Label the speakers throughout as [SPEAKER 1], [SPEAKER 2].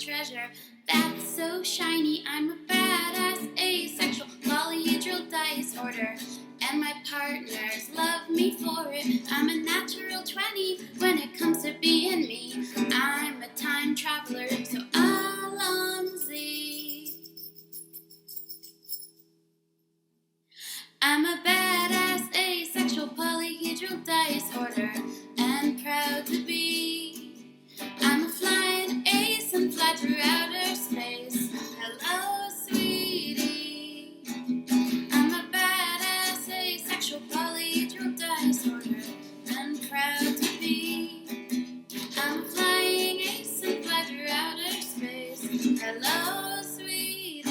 [SPEAKER 1] treasure that's so shiny. I'm a badass, asexual, polyhedral disorder, and my partners love me for it. I'm a natural 20 when it comes to being me. I'm a time traveler, so Alonzi. I'm a badass, asexual, polyhedral disorder, and proud to be. I'm a flying ace and fly through outer space. Hello, sweetie. I'm a badass, asexual, polyhedral disorder, and proud to be. I'm a flying ace and fly through outer space. Hello, sweetie.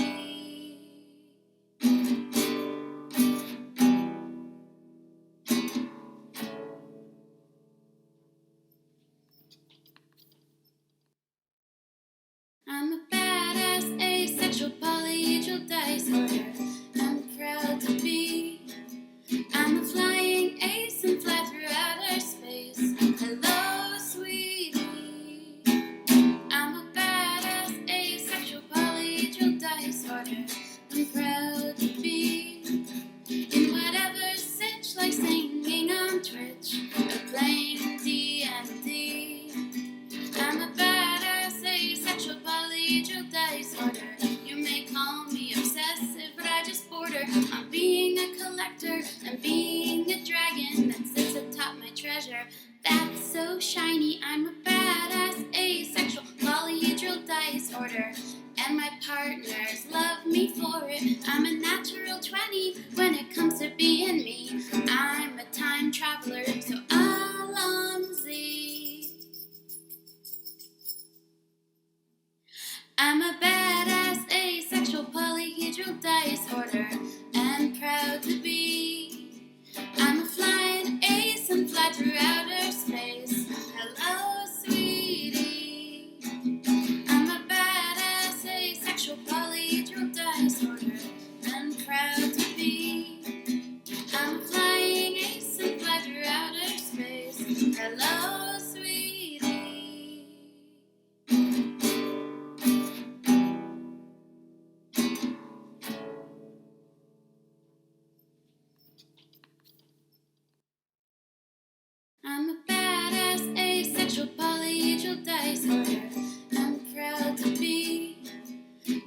[SPEAKER 1] I'm a badass, asexual, polyhedral disorder. I'm proud to be. I'm a flying ace and fly through outer space. Hello, sweetie. I'm a badass, asexual, polyhedral disorder. I'm proud to be. In whatever sitch, like singing on Twitch or playing D&D. I'm a badass, asexual, polyhedral disorder. You may call me obsessive, but I just border on being a collector and being a dragon that sits atop my treasure that's so shiny. I'm a badass, asexual, polyhedral disorder, and my partners love me for it. I'm a natural 20 when it comes to being me. I'm a time traveler, so Alonzi. I'm a badass, asexual, polyhedral disorder, and proud to be. I'm a flying ace and fly through outer space. Hello, sweetie. I'm a badass, asexual, polyhedral disorder, and proud to be. I'm a flying ace and fly through outer space. Hello, sweetie. I'm a badass, asexual, polyhedral disorder. I'm proud to be.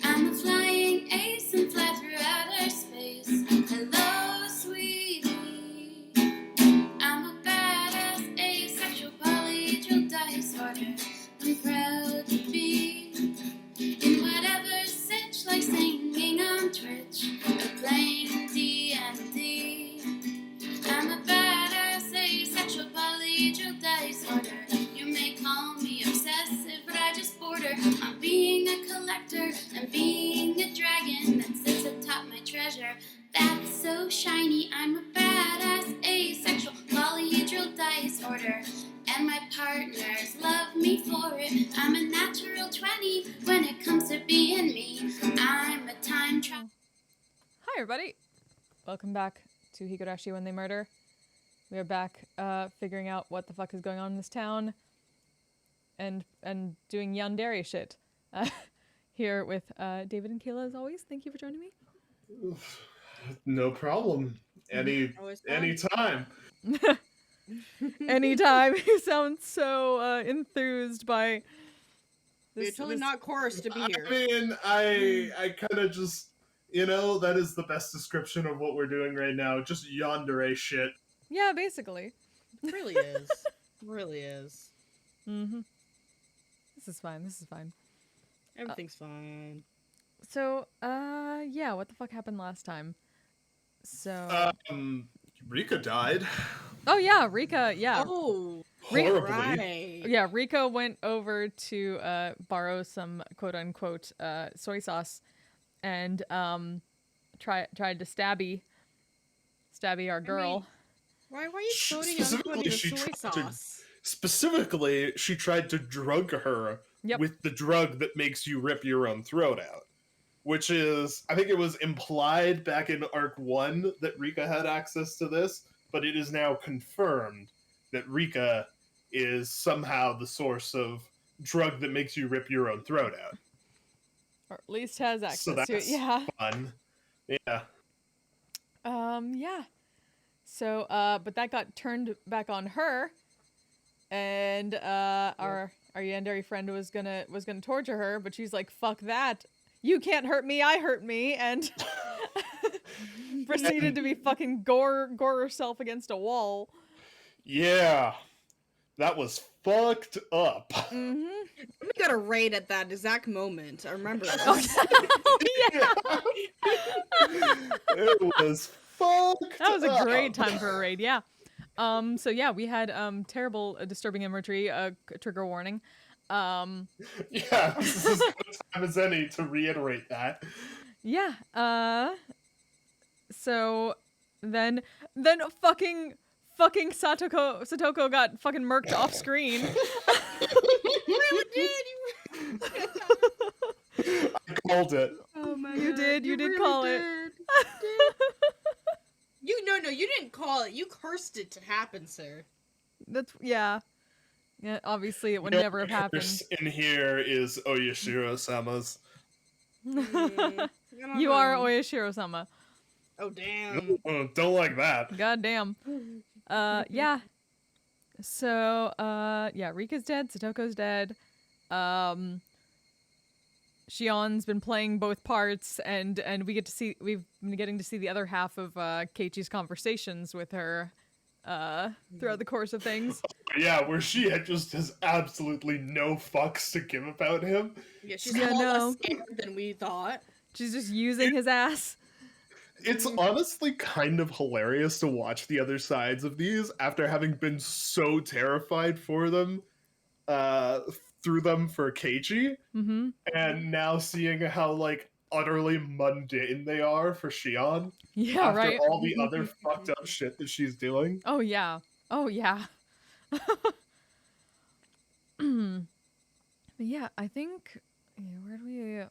[SPEAKER 1] I'm a flying ace and fly through outer space. Hello, sweetie. I'm a badass, asexual, polyhedral disorder. I'm proud to be. In whatever sitch, like singing on Twitch or playing D&D. I'm a badass, asexual, polyhedral disorder. You may call me obsessive, but I just border on being a collector and being a dragon that sits atop my treasure that's so shiny. I'm a badass, asexual, polyhedral disorder, and my partners love me for it. I'm a natural 20 when it comes to being me. I'm a time traveler.
[SPEAKER 2] Hi, everybody. Welcome back to Higurashi When They Murder. We are back figuring out what the fuck is going on in this town and doing yandere shit. Here with David and Kayla as always. Thank you for joining me.
[SPEAKER 3] No problem. Anytime.
[SPEAKER 2] Anytime. You sound so enthused by
[SPEAKER 4] We're totally not chorus to be here.
[SPEAKER 3] I mean, I kind of just, that is the best description of what we're doing right now. Just yandere shit.
[SPEAKER 2] Yeah, basically.
[SPEAKER 4] It really is. It really is.
[SPEAKER 2] Mm-hmm. This is fine.
[SPEAKER 4] Everything's fine.
[SPEAKER 2] So, yeah, what the fuck happened last time? So...
[SPEAKER 3] Rika died.
[SPEAKER 2] Oh, yeah, Rika, yeah.
[SPEAKER 4] Oh,
[SPEAKER 3] horribly.
[SPEAKER 4] right.
[SPEAKER 2] Yeah, Rika went over to borrow some quote-unquote soy sauce and tried to stabby our girl.
[SPEAKER 4] Why are you quoting unquoting the soy sauce?
[SPEAKER 3] Specifically, she tried to drug her with the drug that makes you rip your own throat out. Which is, I think it was implied back in Arc 1 that Rika had access to this, but it is now confirmed that Rika is somehow the source of drug that makes you rip your own throat out.
[SPEAKER 2] Or at least has access
[SPEAKER 3] So
[SPEAKER 2] to it.
[SPEAKER 3] that's
[SPEAKER 2] Yeah.
[SPEAKER 3] fun. Yeah.
[SPEAKER 2] Yeah. So, but that got turned back on her, and our Yandere friend was gonna torture her, but she's like, "Fuck that! You can't hurt me. I hurt me," and proceeded to be fucking gore herself against a wall.
[SPEAKER 3] Yeah. That was fucked up.
[SPEAKER 2] Mm-hmm.
[SPEAKER 4] We got a raid at that exact moment. I remember this.
[SPEAKER 2] Oh yeah.
[SPEAKER 3] It was fucked
[SPEAKER 2] That was a great
[SPEAKER 3] up.
[SPEAKER 2] time for a raid. Yeah. So yeah, we had terrible, disturbing imagery. Trigger warning.
[SPEAKER 3] Yeah, this is as good a time as any to reiterate that.
[SPEAKER 2] Yeah. So then fucking Satoko got fucking murked off screen.
[SPEAKER 4] Really did.
[SPEAKER 3] I called it.
[SPEAKER 4] Oh my
[SPEAKER 2] You
[SPEAKER 4] god.
[SPEAKER 2] did. You did
[SPEAKER 4] really
[SPEAKER 2] call it.
[SPEAKER 4] No, you didn't call it. You cursed it to happen, sir.
[SPEAKER 2] That's yeah. Yeah. Obviously, it would
[SPEAKER 3] The
[SPEAKER 2] never have
[SPEAKER 3] only
[SPEAKER 2] happened.
[SPEAKER 3] curse in here is Oyashiro-sama's.
[SPEAKER 2] You are Oyashiro-sama.
[SPEAKER 4] Oh damn.
[SPEAKER 3] Don't like that.
[SPEAKER 2] God damn. Yeah. So, yeah, Rika's dead, Satoko's dead. Shion's been playing both parts, and we've been getting to see the other half of Keiichi's conversations with her throughout the course of things.
[SPEAKER 3] Yeah, where she just has absolutely no fucks to give about him.
[SPEAKER 4] Yeah, she's
[SPEAKER 2] Yeah,
[SPEAKER 4] a lot
[SPEAKER 2] no.
[SPEAKER 4] less scared than we thought.
[SPEAKER 2] She's just using his ass.
[SPEAKER 3] It's honestly kind of hilarious to watch the other sides of these after having been so terrified for them through them for Keiichi,
[SPEAKER 2] Mm-hmm.
[SPEAKER 3] and now seeing how like utterly mundane they are for Shion
[SPEAKER 2] Yeah,
[SPEAKER 3] after
[SPEAKER 2] right?
[SPEAKER 3] all the other fucked up shit that she's doing.
[SPEAKER 2] Oh, yeah. Oh, yeah. Yeah, I think... Yeah, where do we...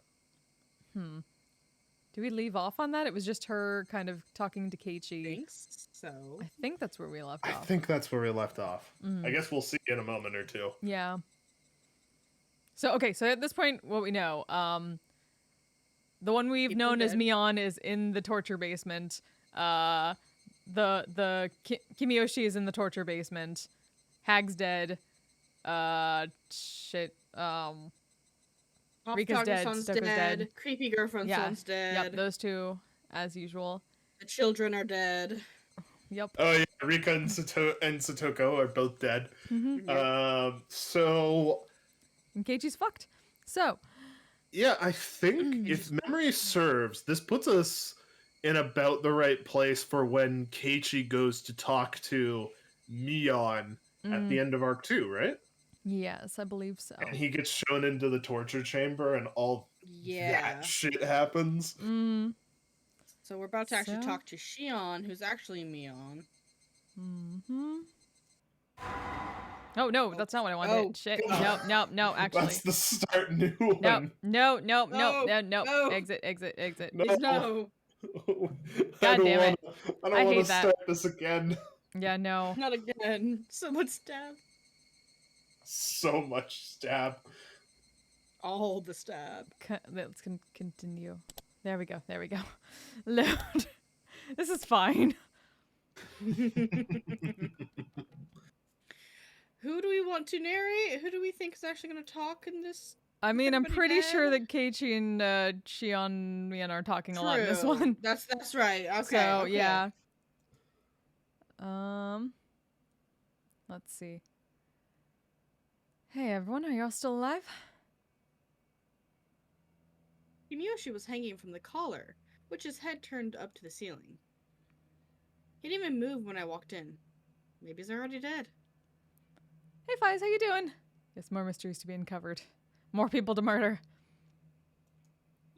[SPEAKER 2] Do we leave off on that? It was just her kind of talking to Keiichi.
[SPEAKER 4] Thanks. So.
[SPEAKER 2] I think that's where we left
[SPEAKER 3] I
[SPEAKER 2] off.
[SPEAKER 3] think that's where we left off.
[SPEAKER 2] Mm.
[SPEAKER 3] I guess we'll see in a moment or two.
[SPEAKER 2] Yeah. So, okay, so at this point, what we know, the one we've
[SPEAKER 4] People
[SPEAKER 2] known as
[SPEAKER 4] dead.
[SPEAKER 2] Mion is in the torture basement. Kimiyoshi is in the torture basement. Hag's dead. Shit. Rika's
[SPEAKER 4] Hot
[SPEAKER 2] dead,
[SPEAKER 4] son's
[SPEAKER 2] Stoko's
[SPEAKER 4] dead.
[SPEAKER 2] dead.
[SPEAKER 4] Creepy girlfriend's
[SPEAKER 2] Yeah.
[SPEAKER 4] son's dead.
[SPEAKER 2] Yep, those two, as usual.
[SPEAKER 4] The children are dead.
[SPEAKER 2] Yep.
[SPEAKER 3] Oh yeah, Rika and Satoko are both dead.
[SPEAKER 2] Mm-hmm.
[SPEAKER 3] So
[SPEAKER 2] And Keiichi's fucked. So,
[SPEAKER 3] yeah, I think if memory serves, this puts us in about the right place for when Keiichi goes to talk to Mion at the end of Arc 2, right?
[SPEAKER 2] yes, I believe so.
[SPEAKER 3] And he gets shown into the torture chamber and all
[SPEAKER 4] Yeah.
[SPEAKER 3] that shit happens.
[SPEAKER 4] So we're about to actually
[SPEAKER 2] So?
[SPEAKER 4] talk to Shion, who's actually Mion.
[SPEAKER 2] Mm-hmm. Oh, no, that's not what I wanted.
[SPEAKER 4] Oh,
[SPEAKER 2] Shit.
[SPEAKER 3] God.
[SPEAKER 2] No, actually.
[SPEAKER 3] That's the start new one.
[SPEAKER 2] No.
[SPEAKER 4] No.
[SPEAKER 2] Exit.
[SPEAKER 3] No.
[SPEAKER 4] No,
[SPEAKER 3] I don't
[SPEAKER 2] damn it.
[SPEAKER 3] I
[SPEAKER 2] I
[SPEAKER 3] don't
[SPEAKER 2] hate
[SPEAKER 3] want to
[SPEAKER 2] that.
[SPEAKER 3] start this again.
[SPEAKER 2] Yeah, no.
[SPEAKER 4] not again. Someone stab.
[SPEAKER 3] So much stab.
[SPEAKER 4] All the stab.
[SPEAKER 2] Let's continue. There we go. Load. This is fine.
[SPEAKER 4] Who do we want to narrate? Who do we think is actually going to talk in this?
[SPEAKER 2] I mean, I'm
[SPEAKER 4] Everybody
[SPEAKER 2] pretty sure
[SPEAKER 4] dead?
[SPEAKER 2] that Keiichi and Shion Mian are talking a lot in this
[SPEAKER 4] True.
[SPEAKER 2] one.
[SPEAKER 4] That's right. Okay.
[SPEAKER 2] So,
[SPEAKER 4] okay.
[SPEAKER 2] yeah. Let's see. Hey, everyone, are y'all still alive?
[SPEAKER 4] Kimiyoshi was hanging from the collar, with his head turned up to the ceiling. He didn't even move when I walked in. Maybe he's already dead.
[SPEAKER 2] Hey, Fies, how you doing? Yes, more mysteries to be uncovered. More people to murder.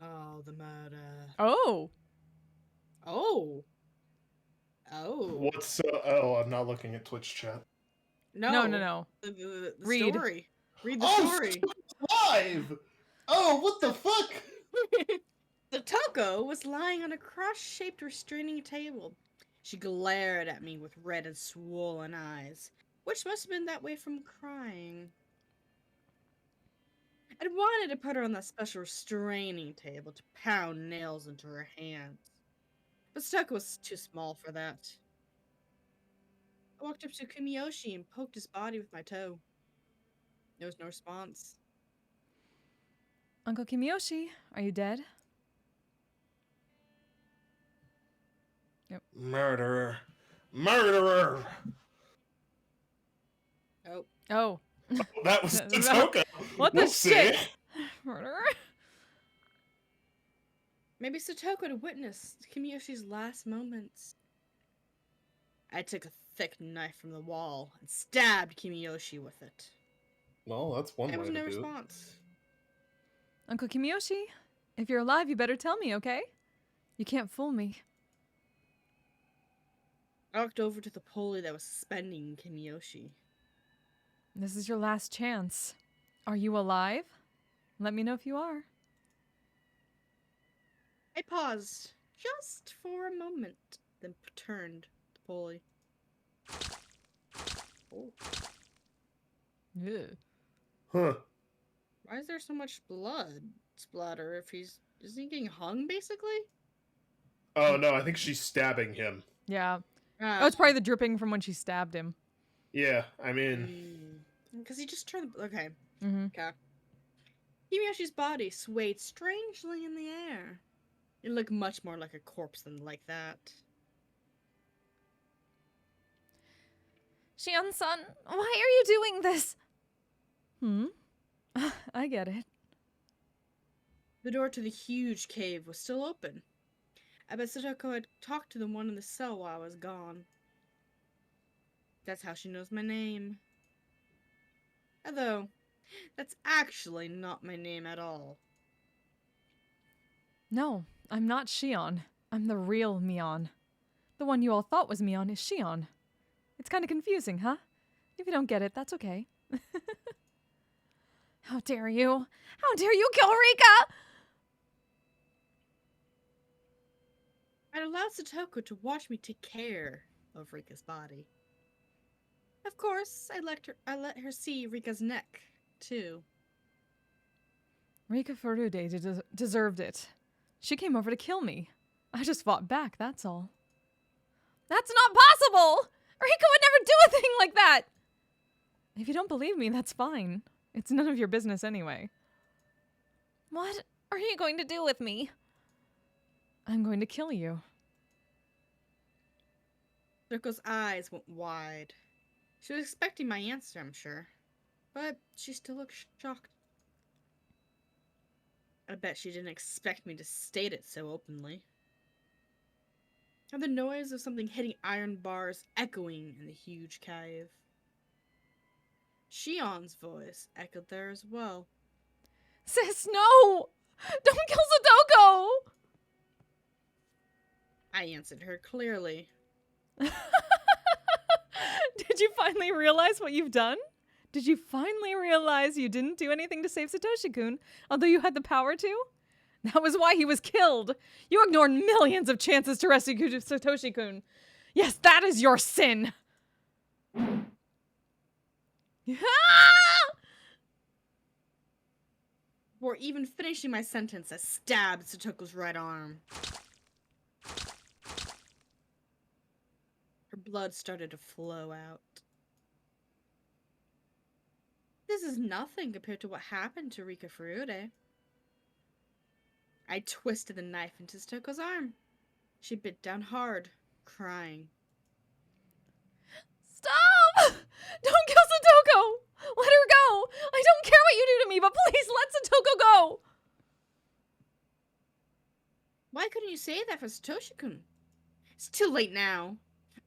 [SPEAKER 4] Oh, the murder.
[SPEAKER 2] Oh!
[SPEAKER 4] Oh.
[SPEAKER 3] What's oh, I'm not looking at Twitch chat.
[SPEAKER 2] No.
[SPEAKER 4] The
[SPEAKER 2] Read.
[SPEAKER 4] story. Read the
[SPEAKER 3] Oh,
[SPEAKER 4] story.
[SPEAKER 3] live! Oh, what the fuck?
[SPEAKER 4] The Toko was lying on a cross-shaped restraining table. She glared at me with red and swollen eyes, which must have been that way from crying. I'd wanted to put her on that special restraining table to pound nails into her hands, but Stuck was too small for that. I walked up to Kumiyoshi and poked his body with my toe. There was no response.
[SPEAKER 2] Uncle Kimiyoshi, are you dead? Yep.
[SPEAKER 3] Murderer. Murderer!
[SPEAKER 4] Oh.
[SPEAKER 2] Oh.
[SPEAKER 3] That was Satoko.
[SPEAKER 2] What the shit? Murderer?
[SPEAKER 4] Maybe Satoko had witnessed Kimiyoshi's last moments. I took a thick knife from the wall and stabbed Kimiyoshi with it.
[SPEAKER 3] Well, that's one
[SPEAKER 4] There
[SPEAKER 3] way
[SPEAKER 4] was
[SPEAKER 3] to
[SPEAKER 4] no
[SPEAKER 3] do it.
[SPEAKER 4] response.
[SPEAKER 2] Uncle Kimiyoshi, if you're alive, you better tell me, okay? You can't fool me.
[SPEAKER 4] I walked over to the pulley that was suspending Kimiyoshi.
[SPEAKER 2] This is your last chance. Are you alive? Let me know if you are.
[SPEAKER 4] I paused just for a moment, then turned the pulley. Oh,
[SPEAKER 2] Ew.
[SPEAKER 3] Huh.
[SPEAKER 4] why is there so much blood splatter if is he getting hung basically?
[SPEAKER 3] Oh, no, I think she's stabbing him.
[SPEAKER 2] Yeah.
[SPEAKER 4] Ah,
[SPEAKER 2] Oh, it's probably the dripping from when she stabbed him.
[SPEAKER 3] Yeah, I mean...
[SPEAKER 4] because he just turned. Okay.
[SPEAKER 2] Mm-hmm.
[SPEAKER 4] Okay. Kimiyoshi's body swayed strangely in the air. It looked much more like a corpse than like that.
[SPEAKER 2] Shion-san, why are you doing this? I get it.
[SPEAKER 4] The door to the huge cave was still open. I bet Satoko had talked to the one in the cell while I was gone. That's how she knows my name. Although, that's actually not my name at all.
[SPEAKER 2] No, I'm not Shion. I'm the real Mion. The one you all thought was Mion is Shion. It's kind of confusing, huh? If you don't get it, that's okay. How dare you? How dare you kill Rika?
[SPEAKER 4] I'd allowed Satoko to watch me take care of Rika's body. Of course, I let her see Rika's neck, too.
[SPEAKER 2] Rika Furude deserved it. She came over to kill me. I just fought back, that's all. That's not possible! Rika would never do a thing like that! If you don't believe me, that's fine. It's none of your business anyway. What are you going to do with me? I'm going to kill you.
[SPEAKER 4] Satoko's eyes went wide. She was expecting my answer, I'm sure. But she still looked shocked. I bet she didn't expect me to state it so openly. And the noise of something hitting iron bars echoing in the huge cave. Shion's voice echoed there as well.
[SPEAKER 2] Sis, no! Don't kill Satoko!
[SPEAKER 4] I answered her clearly.
[SPEAKER 2] Did you finally realize what you've done? Did you finally realize you didn't do anything to save Satoshi-kun, although you had the power to? That was why he was killed. You ignored millions of chances to rescue Satoshi-kun. Yes, that is your sin.
[SPEAKER 4] Before even finishing my sentence, I stabbed Satoko's right arm. Her blood started to flow out. This is nothing compared to what happened to Rika Furude. I twisted the knife into Satoko's arm. She bit down hard, crying.
[SPEAKER 2] Stop! Don't kill Satoko! Let her go! I don't care what you do to me, but please let Satoko go!
[SPEAKER 4] Why couldn't you say that for Satoshi-kun? It's too late now.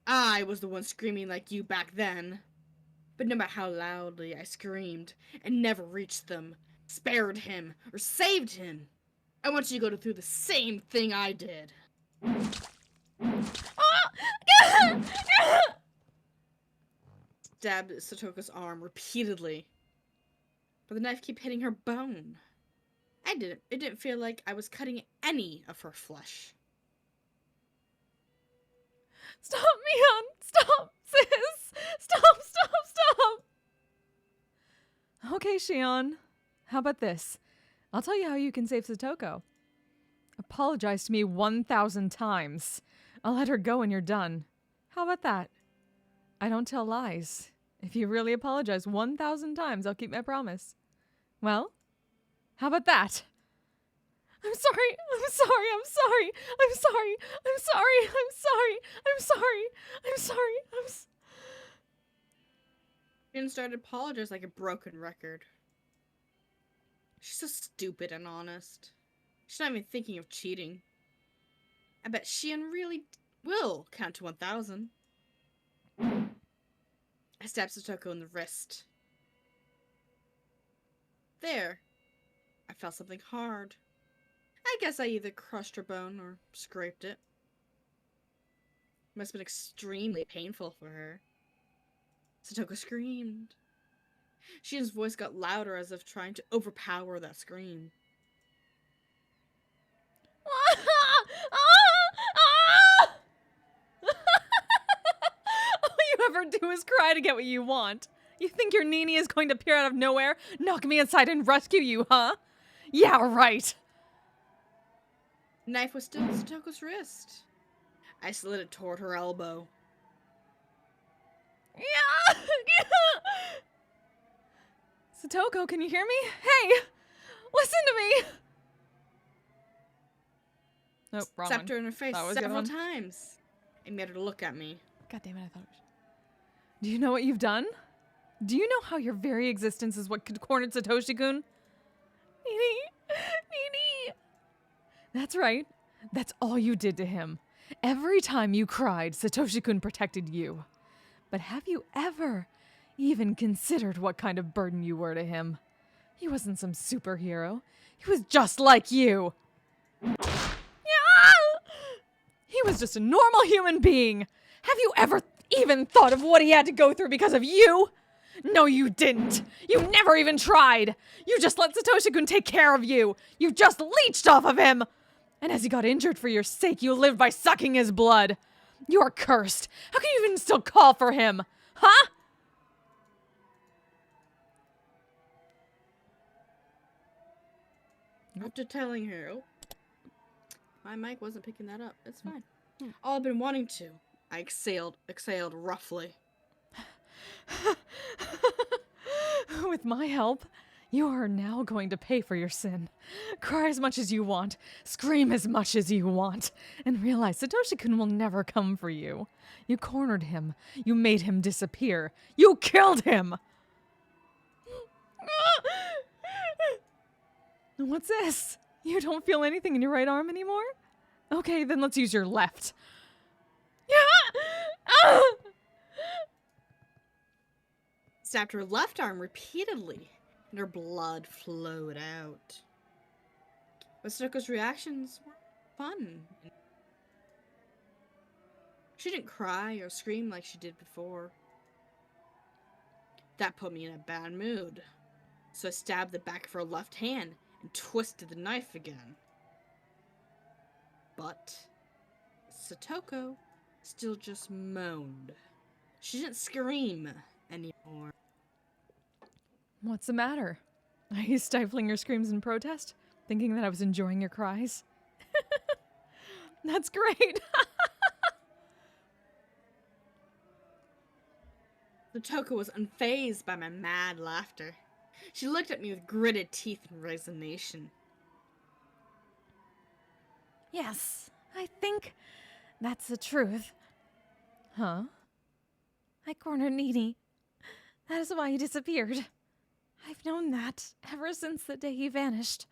[SPEAKER 4] I was the one screaming like you back then. But no matter how loudly I screamed and never reached them, spared him, or saved him, I want you to go through the same thing I did. Stabbed Satoko's arm repeatedly, but the knife kept hitting her bone. It didn't feel like I was cutting any of her flesh.
[SPEAKER 2] Stop, Mion! Stop, sis! Stop! Okay, Shion. How about this? I'll tell you how you can save Satoko. Apologize to me 1,000 times. I'll let her go when you're done. How about that? I don't tell lies. If you really apologize 1,000 times, I'll keep my promise. Well, how about that? I'm sorry. I'm sorry. I'm sorry. I'm sorry. I'm sorry. I'm sorry. I'm sorry. I'm sorry.
[SPEAKER 4] Jin started to apologize like a broken record. She's so stupid and honest. She's not even thinking of cheating. I bet Shion really will count to 1,000. I stabbed Satoko in the wrist. There. I felt something hard. I guess I either crushed her bone or scraped it. Must have been extremely painful for her. Satoko screamed. Shion's voice got louder as if trying to overpower that scream.
[SPEAKER 2] All you ever do is cry to get what you want. You think your Nini is going to appear out of nowhere, knock me inside and rescue you, huh? Yeah, right.
[SPEAKER 4] The knife was still in Satoko's wrist. I slid it toward her elbow.
[SPEAKER 2] Yeah. Satoko, can you hear me? Hey, listen to me. Nope, wrong
[SPEAKER 4] Slapped her
[SPEAKER 2] one.
[SPEAKER 4] in her face
[SPEAKER 2] That was a good
[SPEAKER 4] several
[SPEAKER 2] one.
[SPEAKER 4] times. And made her look at me.
[SPEAKER 2] God damn it, I thought it was... Do you know what you've done? Do you know how your very existence is what cornered Satoshi-kun? Nini! That's right. That's all you did to him. Every time you cried, Satoshi-kun protected you. But have you ever even considered what kind of burden you were to him? He wasn't some superhero. He was just like you. He was just a normal human being. Have you ever even thought of what he had to go through because of you? No, you didn't. You never even tried. You just let Satoshi-kun take care of you. You just leeched off of him. And as he got injured for your sake, you lived by sucking his blood. You're cursed. How can you even still call for him? Huh?
[SPEAKER 4] After telling her, my mic wasn't picking that up. It's fine. All I've been wanting to. I exhaled roughly.
[SPEAKER 2] With my help, you are now going to pay for your sin. Cry as much as you want, scream as much as you want, and realize Satoshi-kun will never come for you. You cornered him. You made him disappear. You killed him! What's this? You don't feel anything in your right arm anymore? Okay, then let's use your left.
[SPEAKER 4] Stabbed her left arm repeatedly, and her blood flowed out. But Satoko's reactions were fun. She didn't cry or scream like she did before. That put me in a bad mood. So I stabbed the back of her left hand and twisted the knife again. But Satoko still just moaned. She didn't scream anymore.
[SPEAKER 2] What's the matter? Are you stifling your screams in protest? Thinking that I was enjoying your cries? That's great.
[SPEAKER 4] Satoko was unfazed by my mad laughter. She looked at me with gritted teeth in resignation.
[SPEAKER 2] Yes, I think that's the truth. Huh? I cornered Nini. That is why he disappeared. I've known that ever since the day he vanished.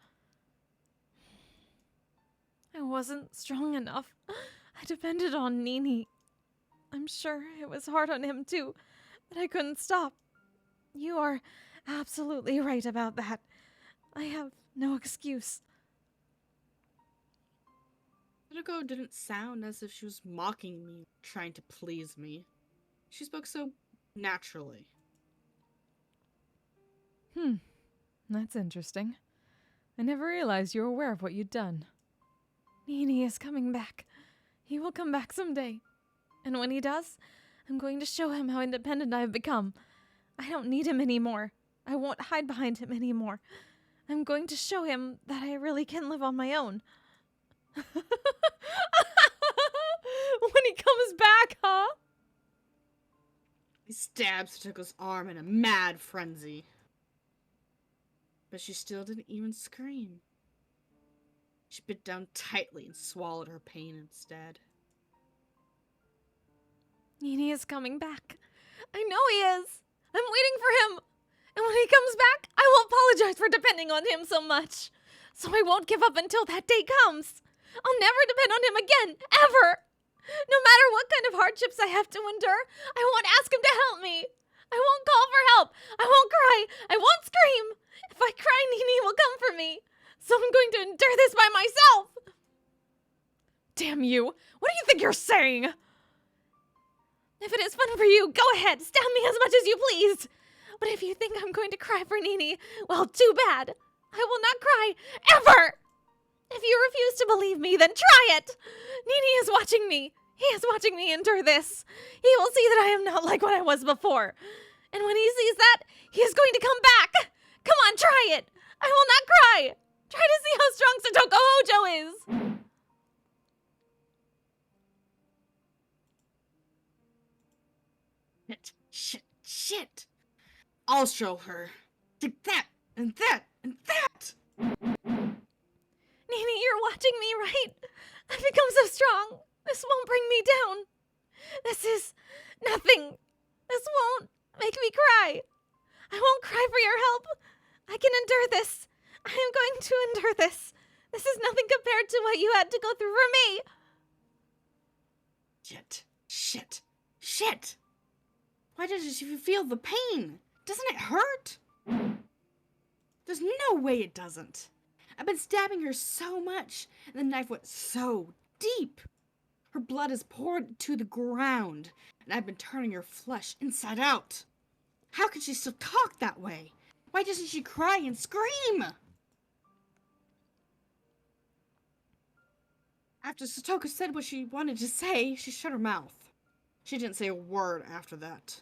[SPEAKER 2] I wasn't strong enough. I depended on Nini. I'm sure it was hard on him too, but I couldn't stop. You are absolutely right about that. I have no excuse.
[SPEAKER 4] Satoko didn't sound as if she was mocking me, trying to please me. She spoke so naturally.
[SPEAKER 2] That's interesting. I never realized you were aware of what you'd done. Nini is coming back. He will come back someday. And when he does, I'm going to show him how independent I have become. I don't need him anymore. I won't hide behind him anymore. I'm going to show him that I really can live on my own. When he comes back, huh?
[SPEAKER 4] He stabs Satoko's arm in a mad frenzy. But she still didn't even scream. She bit down tightly and swallowed her pain instead.
[SPEAKER 2] Nini is coming back. I know he is. I'm waiting for him. And when he comes back, I will apologize for depending on him so much. So I won't give up until that day comes. I'll never depend on him again, ever. No matter what kind of hardships I have to endure, I won't ask him to help me. I won't call for help. I won't cry. I won't scream. If I cry, Nini will come for me. So I'm going to endure this by myself. Damn you. What do you think you're saying? If it is fun for you, go ahead. Stab me as much as you please. But if you think I'm going to cry for Nini, well, too bad. I will not cry, ever! If you refuse to believe me, then try it! Nini is watching me. He is watching me endure this. He will see that I am not like what I was before. And when he sees that, he is going to come back. Come on, try it. I will not cry. Try to see how strong Satoko Hojo is.
[SPEAKER 4] Shit. I'll show her. Take that, and that, and that!
[SPEAKER 2] Nini, you're watching me, right? I've become so strong. This won't bring me down. This is nothing. This won't make me cry. I won't cry for your help. I can endure this. I am going to endure this. This is nothing compared to what you had to go through for me.
[SPEAKER 4] Shit. Why doesn't she feel the pain? Doesn't it hurt? There's no way it doesn't. I've been stabbing her so much, and the knife went so deep. Her blood has poured to the ground, and I've been turning her flesh inside out. How can she still talk that way? Why doesn't she cry and scream? After Satoko said what she wanted to say, she shut her mouth. She didn't say a word after that.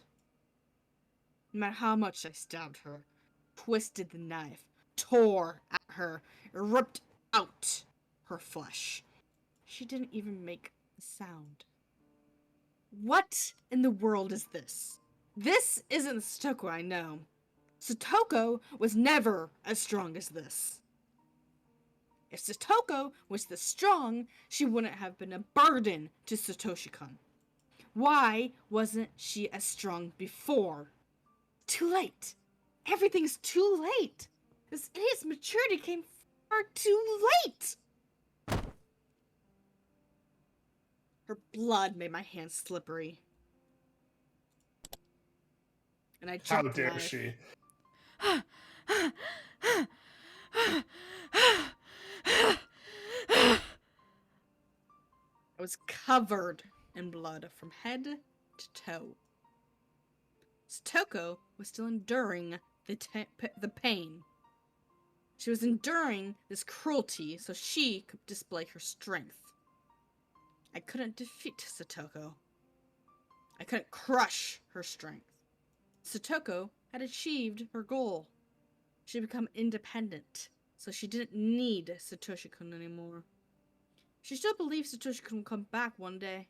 [SPEAKER 4] No matter how much I stabbed her, twisted the knife, tore at her, ripped out her flesh, she didn't even make a sound. What in the world is this? This isn't the Satoko I know. Satoko was never as strong as this. If Satoko was this strong, she wouldn't have been a burden to Satoshi-kun. Why wasn't she as strong before? Too late. Everything's too late. This idiot's maturity came far too late. Her blood made my hands slippery. And I
[SPEAKER 3] How
[SPEAKER 4] dropped the
[SPEAKER 3] dare
[SPEAKER 4] knife.
[SPEAKER 3] she?
[SPEAKER 4] I was covered in blood from head to toe. Satoko was still enduring the pain. She was enduring this cruelty so she could display her strength. I couldn't defeat Satoko. I couldn't crush her strength. Satoko had achieved her goal. She had become independent, so she didn't need Satoshi-kun anymore. She still believes Satoshi-kun will come back one day.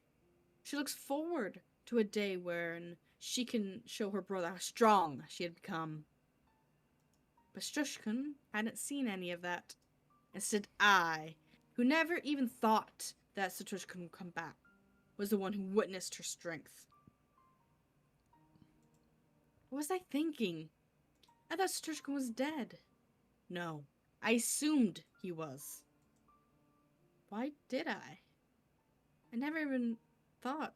[SPEAKER 4] She looks forward to a day when she can show her brother how strong she had become. But Satoshi-kun hadn't seen any of that. Instead, I, who never even thought that Satoshi-kun would come back, was the one who witnessed her strength. What was I thinking? I thought Satoshi-kun was dead. No, I assumed he was. Why did I? I never even thought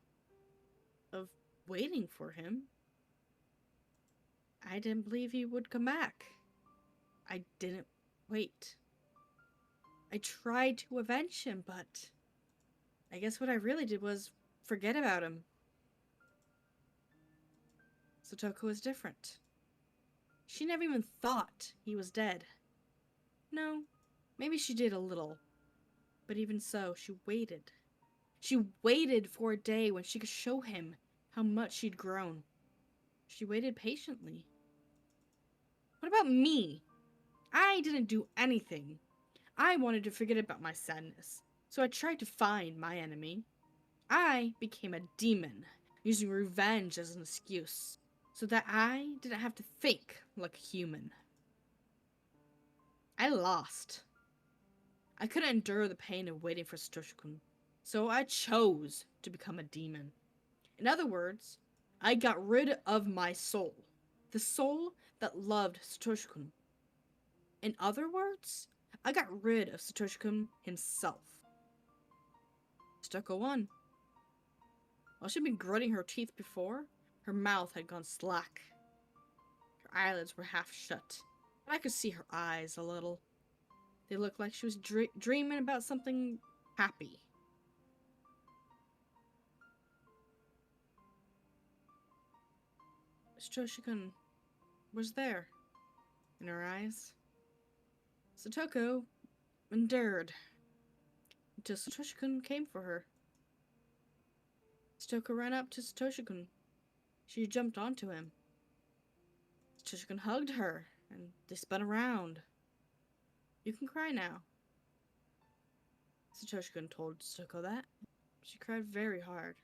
[SPEAKER 4] of waiting for him. I didn't believe he would come back. I didn't wait. I tried to avenge him, but I guess what I really did was forget about him. Satoko was different. She never even thought he was dead. No, maybe she did a little. But even so, she waited. She waited for a day when she could show him how much she'd grown. She waited patiently. What about me? I didn't do anything. I wanted to forget about my sadness, so I tried to find my enemy. I became a demon, using revenge as an excuse, so that I didn't have to think like a human. I lost. I couldn't endure the pain of waiting for Satoshi-kun, so I chose to become a demon. In other words, I got rid of my soul, the soul that loved Satoshi-kun. In other words, I got rid of Satoshi-kun himself. Satoko won. While she'd been gritting her teeth before, her mouth had gone slack. Her eyelids were half shut, but I could see her eyes a little. They looked like she was dreaming about something happy. Satoshi-kun was there, in her eyes. Satoko endured until Satoshi-kun came for her. Satoko ran up to Satoshi-kun. She jumped onto him. Satoshi-kun hugged her, and they spun around. You can cry now. Satoshi-kun told Satoko that. She cried very hard.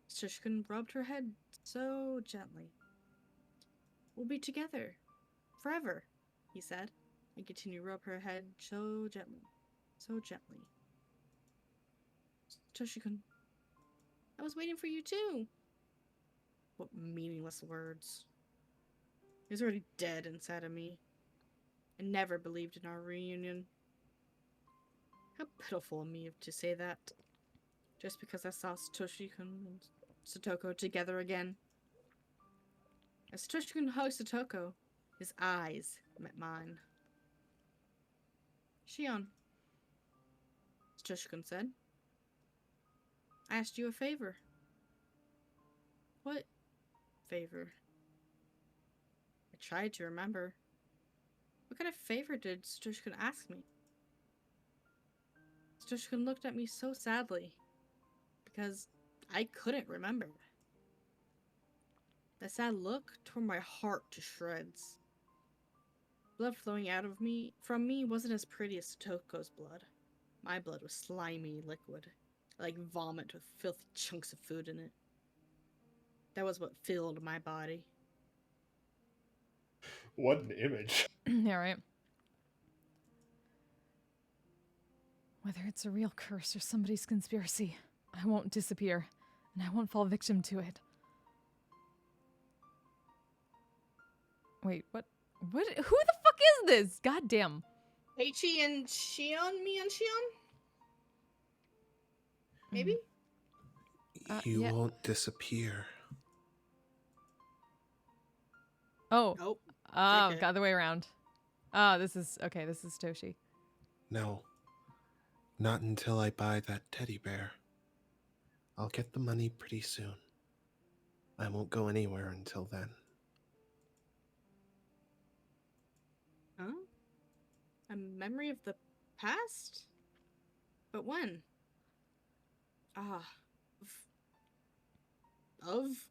[SPEAKER 4] Satoshi-kun rubbed her head so gently. We'll be together. Forever, he said, and continued to rub her head so gently. So gently. Satoshi-kun, I was waiting for you too. What meaningless words. He was already dead inside of me. I never believed in our reunion. How pitiful of me to say that. Just because I saw Satoshi-kun and Satoko together again. As Satoshi-kun hugged Satoko, his eyes met mine. Shion, Satoshi-kun said. I asked you a favor. What favor? I tried to remember. What kind of favor did Satoshi-kun ask me? Satoshi-kun looked at me so sadly, because I couldn't remember. That sad look tore my heart to shreds. Blood flowing out of from me wasn't as pretty as Satoko's blood. My blood was slimy liquid, like vomit with filthy chunks of food in it. That was what filled my body.
[SPEAKER 3] What an image.
[SPEAKER 2] Yeah, right. Whether it's a real curse or somebody's conspiracy, I won't disappear, and I won't fall victim to it. Wait, what? What? Who the fuck is this? God damn.
[SPEAKER 4] Heichi and Shion? Me and Shion? Maybe?
[SPEAKER 5] You
[SPEAKER 2] Yeah.
[SPEAKER 5] won't disappear.
[SPEAKER 2] Oh.
[SPEAKER 4] Nope.
[SPEAKER 2] Oh,
[SPEAKER 4] Okay.
[SPEAKER 2] got the way around. Oh, this is Toshi.
[SPEAKER 5] No. Not until I buy that teddy bear. I'll get the money pretty soon. I won't go anywhere until then.
[SPEAKER 4] Huh? A memory of the past? But when? Ah. Of?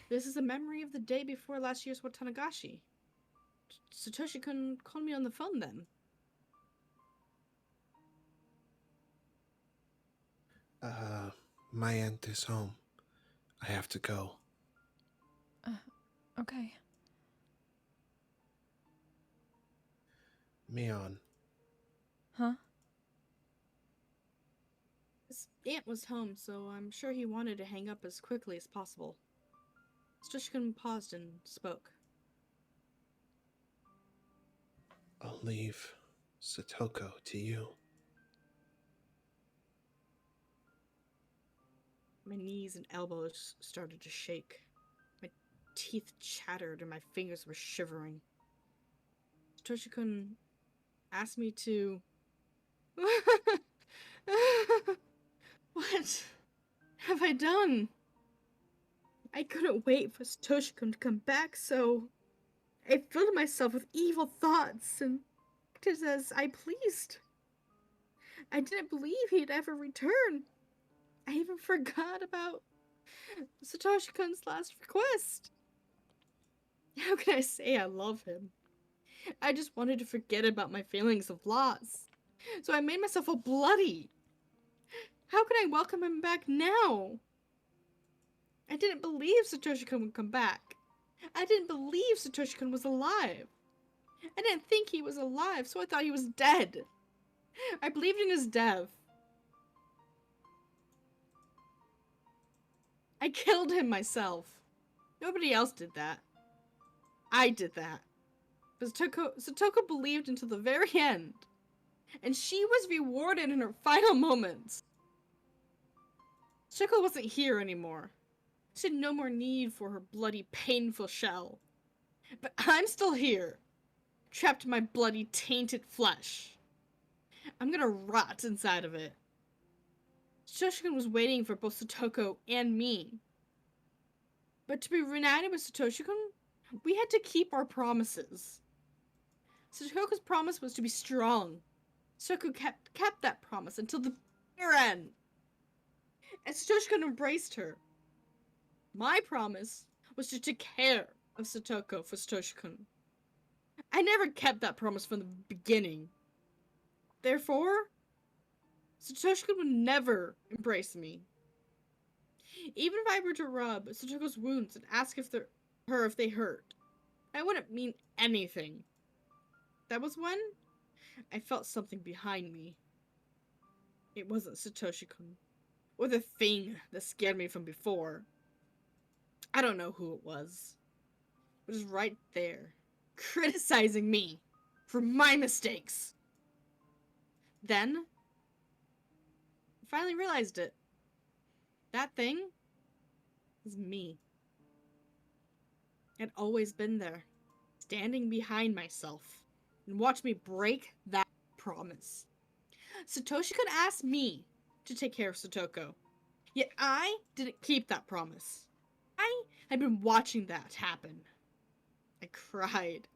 [SPEAKER 4] This is a memory of the day before last year's Watanagashi. Satoshi-kun called me on the phone then.
[SPEAKER 5] My aunt is home. I have to go.
[SPEAKER 2] Okay.
[SPEAKER 5] Mion,
[SPEAKER 2] Huh?
[SPEAKER 4] His aunt was home, so I'm sure he wanted to hang up as quickly as possible. Satoshi-kun paused and spoke.
[SPEAKER 5] I'll leave Satoko to you.
[SPEAKER 4] My knees and elbows started to shake. My teeth chattered and my fingers were shivering. Satoshi-kun asked me to... What have I done? I couldn't wait for Satoshi-kun to come back, so I filled myself with evil thoughts and acted as I pleased. I didn't believe he'd ever return. I even forgot about Satoshi-kun's last request. How can I say I love him? I just wanted to forget about my feelings of loss. So I made myself all bloody. How can I welcome him back now? I didn't believe Satoshi-kun would come back. I didn't believe Satoshi-kun was alive. I didn't think he was alive, so I thought he was dead. I believed in his death. I killed him myself. Nobody else did that. I did that. But Satoko believed until the very end. And she was rewarded in her final moments. Satoko wasn't here anymore. She had no more need for her bloody, painful shell. But I'm still here, trapped in my bloody, tainted flesh. I'm gonna rot inside of it. Satoshi-kun was waiting for both Satoko and me. But to be reunited with Satoshi-kun, we had to keep our promises. Satoko's promise was to be strong. Satoko kept that promise until the bitter end. And Satoshi-kun embraced her. My promise was to take care of Satoko for Satoshi-kun. I never kept that promise from the beginning. Therefore, Satoshi-kun would never embrace me. Even if I were to rub Satoko's wounds and ask if they hurt, I wouldn't mean anything. That was when I felt something behind me. It wasn't Satoshi-kun, or the thing that scared me from before. I don't know who it was. It was right there, criticizing me for my mistakes. Then, I finally realized it. That thing was me. I'd always been there, standing behind myself, and watched me break that promise. Satoshi-kun asked me to take care of Satoko, yet I didn't keep that promise. I had been watching that happen. I cried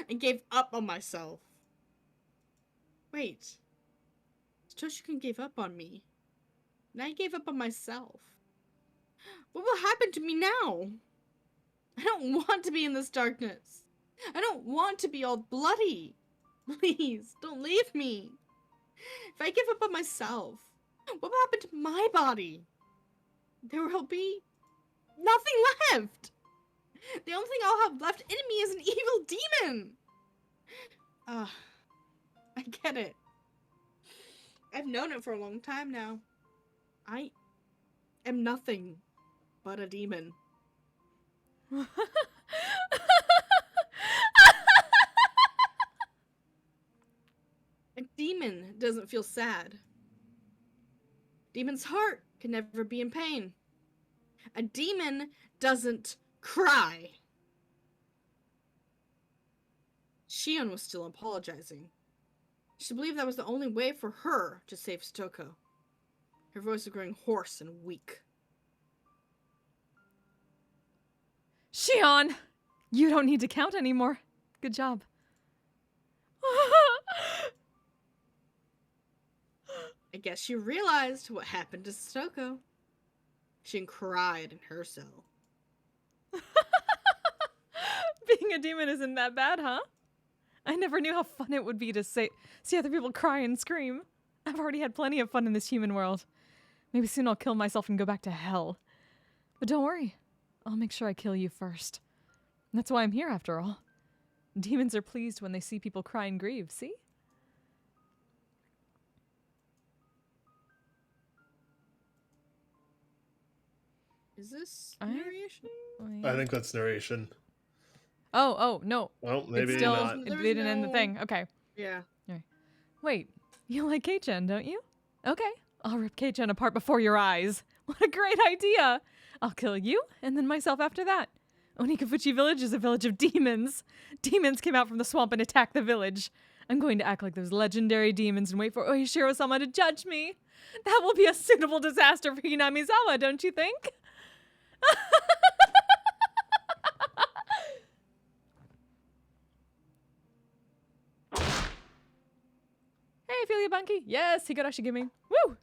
[SPEAKER 4] and gave up on myself. Wait, Satoshi-kun gave up on me, and I gave up on myself. What will happen to me now? I don't want to be in this darkness. I don't want to be all bloody. Please, don't leave me. If I give up on myself, what will happen to my body? There will be nothing left. The only thing I'll have left in me is an evil demon. I get it. I've known it for a long time now. I am nothing but a demon. A demon doesn't feel sad. Demon's heart can never be in pain. A demon doesn't cry. Shion was still apologizing. She believed that was the only way for her to save Satoko. Her voice was growing hoarse and weak.
[SPEAKER 2] Shion! You don't need to count anymore. Good job.
[SPEAKER 4] I guess she realized what happened to Satoko. She cried in her cell.
[SPEAKER 2] Being a demon isn't that bad, huh? I never knew how fun it would be to see other people cry and scream. I've already had plenty of fun in this human world. Maybe soon I'll kill myself and go back to hell. But don't worry. I'll make sure I kill you first. That's why I'm here, after all. Demons are pleased when they see people cry and grieve, see?
[SPEAKER 4] Is this narration?
[SPEAKER 3] I think that's narration.
[SPEAKER 2] Oh, no.
[SPEAKER 3] Well, maybe
[SPEAKER 2] it's still,
[SPEAKER 3] not.
[SPEAKER 2] It didn't end the thing. Okay.
[SPEAKER 4] Yeah.
[SPEAKER 2] Right. Wait, you like Kei-chan, don't you? Okay, I'll rip Kei-chan apart before your eyes. What a great idea! I'll kill you, and then myself after that. Onikafuchi Village is a village of demons. Demons came out from the swamp and attacked the village. I'm going to act like those legendary demons and wait for Oishiro-sama to judge me. That will be a suitable disaster for Hinamizawa, don't you think? Hey, Ophelia Bunky. Yes, Higurashi Gimme. Woo!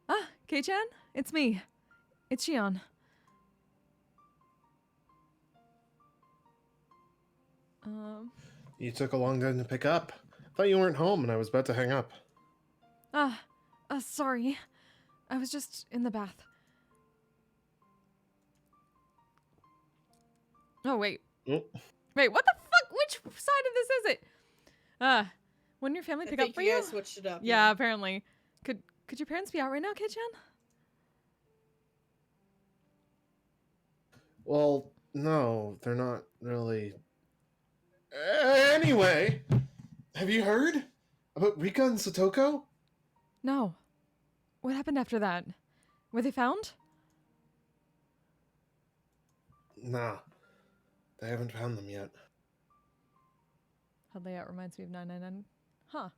[SPEAKER 2] Ah, Kei-chan, it's me. It's Shion.
[SPEAKER 5] You took a long time to pick up. I thought you weren't home and I was about to hang up.
[SPEAKER 2] Sorry. I was just in the bath. Oh, wait.
[SPEAKER 5] Oh.
[SPEAKER 2] Wait, what the fuck? Which side of this is it? When your family pick up for you?
[SPEAKER 4] I switched it up.
[SPEAKER 2] Yeah, apparently. Could your parents be out right now, Kei-chan?
[SPEAKER 5] Well, no, they're not really. Anyway, have you heard about Rika and Satoko?
[SPEAKER 2] No. What happened after that? Were they found?
[SPEAKER 5] Nah, they haven't found them yet.
[SPEAKER 2] HUD layout reminds me of 999. Huh.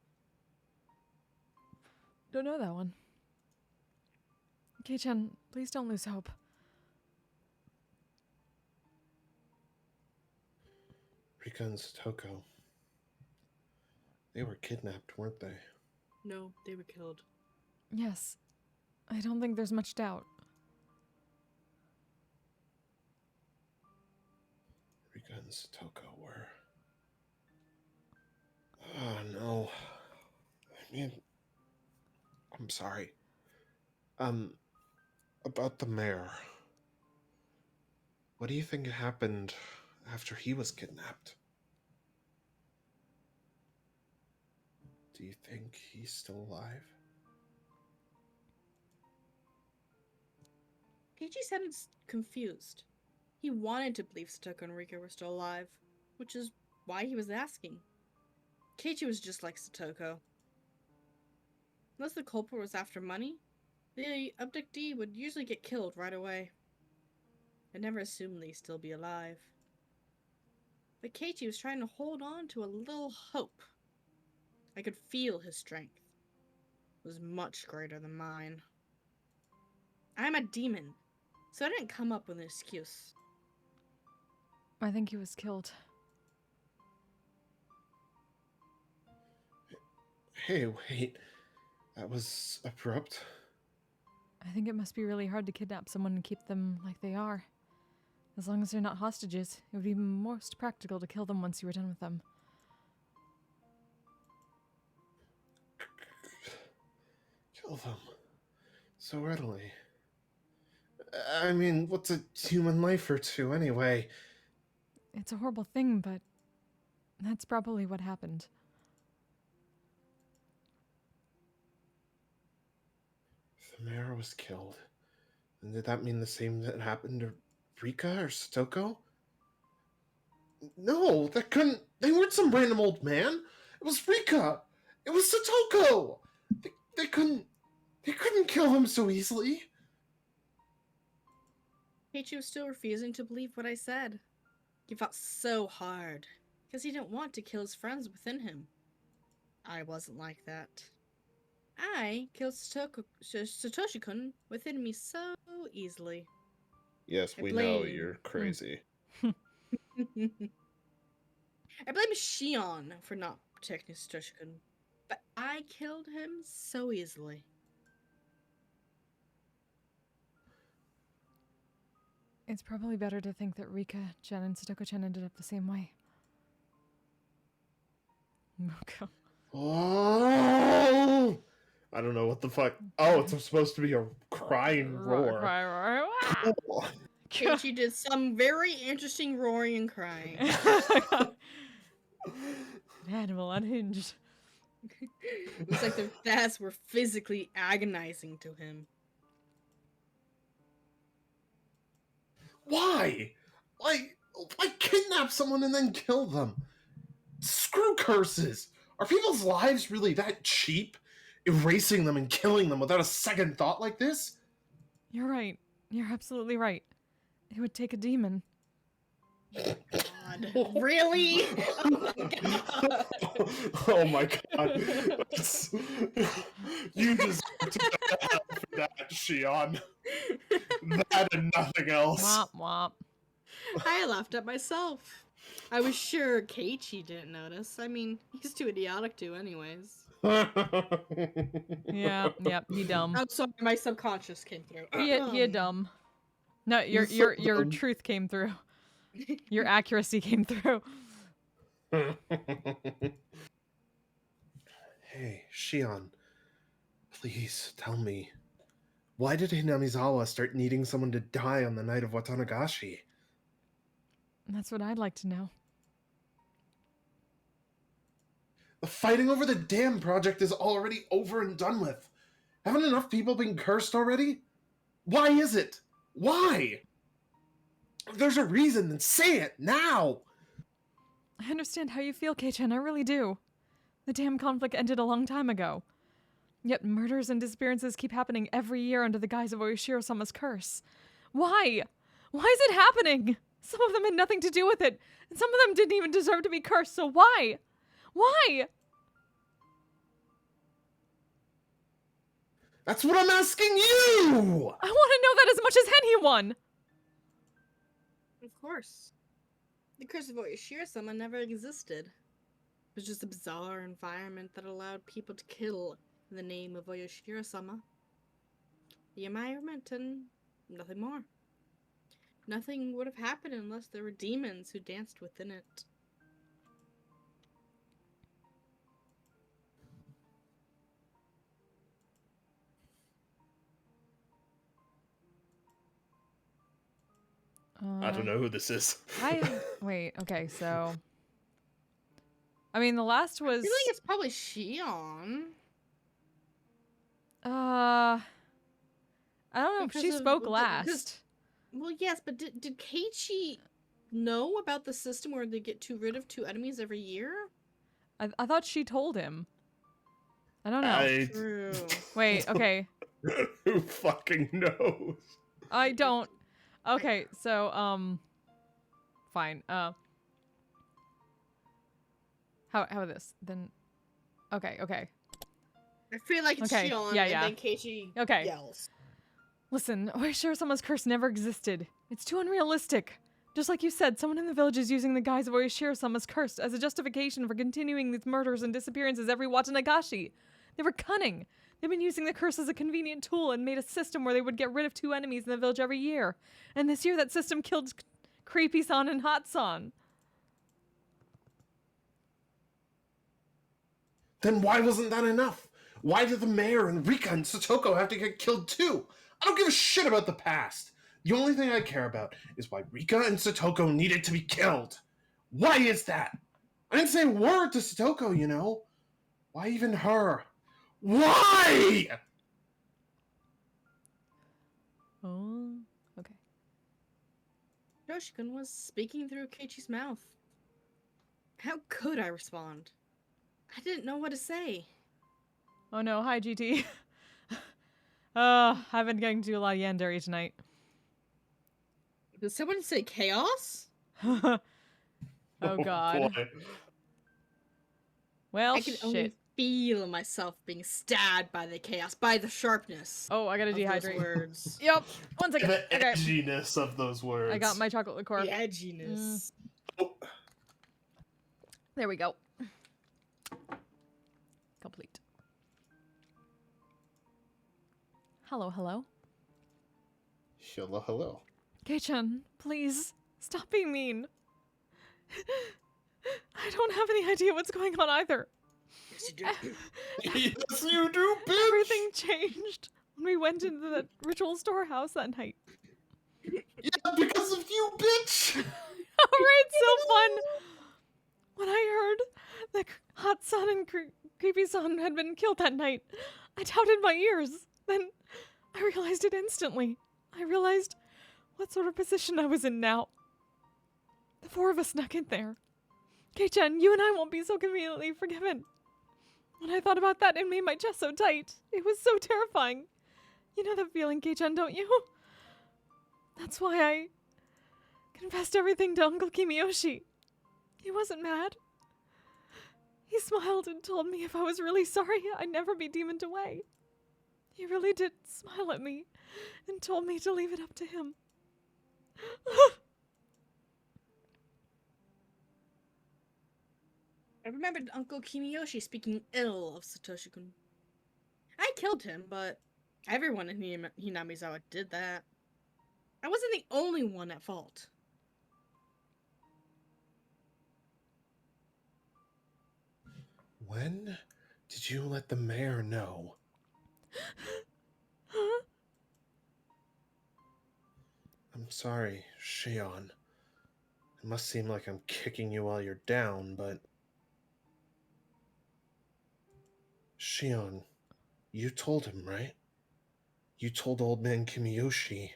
[SPEAKER 2] Don't know that one. Kei-chan, please don't lose hope.
[SPEAKER 5] Rika and Satoko. They were kidnapped, weren't they?
[SPEAKER 4] No, they were killed.
[SPEAKER 2] Yes. I don't think there's much doubt.
[SPEAKER 5] Rika and Satoko were. Oh, no. I mean, I'm sorry. About the mayor. What do you think happened after he was kidnapped? Do you think he's still alive?
[SPEAKER 4] Keiichi sounded confused. He wanted to believe Satoko and Rika were still alive, which is why he was asking. Keiichi was just like Satoko. Unless the culprit was after money, the abductee would usually get killed right away. I never assumed they'd still be alive. But Keiichi was trying to hold on to a little hope. I could feel his strength. It was much greater than mine. I'm a demon, so I didn't come up with an excuse.
[SPEAKER 2] I think he was killed.
[SPEAKER 5] Hey, wait. That was abrupt.
[SPEAKER 2] I think it must be really hard to kidnap someone and keep them like they are. As long as they're not hostages, it would be most practical to kill them once you were done with them.
[SPEAKER 5] Kill them. So readily. I mean, what's a human life or two anyway?
[SPEAKER 2] It's a horrible thing, but that's probably what happened.
[SPEAKER 5] The mayor was killed. And did that mean the same that happened to Rika or Satoko? No, that couldn't. They weren't some random old man. It was Rika. It was Satoko. They couldn't. They couldn't kill him so easily.
[SPEAKER 4] Keiichi was still refusing to believe what I said. He fought so hard, because he didn't want to kill his friends within him. I wasn't like that. I killed Satoshi-kun within me so easily.
[SPEAKER 3] Yes, we know you're crazy.
[SPEAKER 4] I blame Shion for not protecting Satoshi-kun, but I killed him so easily.
[SPEAKER 2] It's probably better to think that Rika-chan and Satoko-chan ended up the same way. Okay.
[SPEAKER 5] Oh! I don't know what the fuck. Oh, it's supposed to be a crying roar.
[SPEAKER 2] Roar.
[SPEAKER 5] Cool.
[SPEAKER 4] Keiichi did some very interesting roaring and crying.
[SPEAKER 2] An animal unhinged.
[SPEAKER 4] Looks like their deaths were physically agonizing to him.
[SPEAKER 5] Why? Why kidnap someone and then kill them? Screw curses! Are people's lives really that cheap? Erasing them and killing them without a second thought like this?
[SPEAKER 2] You're right. You're absolutely right. It would take a demon.
[SPEAKER 4] God. Really?
[SPEAKER 5] Oh my god. You deserve to go to hell for that, Shion. That and nothing else.
[SPEAKER 2] Womp womp.
[SPEAKER 4] I laughed at myself. I was sure Keiichi didn't notice. I mean, he's too idiotic to anyways.
[SPEAKER 2] Yeah, yep, he dumb.
[SPEAKER 4] I'm sorry, my subconscious came through.
[SPEAKER 2] He dumb. No, your
[SPEAKER 5] He's so
[SPEAKER 2] your
[SPEAKER 5] dumb.
[SPEAKER 2] truth came through. Your accuracy came through.
[SPEAKER 5] Hey, Shion, please tell me. Why did Hinamizawa start needing someone to die on the night of Watanagashi?
[SPEAKER 2] That's what I'd like to know.
[SPEAKER 5] The fighting over the dam project is already over and done with. Haven't enough people been cursed already? Why is it? Why? If there's a reason, then say it now!
[SPEAKER 2] I understand how you feel, Kei-chan, I really do. The damn conflict ended a long time ago. Yet murders and disappearances keep happening every year under the guise of Oyashiro-sama's curse. Why? Why is it happening? Some of them had nothing to do with it, and some of them didn't even deserve to be cursed, so why? Why?
[SPEAKER 5] That's what I'm asking you!
[SPEAKER 2] I want to know that as much as anyone!
[SPEAKER 4] Of course. The curse of Oyashiro-sama never existed. It was just a bizarre environment that allowed people to kill in the name of Oyashiro-sama. The environment and nothing more. Nothing would have happened unless there were demons who danced within it.
[SPEAKER 3] I don't know who this is.
[SPEAKER 2] Wait, okay, so... I mean, the last was...
[SPEAKER 4] I feel like it's probably Shion.
[SPEAKER 2] I don't know if
[SPEAKER 4] Because
[SPEAKER 2] she
[SPEAKER 4] of-
[SPEAKER 2] spoke
[SPEAKER 4] because-
[SPEAKER 2] last.
[SPEAKER 4] Well, yes, but did Keiichi know about the system where they get rid of 2 enemies every year?
[SPEAKER 2] I thought she told him. I don't know.
[SPEAKER 4] True.
[SPEAKER 2] Wait, okay.
[SPEAKER 3] Who fucking knows?
[SPEAKER 2] I don't. Okay, so, fine. How about this? Then, okay.
[SPEAKER 4] I feel like it's
[SPEAKER 2] Okay,
[SPEAKER 4] Shion,
[SPEAKER 2] yeah.
[SPEAKER 4] and then Keiichi
[SPEAKER 2] Okay.
[SPEAKER 4] yells.
[SPEAKER 2] Listen, Oyashiro-sama's curse never existed. It's too unrealistic. Just like you said, someone in the village is using the guise of Oyashiro-sama's curse as a justification for continuing these murders and disappearances every Watanagashi. They were cunning. They've been using the curse as a convenient tool and made a system where they would get rid of 2 enemies in the village every year. And this year that system killed Creepy-san and Hot-san.
[SPEAKER 5] Then why wasn't that enough? Why did the mayor and Rika and Satoko have to get killed too? I don't give a shit about the past. The only thing I care about is why Rika and Satoko needed to be killed. Why is that? I didn't say a word to Satoko, you know. Why even her? Why?
[SPEAKER 2] Oh, okay.
[SPEAKER 4] Yoshikun was speaking through Keiichi's mouth. How could I respond? I didn't know what to say.
[SPEAKER 2] Oh no, hi GT. I've been getting to do a lot of yandere tonight.
[SPEAKER 4] Did someone say chaos?
[SPEAKER 2] Oh god.
[SPEAKER 3] Boy.
[SPEAKER 2] Well,
[SPEAKER 4] I can only
[SPEAKER 2] shit.
[SPEAKER 4] feel myself being stabbed by the chaos, by the sharpness
[SPEAKER 2] Oh, I gotta
[SPEAKER 4] of those
[SPEAKER 2] dehydrate.
[SPEAKER 4] words.
[SPEAKER 2] Yep. One second.
[SPEAKER 3] The
[SPEAKER 2] Okay.
[SPEAKER 3] edginess of those words.
[SPEAKER 2] I got my chocolate liqueur.
[SPEAKER 4] The edginess.
[SPEAKER 3] Oh,
[SPEAKER 2] There we go. Complete. Hello.
[SPEAKER 5] Hello.
[SPEAKER 2] Kei-chan, please, stop being mean. I don't have any idea what's going on either.
[SPEAKER 4] Yes, you do.
[SPEAKER 5] Yes, you do, bitch!
[SPEAKER 2] Everything changed when we went into the ritual storehouse that night.
[SPEAKER 5] Yeah, because of you, bitch!
[SPEAKER 2] Alright, so fun! When I heard that Hot-san and Creepy-san had been killed that night, I doubted my ears. Then I realized it instantly. I realized what sort of position I was in now. The 4 of us snuck in there. Kei-chan, you and I won't be so conveniently forgiven. When I thought about that, it made my chest so tight. It was so terrifying. You know that feeling, Kei-chan, don't you? That's why I confessed everything to Uncle Kimiyoshi. He wasn't mad. He smiled and told me if I was really sorry, I'd never be demoned away. He really did smile at me and told me to leave it up to him.
[SPEAKER 4] I remembered Uncle Kimiyoshi speaking ill of Satoshi-kun. I killed him, but everyone in Hinamizawa did that. I wasn't the only one at fault.
[SPEAKER 5] When did you let the mayor know? I'm sorry, Shion. It must seem like I'm kicking you while you're down, but... Shion, you told him, right? You told old man Kimiyoshi,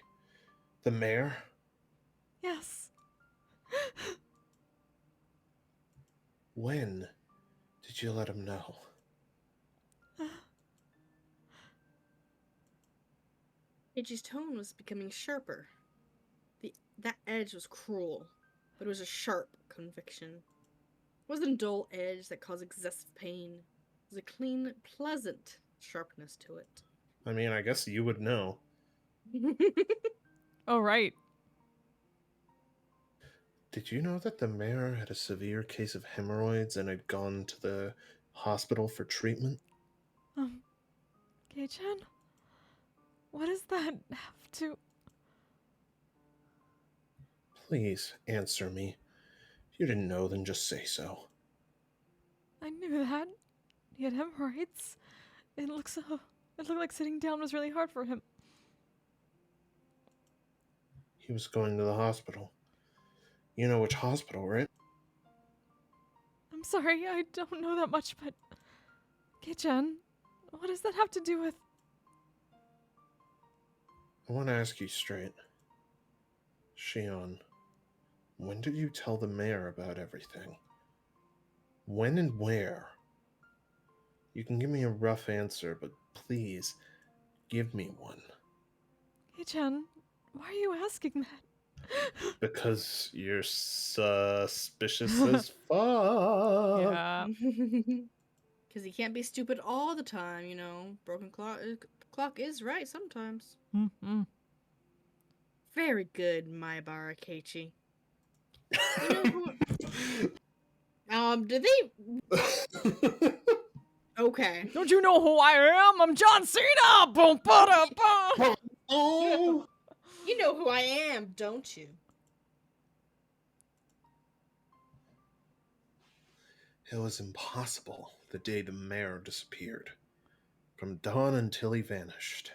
[SPEAKER 5] the mayor?
[SPEAKER 2] Yes.
[SPEAKER 5] When did you let him know?
[SPEAKER 4] Ichi's tone was becoming sharper. That edge was cruel, but it was a sharp conviction. It wasn't a dull edge that caused excessive pain. It was a clean, pleasant sharpness to it.
[SPEAKER 5] I mean, I guess you would know.
[SPEAKER 2] Oh, right.
[SPEAKER 5] Did you know that the mayor had a severe case of hemorrhoids and had gone to the hospital for treatment?
[SPEAKER 2] Kei-chan? What does that have to...
[SPEAKER 5] Please answer me. If you didn't know, then just say so.
[SPEAKER 2] I knew that. He had hemorrhoids. It looked like sitting down was really hard for him.
[SPEAKER 5] He was going to the hospital. You know which hospital, right?
[SPEAKER 2] I'm sorry, I don't know that much, but... Kei-chan, what does that have to do with...
[SPEAKER 5] I want to ask you straight. Shion, when did you tell the mayor about everything? When and where? You can give me a rough answer, but please, give me one.
[SPEAKER 2] Kei-chan, why are you asking that?
[SPEAKER 5] Because you're suspicious as fuck.
[SPEAKER 2] Yeah.
[SPEAKER 4] Because he can't be stupid all the time, you know. Broken clock is right sometimes.
[SPEAKER 2] Mm-hmm.
[SPEAKER 4] Very good, Maibara Keiichi. You know who... did they... Okay.
[SPEAKER 2] Don't you know who I am? I'm John Cena! Boom, ba-da-ba!
[SPEAKER 5] Oh!
[SPEAKER 4] You know who I am, don't you?
[SPEAKER 5] It was impossible the day the mayor disappeared. From dawn until he vanished.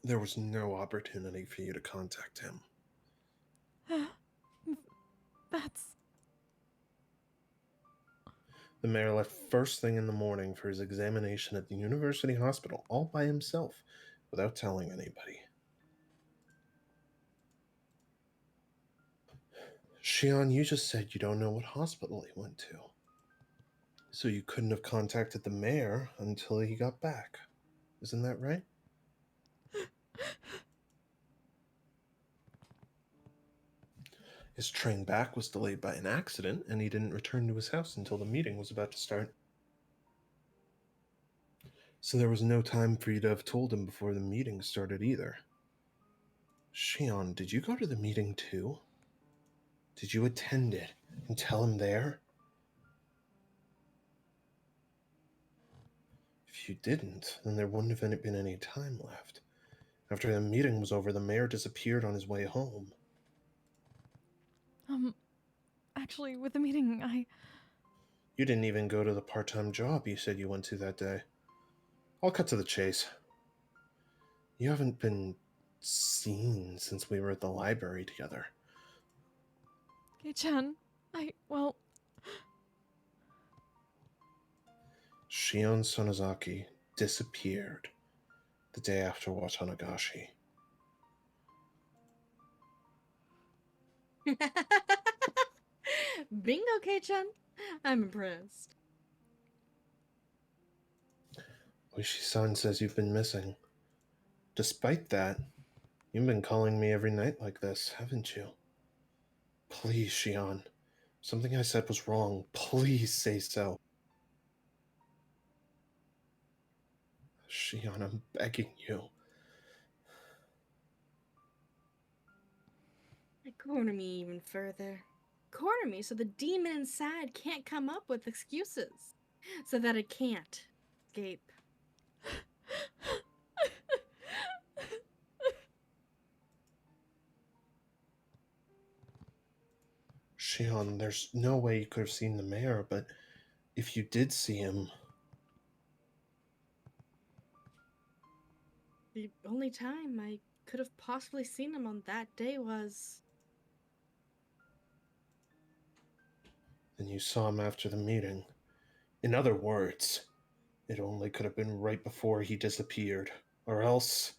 [SPEAKER 5] There was no opportunity for you to contact him.
[SPEAKER 2] That's...
[SPEAKER 5] The mayor left first thing in the morning for his examination at the university hospital all by himself, without telling anybody. Shion, you just said you don't know what hospital he went to. So you couldn't have contacted the mayor until he got back. Isn't that right? His train back was delayed by an accident, and he didn't return to his house until the meeting was about to start. So there was no time for you to have told him before the meeting started either. Shion, did you go to the meeting too? Did you attend it and tell him there? If you didn't, then there wouldn't have been any time left. After the meeting was over, the mayor disappeared on his way home.
[SPEAKER 2] Actually, with the meeting,
[SPEAKER 5] You didn't even go to the part-time job you said you went to that day. I'll cut to the chase. You haven't been seen since we were at the library together.
[SPEAKER 2] Kei-chan, well...
[SPEAKER 5] Shion Sonozaki disappeared the day after Watanagashi.
[SPEAKER 4] Bingo, Kei-chan. I'm impressed.
[SPEAKER 5] Oishi-san says you've been missing. Despite that, you've been calling me every night like this, haven't you? Please, Shion. Something I said was wrong. Please say so. Shion, I'm begging you.
[SPEAKER 4] Corner me even further. Corner me so the demon inside can't come up with excuses. So that it can't escape.
[SPEAKER 5] Shion, there's no way you could have seen the mayor, but If you did see him,
[SPEAKER 4] The only time I could have possibly seen him on that day was...
[SPEAKER 5] then you saw him after the meeting. In other words, it only could have been right before he disappeared, or else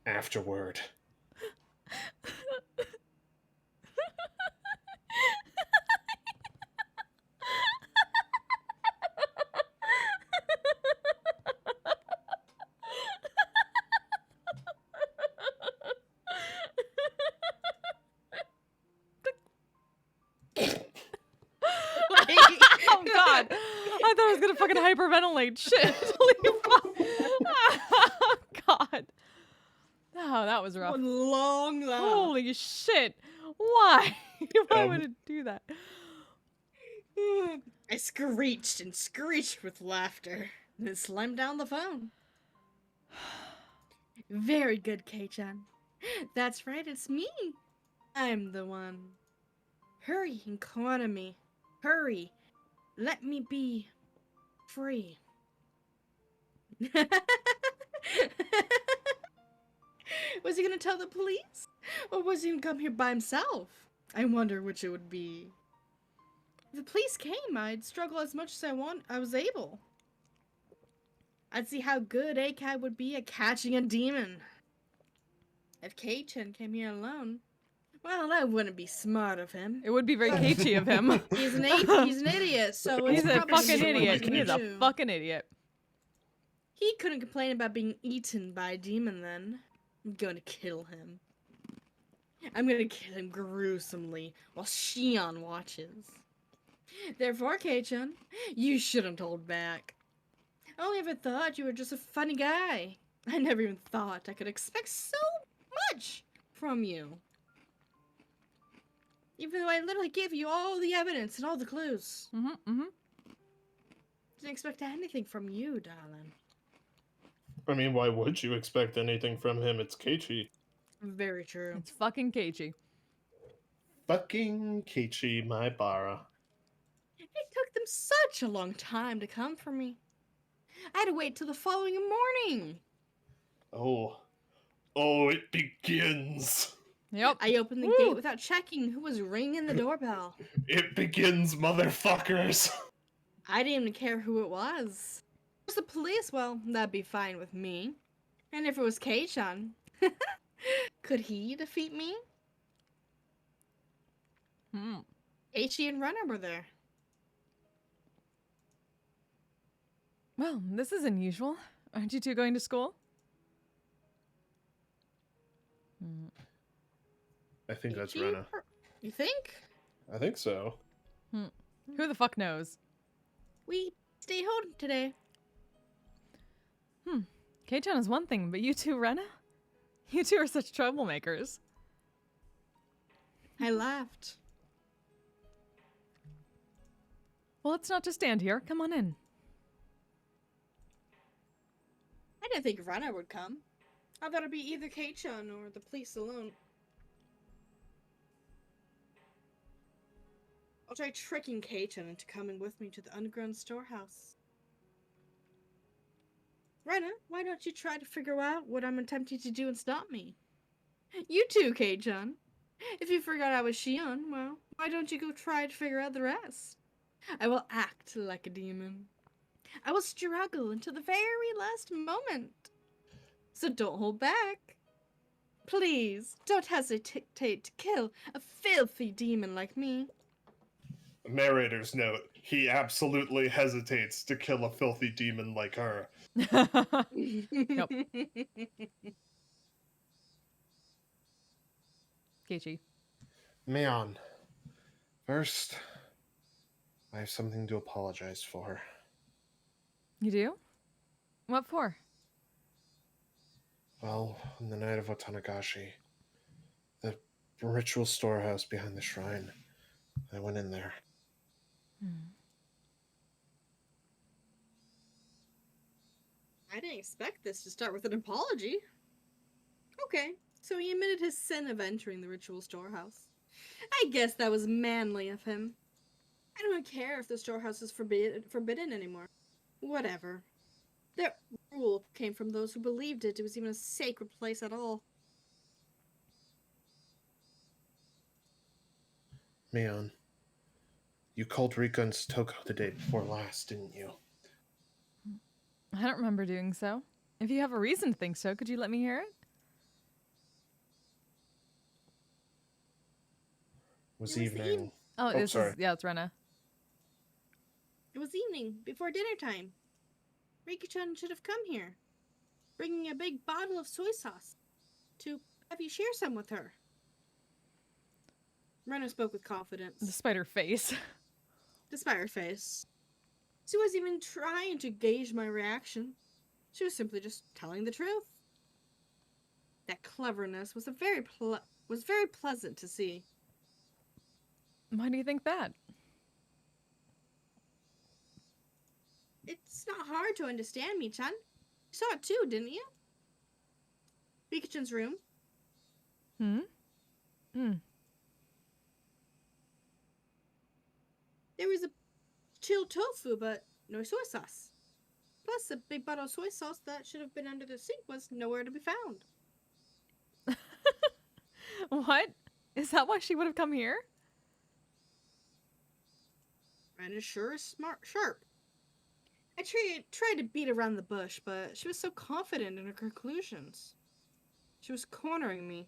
[SPEAKER 5] afterward.
[SPEAKER 2] Oh god! I thought I was gonna fucking hyperventilate. Shit! Holy fuck! Oh god! Oh, that was rough.
[SPEAKER 4] One long laugh.
[SPEAKER 2] Holy shit! Why? Why would it do that?
[SPEAKER 4] I screeched and screeched with laughter, and then slammed down the phone. Very good, Kei-chan. That's right, it's me. I'm the one. Hurry and come to me. Hurry. Let me be free. Was he gonna tell the police? Or was he gonna come here by himself? I wonder which it would be. If the police came, I'd struggle as much as I was able. I'd see how good Akai would be at catching a demon. If Kei-chan came here alone, well, that wouldn't be smart of him.
[SPEAKER 2] It would be very cagey of him.
[SPEAKER 4] He's an idiot, so
[SPEAKER 2] He's
[SPEAKER 4] it's
[SPEAKER 2] a
[SPEAKER 4] probably
[SPEAKER 2] fucking
[SPEAKER 4] what
[SPEAKER 2] idiot.
[SPEAKER 4] he
[SPEAKER 2] He's a
[SPEAKER 4] do.
[SPEAKER 2] fucking idiot.
[SPEAKER 4] He couldn't complain about being eaten by a demon then. I'm going to kill him. I'm going to kill him gruesomely while Shion watches. Therefore, Kei-chan, you shouldn't hold back. I only ever thought you were just a funny guy. I never even thought I could expect so much from you. Even though I literally gave you all the evidence and all the clues. Didn't expect anything from you, darling.
[SPEAKER 5] I mean, why would you expect anything from him? It's Keiichi.
[SPEAKER 4] Very true.
[SPEAKER 2] It's fucking cagey.
[SPEAKER 5] Fucking Keiichi, my bara.
[SPEAKER 4] It took them such a long time to come for me. I had to wait till the following morning.
[SPEAKER 5] Oh, it begins.
[SPEAKER 2] Yep.
[SPEAKER 4] I opened the gate without checking who was ringing the doorbell.
[SPEAKER 5] It begins, motherfuckers.
[SPEAKER 4] I didn't even care who it was. If it was the police, well, that'd be fine with me. And if it was Kei-chan, could he defeat me? Eiichi and Runner were there.
[SPEAKER 2] Well, this is unusual. Aren't you two going to school?
[SPEAKER 5] I think that's
[SPEAKER 4] Eiichi?
[SPEAKER 5] Rena.
[SPEAKER 4] You think?
[SPEAKER 5] I think so.
[SPEAKER 2] Who the fuck knows?
[SPEAKER 4] We stay home today.
[SPEAKER 2] Kei-chan is one thing, but you two, Rena? You two are such troublemakers.
[SPEAKER 4] I laughed.
[SPEAKER 2] Well, let's not just stand here. Come on in.
[SPEAKER 4] I didn't think Runner would come. I thought it'd be either Kei-chan or the police alone. I'll try tricking Kei-chan into coming with me to the underground storehouse. Rena, why don't you try to figure out what I'm attempting to do and stop me? You too, Kei-chan. If you forgot I was Shion, well, why don't you go try to figure out the rest? I will act like a demon. I will struggle until the very last moment. So don't hold back. Please, don't hesitate to kill a filthy demon like me.
[SPEAKER 5] Narrator's note. He absolutely hesitates to kill a filthy demon like her.
[SPEAKER 2] Yep. Keiichi.
[SPEAKER 5] Mion, first, I have something to apologize for.
[SPEAKER 2] You do? What for?
[SPEAKER 5] Well, on the night of Otanagashi, the ritual storehouse behind the shrine, I went in there.
[SPEAKER 4] I didn't expect this to start with an apology. Okay, so he admitted his sin of entering the ritual storehouse. I guess that was manly of him. I don't care if the storehouse is forbidden anymore. Whatever. That rule came from those who believed it was even a sacred place at all.
[SPEAKER 5] Mion, you called Rika and Stoko the day before last, didn't you?
[SPEAKER 2] I don't remember doing so. If you have a reason to think so, could you let me hear it?
[SPEAKER 5] It was
[SPEAKER 4] It was
[SPEAKER 5] evening.
[SPEAKER 2] Oh,
[SPEAKER 5] Oh, sorry.
[SPEAKER 2] it's Rena.
[SPEAKER 4] It was evening, before dinner time. Rika-chan should have come here, bringing a big bottle of soy sauce to have you share some with her. Rena spoke with confidence,
[SPEAKER 2] Despite her face.
[SPEAKER 4] despite her face. She wasn't even trying to gauge my reaction. She was simply just telling the truth. That cleverness was very pleasant to see.
[SPEAKER 2] Why do you think that?
[SPEAKER 4] It's not hard to understand me, Chan. You saw it too, didn't you? Rika-chan's room. There was a chilled tofu, but no soy sauce. Plus, a big bottle of soy sauce that should have been under the sink was nowhere to be found.
[SPEAKER 2] What? Is that why she would have come here?
[SPEAKER 4] Rena sure is sharp. I tried to beat around the bush, but she was so confident in her conclusions. She was cornering me.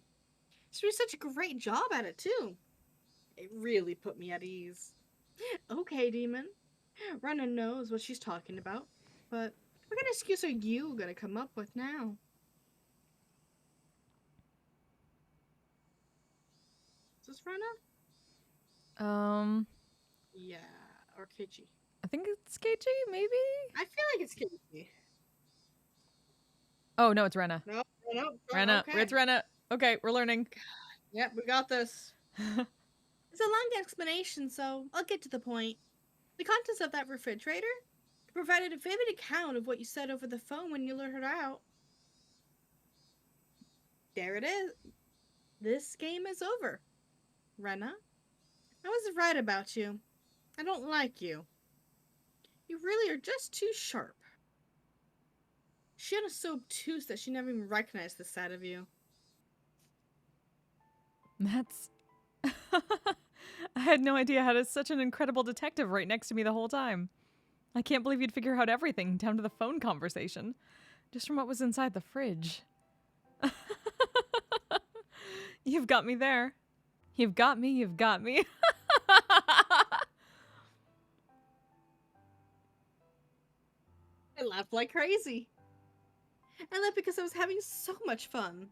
[SPEAKER 4] She did such a great job at it, too. It really put me at ease. Okay, Demon. Rena knows what she's talking about, but what kind of excuse are you gonna come up with now? Is this Rena? Yeah, or Kichi.
[SPEAKER 2] I think it's Keiichi, maybe?
[SPEAKER 4] I feel like it's Kichi.
[SPEAKER 2] Oh, no, it's Rena.
[SPEAKER 4] No.
[SPEAKER 2] Rena.
[SPEAKER 4] Okay.
[SPEAKER 2] It's Rena. Okay, we're learning.
[SPEAKER 4] Yep, we got this. It's a long explanation, so I'll get to the point. The contents of that refrigerator provided a vivid account of what you said over the phone when you lured her out. There it is. This game is over. Rena, I was right about you. I don't like you. You really are just too sharp. She was so obtuse that she never even recognized the side of you.
[SPEAKER 2] That's... I had no idea how to such an incredible detective right next to me the whole time. I can't believe you'd figure out everything, down to the phone conversation. Just from what was inside the fridge. You've got me there. You've got me.
[SPEAKER 4] I laughed like crazy. I laughed because I was having so much fun.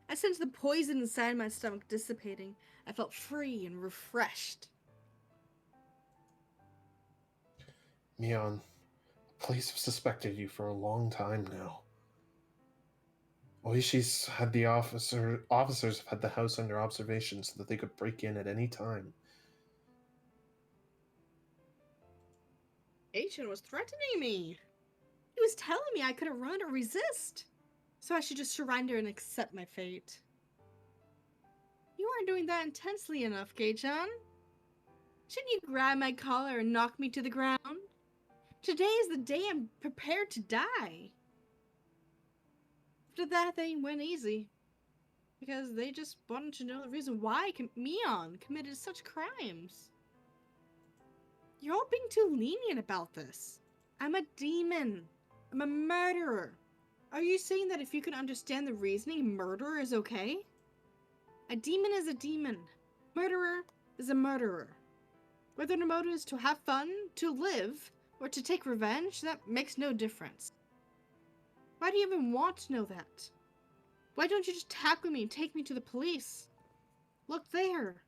[SPEAKER 4] I sensed the poison inside my stomach dissipating. I felt free and refreshed.
[SPEAKER 5] Mion, the police have suspected you for a long time now. Oishi's had the officers have had the house under observation so that they could break in at any time.
[SPEAKER 4] Aichin was threatening me. He was telling me I couldn't run or resist. So I should just surrender and accept my fate. You aren't doing that intensely enough, Kei-chan. Shouldn't you grab my collar and knock me to the ground? Today is the day I'm prepared to die. After that, they went easy. Because they just wanted to know the reason why Mion committed such crimes. You're all being too lenient about this. I'm a demon. I'm a murderer. Are you saying that if you can understand the reasoning, murder is okay? A demon is a demon. Murderer is a murderer. Whether the motive is to have fun, to live, or to take revenge, that makes no difference. Why do you even want to know that? Why don't you just tackle me and take me to the police? Look there.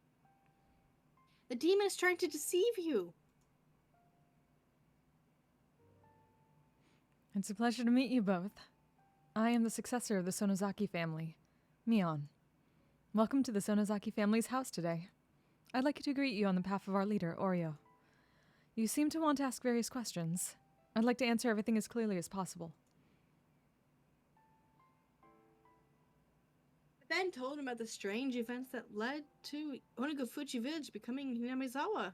[SPEAKER 4] The demon is trying to deceive you.
[SPEAKER 2] It's a pleasure to meet you both. I am the successor of the Sonozaki family, Mion. Welcome to the Sonozaki family's house today. I'd like to greet you on behalf of our leader, Oreo. You seem to want to ask various questions. I'd like to answer everything as clearly as possible.
[SPEAKER 4] Ben told him about the strange events that led to Onigofuchi village becoming Hinamizawa.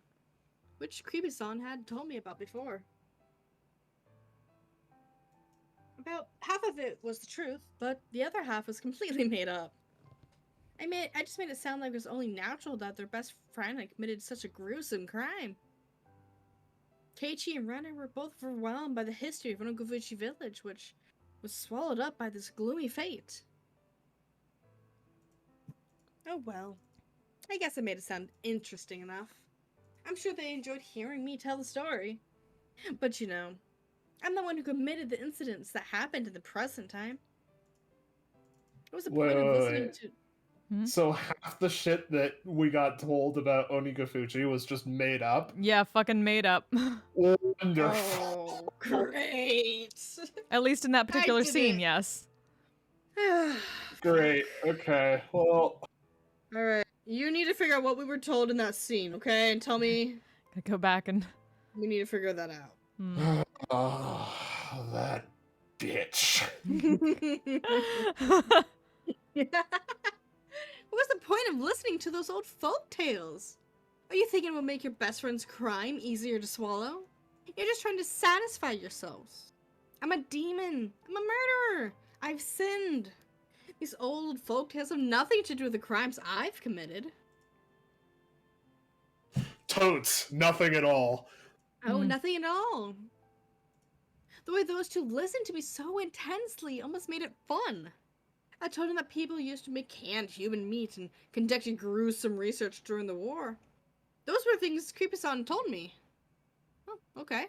[SPEAKER 4] which Creepy-san had told me about before. About half of it was the truth, but the other half was completely made up. I just made it sound like it was only natural that their best friend had committed such a gruesome crime. Keiichi and Rena were both overwhelmed by the history of Onogufuchi village, which was swallowed up by this gloomy fate. Oh well. I guess I made it sound interesting enough. I'm sure they enjoyed hearing me tell the story. But you know, I'm the one who committed the incidents that happened in the present time. What was the point of listening to...
[SPEAKER 3] So half the shit that we got told about Onikafuchi was just made up?
[SPEAKER 2] Yeah, fucking made up.
[SPEAKER 3] Wonderful.
[SPEAKER 4] Oh, great!
[SPEAKER 2] At least in that particular
[SPEAKER 4] did
[SPEAKER 2] scene,
[SPEAKER 4] it.
[SPEAKER 2] yes.
[SPEAKER 3] Great. Okay. Well,
[SPEAKER 4] Alright, you need to figure out what we were told in that scene, okay? And tell me...
[SPEAKER 2] Gotta go back and...
[SPEAKER 4] We need to figure that out.
[SPEAKER 3] oh, that bitch.
[SPEAKER 4] What's the point of listening to those old folk tales? Are you thinking it will make your best friend's crime easier to swallow? You're just trying to satisfy yourselves. I'm a demon. I'm a murderer. I've sinned. These old folk tales have nothing to do with the crimes I've committed.
[SPEAKER 3] Totes. Nothing at all.
[SPEAKER 4] Oh, nothing at all. The way those two listened to me so intensely almost made it fun. I told them that people used to make canned human meat and conducted gruesome research during the war. Those were things Creepy-san told me. Oh, okay.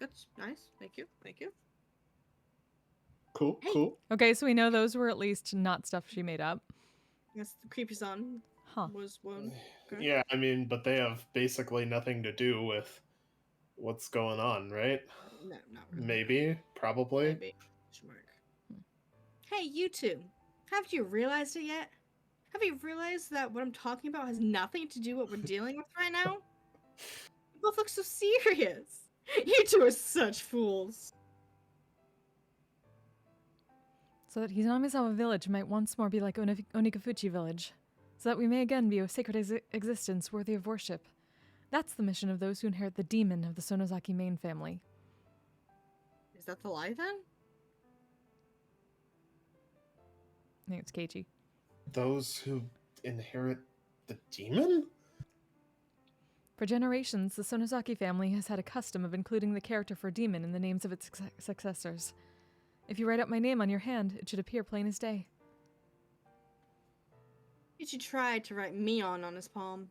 [SPEAKER 4] That's nice. Thank you. Thank you.
[SPEAKER 3] Cool.
[SPEAKER 4] Hey.
[SPEAKER 3] Cool.
[SPEAKER 2] Okay, so we know those were at least not stuff she made up.
[SPEAKER 4] Yes, Creepy-san
[SPEAKER 2] Huh.
[SPEAKER 4] was one. Okay.
[SPEAKER 3] Yeah, I mean, but they have basically nothing to do with what's going on, right?
[SPEAKER 4] No, not really.
[SPEAKER 3] Maybe. Probably.
[SPEAKER 4] Maybe. Hey, you two. Haven't you realized it yet? Have you realized that what I'm talking about has nothing to do with what we're dealing with right now? You both look so serious. You two are such fools.
[SPEAKER 2] So that Hinamizawa village might once more be like Onikafuchi village. So that we may again be a sacred existence worthy of worship. That's the mission of those who inherit the demon of the Sonozaki main family.
[SPEAKER 4] Is that the lie then?
[SPEAKER 2] I think it's Keiichi.
[SPEAKER 5] Those who inherit the demon?
[SPEAKER 2] For generations, the Sonozaki family has had a custom of including the character for demon in the names of its successors. If you write up my name on your hand, it should appear plain as day.
[SPEAKER 4] Ichi tried to write me on his palm.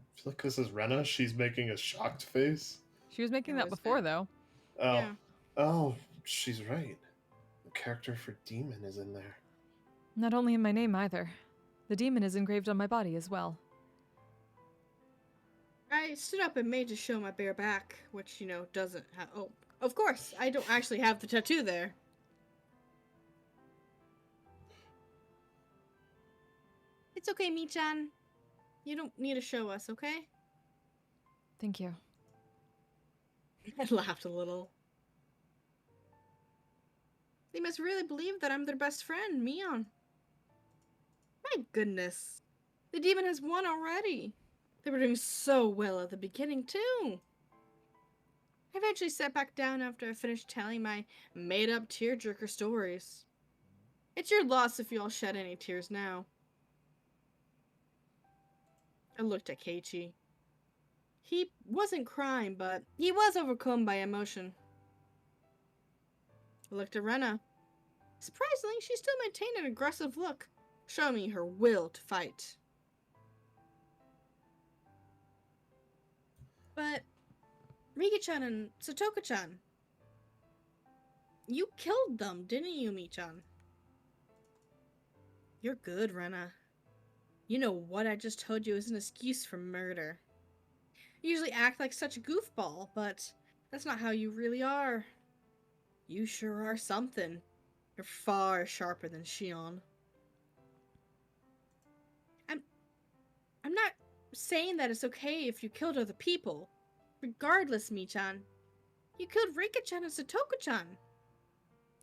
[SPEAKER 3] I feel like this is Rena. She's making a shocked face.
[SPEAKER 2] She was making
[SPEAKER 4] Yeah,
[SPEAKER 2] that
[SPEAKER 4] was
[SPEAKER 2] before,
[SPEAKER 4] it?
[SPEAKER 2] though.
[SPEAKER 3] Oh.
[SPEAKER 4] Yeah.
[SPEAKER 5] Oh, she's right. The character for demon is in there.
[SPEAKER 2] Not only in my name, either. The demon is engraved on my body as well.
[SPEAKER 4] I stood up and made to show my bare back, which, you know, doesn't have... Oh, of course, I don't actually have the tattoo there. It's okay, Mi-chan. You don't need to show us, okay?
[SPEAKER 2] Thank you.
[SPEAKER 4] I laughed a little. They must really believe that I'm their best friend, Mion. My goodness. The demon has won already. They were doing so well at the beginning, too. I eventually sat back down after I finished telling my made-up tearjerker stories. It's your loss if you all shed any tears now. I looked at Keiichi. He wasn't crying, but he was overcome by emotion. I looked at Rena. Surprisingly, she still maintained an aggressive look, showing me her will to fight. But Rika-chan and Satoka-chan, you killed them, didn't you, Mi-chan? You're good, Rena. You know what I just told you is an excuse for murder. You usually act like such a goofball, but that's not how you really are. You sure are something. You're far sharper than Shion. I'm not saying that it's okay if you killed other people. Regardless, Mi-chan. You killed Rika-chan and Satoka-chan.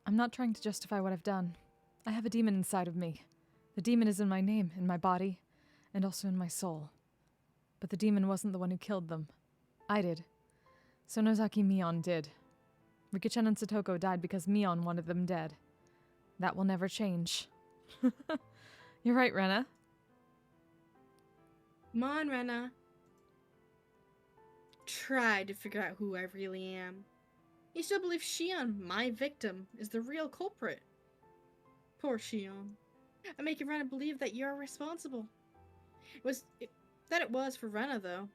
[SPEAKER 2] I'm not trying to justify what I've done. I have a demon inside of me. The demon is in my name, in my body, and also in my soul. But the demon wasn't the one who killed them. I did. Sonozaki Mion did. Rikichan and Satoko died because Mion wanted them dead. That will never change. You're right, Rena.
[SPEAKER 4] Come on, Rena. Try to figure out who I really am. You still believe Shion, my victim, is the real culprit. Poor Shion. I'm making Rena believe that you're responsible. It was for Rena, though.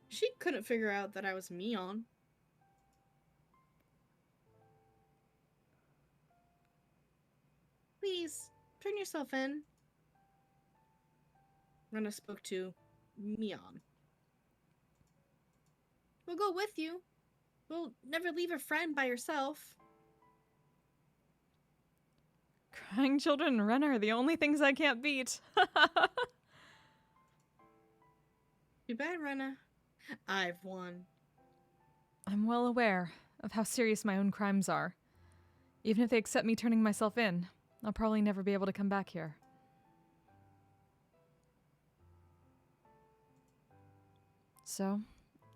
[SPEAKER 4] She couldn't figure out that I was Mion. Please, turn yourself in. Rena spoke to Mion. We'll go with you. We'll never leave a friend by yourself.
[SPEAKER 2] Crying children and Rena are the only things I can't beat.
[SPEAKER 4] Too bad, Rena. I've won.
[SPEAKER 2] I'm well aware of how serious my own crimes are. Even if they accept me turning myself in, I'll probably never be able to come back here. So,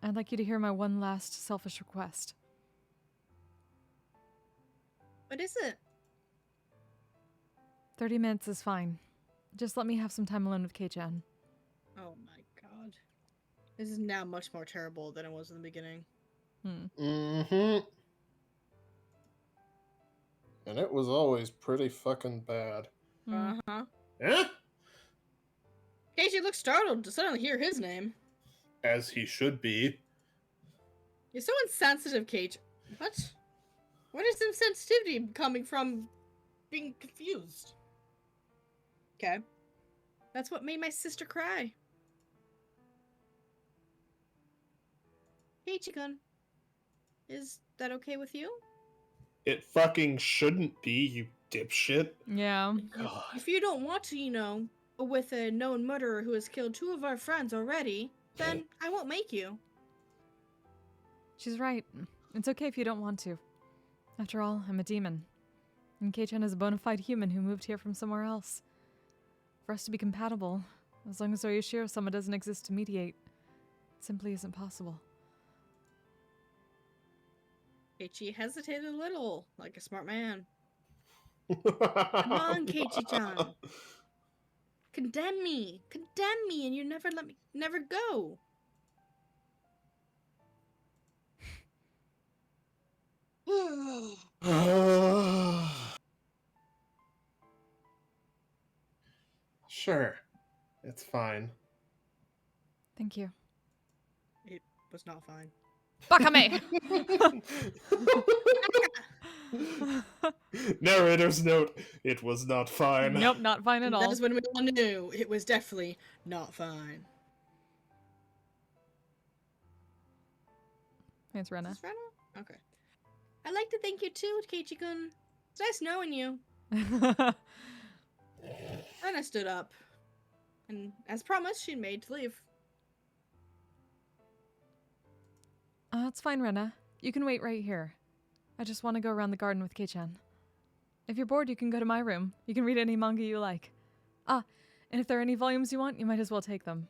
[SPEAKER 2] I'd like you to hear my one last selfish request.
[SPEAKER 4] What is it?
[SPEAKER 2] 30 minutes is fine. Just let me have some time alone with Kei-chan.
[SPEAKER 4] Oh my god. This is now much more terrible than it was in the beginning.
[SPEAKER 5] Mm-hmm. And it was always pretty fucking bad.
[SPEAKER 4] Uh-huh.
[SPEAKER 5] Eh?
[SPEAKER 4] Casey looks startled to suddenly hear his name.
[SPEAKER 3] As he should be.
[SPEAKER 4] You're so insensitive, Kate. What? Where is insensitivity coming from being confused? Okay. That's what made my sister cry. Keiichi-kun, is that okay with you?
[SPEAKER 3] It fucking shouldn't be, you dipshit.
[SPEAKER 2] Yeah.
[SPEAKER 3] God.
[SPEAKER 4] If you don't want to, go with a known murderer who has killed 2 of our friends already, then I won't make you.
[SPEAKER 2] She's right. It's okay if you don't want to. After all, I'm a demon. And Kei-chan is a bona fide human who moved here from somewhere else. For us to be compatible, as long as Oyashiro-sama doesn't exist to mediate, it simply isn't possible.
[SPEAKER 4] Keiichi hesitated a little, like a smart man. Come on, Keiichi-chan. Condemn me, and you never go.
[SPEAKER 3] Sure. It's fine.
[SPEAKER 2] Thank you.
[SPEAKER 4] It was not fine.
[SPEAKER 2] Bakame!
[SPEAKER 3] Narrator's note, it was not fine.
[SPEAKER 2] Nope, not fine at all.
[SPEAKER 4] That is when we all knew it was definitely not fine.
[SPEAKER 2] Thanks, Rena.
[SPEAKER 4] Is this Rena? Okay. I'd like to thank you too, Keiichi-kun. It's nice knowing you. Rena stood up. And as promised, she made to leave.
[SPEAKER 2] It's fine, Rena. You can wait right here. I just want to go around the garden with Kei-chan. If you're bored, you can go to my room. You can read any manga you like. Ah, and if there are any volumes you want, you might as well take them.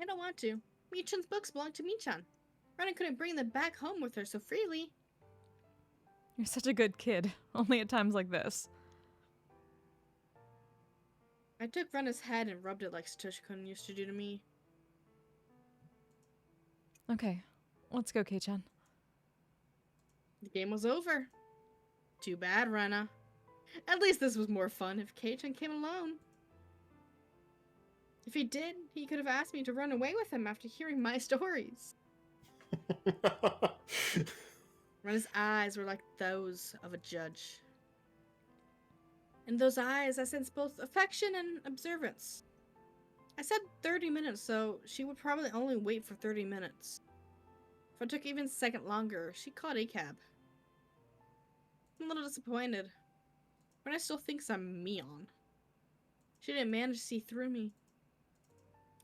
[SPEAKER 4] I don't want to. Mi-chan's books belong to Mi-chan. Rena couldn't bring them back home with her so freely.
[SPEAKER 2] You're such a good kid, only at times like this.
[SPEAKER 4] I took Rena's head and rubbed it like Satoshi-kun used to do to me.
[SPEAKER 2] Okay, let's go, Kei-chan.
[SPEAKER 4] The game was over. Too bad, Rena. At least this was more fun if Kei-chan came alone. If he did, he could have asked me to run away with him after hearing my stories. Rena's eyes were like those of a judge. In those eyes, I sensed both affection and observance. I said 30 minutes, so she would probably only wait for 30 minutes. If it took even a second longer, she called a cab. I'm a little disappointed. Rena still thinks I'm Mion. She didn't manage to see through me.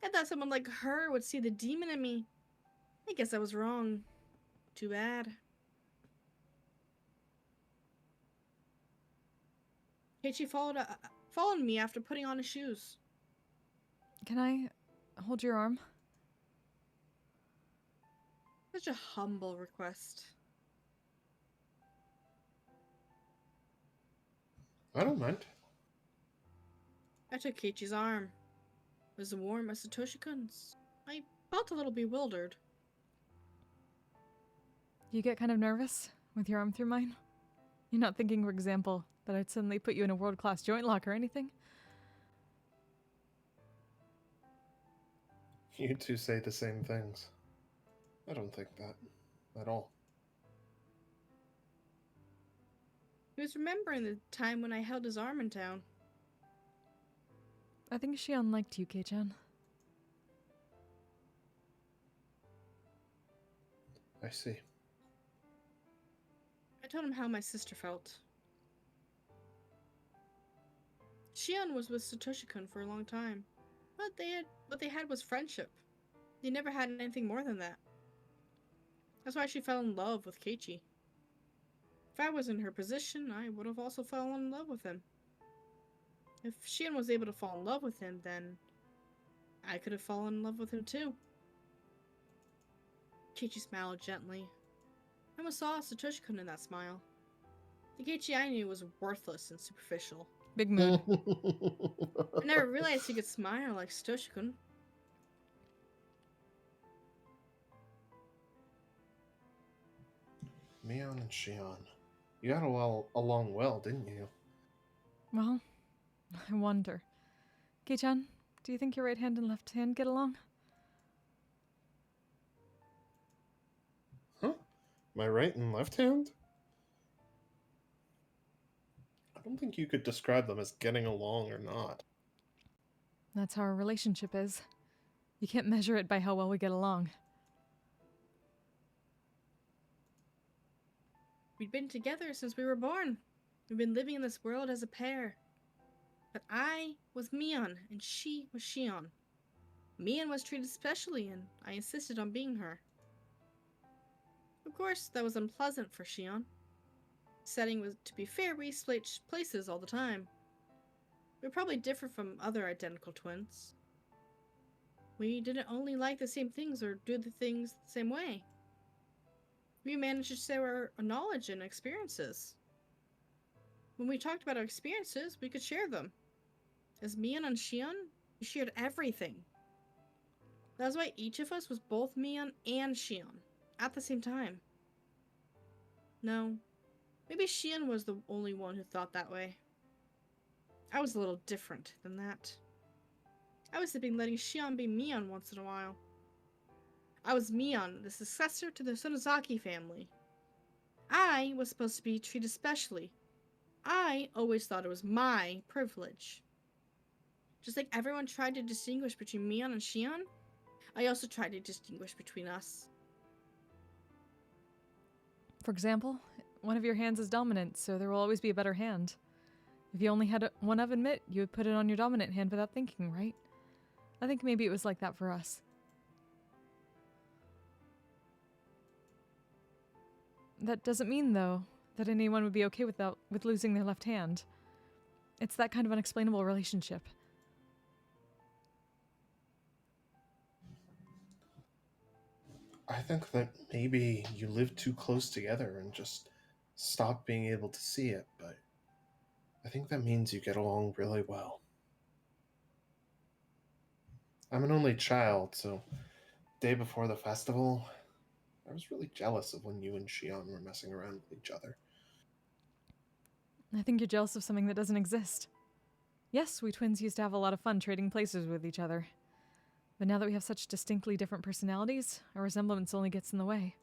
[SPEAKER 4] I thought someone like her would see the demon in me. I guess I was wrong. Too bad. Keiichi followed me after putting on his shoes.
[SPEAKER 2] Can I hold your arm?
[SPEAKER 4] Such a humble request.
[SPEAKER 5] I don't mind.
[SPEAKER 4] I took Keiichi's arm. It was warm as Satoshi-kun's. I felt a little bewildered.
[SPEAKER 2] You get kind of nervous with your arm through mine? You're not thinking, for example, that I'd suddenly put you in a world-class joint lock or anything?
[SPEAKER 5] You two say the same things. I don't think that at all.
[SPEAKER 4] He was remembering the time when I held his arm in town.
[SPEAKER 2] I think Shion liked you, Kei-chan.
[SPEAKER 5] I see.
[SPEAKER 4] I told him how my sister felt. Shion was with Satoshi-kun for a long time, but what they had was friendship. They never had anything more than that. That's why she fell in love with Keiichi. If I was in her position, I would have also fallen in love with him. If Shion was able to fall in love with him, then I could have fallen in love with him too. Keiichi smiled gently. I almost saw Satoshi-kun in that smile. The Keiichi I knew was worthless and superficial.
[SPEAKER 2] Big mood.
[SPEAKER 4] I never realized he could smile like Satoshi-kun.
[SPEAKER 5] Mion and Shion. You got along well, didn't you?
[SPEAKER 2] Well, I wonder. Kei-chan, do you think your right hand and left hand get along?
[SPEAKER 5] Huh? My right and left hand? I don't think you could describe them as getting along or not.
[SPEAKER 2] That's how our relationship is. You can't measure it by how well we get along.
[SPEAKER 4] We'd been together since we were born. We've been living in this world as a pair. But I was Mion, and she was Shion. Mion was treated specially, and I insisted on being her. Of course, that was unpleasant for Shion. Setting was, to be fair, we switched places all the time. We were probably different from other identical twins. We didn't only like the same things or do the things the same way. We managed to share our knowledge and experiences. When we talked about our experiences, we could share them. As Mion and Shion, we shared everything. That's why each of us was both Mion and Shion at the same time. No, maybe Shion was the only one who thought that way. I was a little different than that. I was sipping letting Shion be Mion once in a while. I was Mion, the successor to the Sonozaki family. I was supposed to be treated specially. I always thought it was my privilege. Just like everyone tried to distinguish between Mion and Shion, I also tried to distinguish between us.
[SPEAKER 2] For example, one of your hands is dominant, so there will always be a better hand. If you only had one oven mitt, you would put it on your dominant hand without thinking, right? I think maybe it was like that for us. That doesn't mean, though, that anyone would be okay with losing their left hand. It's that kind of unexplainable relationship.
[SPEAKER 5] I think that maybe you live too close together and just stop being able to see it, but I think that means you get along really well. I'm an only child, so day before the festival, I was really jealous of when you and Shion were messing around with each other.
[SPEAKER 2] I think you're jealous of something that doesn't exist. Yes, we twins used to have a lot of fun trading places with each other. But now that we have such distinctly different personalities, our resemblance only gets in the way.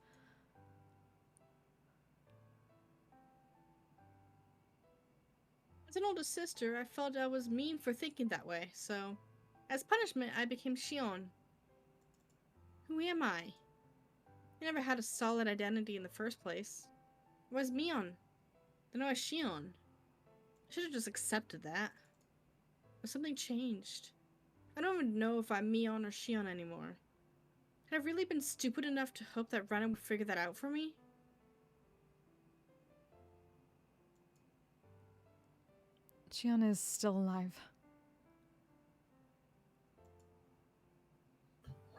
[SPEAKER 4] As an older sister, I felt I was mean for thinking that way, so as punishment, I became Shion. Who am I? I never had a solid identity in the first place. I was Mion. Then I was Shion. I should have just accepted that. But something changed. I don't even know if I'm Mion or Shion anymore. Had I really been stupid enough to hope that Renan would figure that out for me?
[SPEAKER 2] Shion is still alive.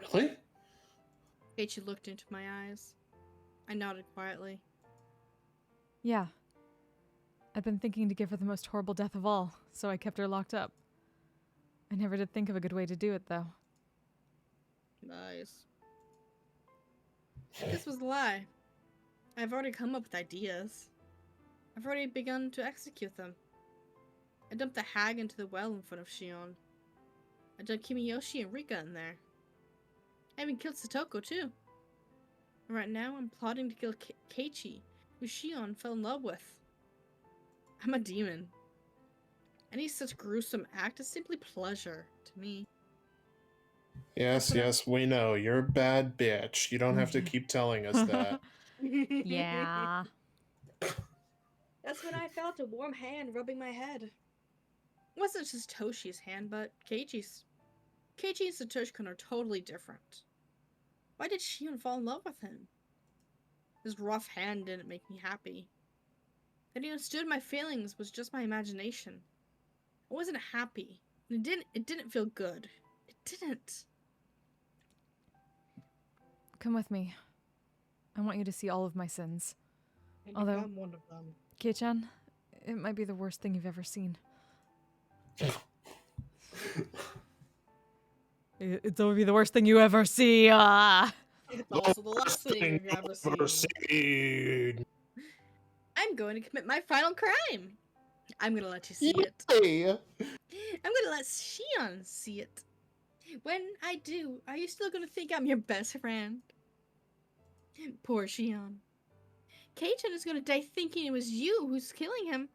[SPEAKER 5] Really?
[SPEAKER 4] Keiichi looked into my eyes. I nodded quietly.
[SPEAKER 2] Yeah. I've been thinking to give her the most horrible death of all, so I kept her locked up. I never did think of a good way to do it, though.
[SPEAKER 4] Nice. This was a lie. I've already come up with ideas. I've already begun to execute them. I dumped the hag into the well in front of Shion. I dumped Kimiyoshi and Rika in there. I even killed Satoko too. And right now I'm plotting to kill Keiichi, who Shion fell in love with. I'm a demon. Any such gruesome act is simply pleasure to me.
[SPEAKER 5] Yes, yes, we know. You're a bad bitch. You don't have to keep telling us that.
[SPEAKER 2] Yeah.
[SPEAKER 4] That's when I felt a warm hand rubbing my head. It wasn't just Toshi's hand, but Keiichi's. Keiichi and Satoshi-kun are totally different. Why did Shion fall in love with him? His rough hand didn't make me happy. That he understood my feelings was just my imagination. I wasn't happy. And it didn't feel good. It didn't.
[SPEAKER 2] Come with me. I want you to see all of my sins.
[SPEAKER 4] And
[SPEAKER 2] Although-
[SPEAKER 4] I'm one of them.
[SPEAKER 2] Kei-chan, it might be the worst thing you've ever seen. It's gonna be the worst thing you ever see.
[SPEAKER 4] It's also the last thing you've ever seen. I'm going to commit my final crime. I'm gonna let you see it.
[SPEAKER 5] Yay!
[SPEAKER 4] I'm gonna let Shion see it. When I do, are you still gonna think I'm your best friend? Poor Shion. Kei-chan is gonna die thinking it was you who's killing him.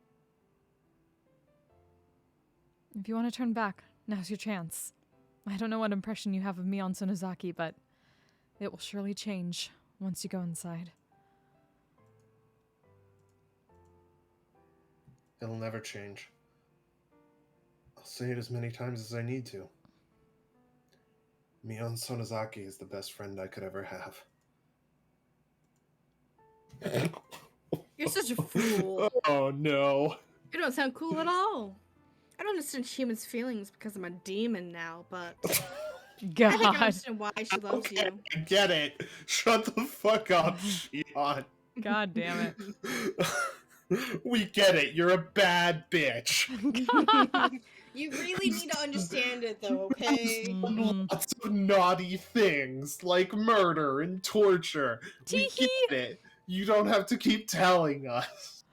[SPEAKER 2] If you want to turn back, now's your chance. I don't know what impression you have of me on Sonozaki, but it will surely change once you go inside.
[SPEAKER 5] It'll never change. I'll say it as many times as I need to. Mion Sonozaki is the best friend I could ever have.
[SPEAKER 4] You're such a fool.
[SPEAKER 3] Oh no.
[SPEAKER 4] You don't sound cool at all. I don't understand humans' feelings because I'm a demon now, but I think I
[SPEAKER 2] God.
[SPEAKER 4] understand why she loves
[SPEAKER 3] Okay,
[SPEAKER 4] you.
[SPEAKER 3] I get it. Shut the fuck up, Shion.
[SPEAKER 2] God damn it.
[SPEAKER 3] We get it. You're a bad bitch.
[SPEAKER 4] You really need to understand it, though, okay?
[SPEAKER 2] Mhm.
[SPEAKER 3] Lots of naughty things like murder and torture. We
[SPEAKER 2] Tee-hee.
[SPEAKER 3] get it. You don't have to keep telling us.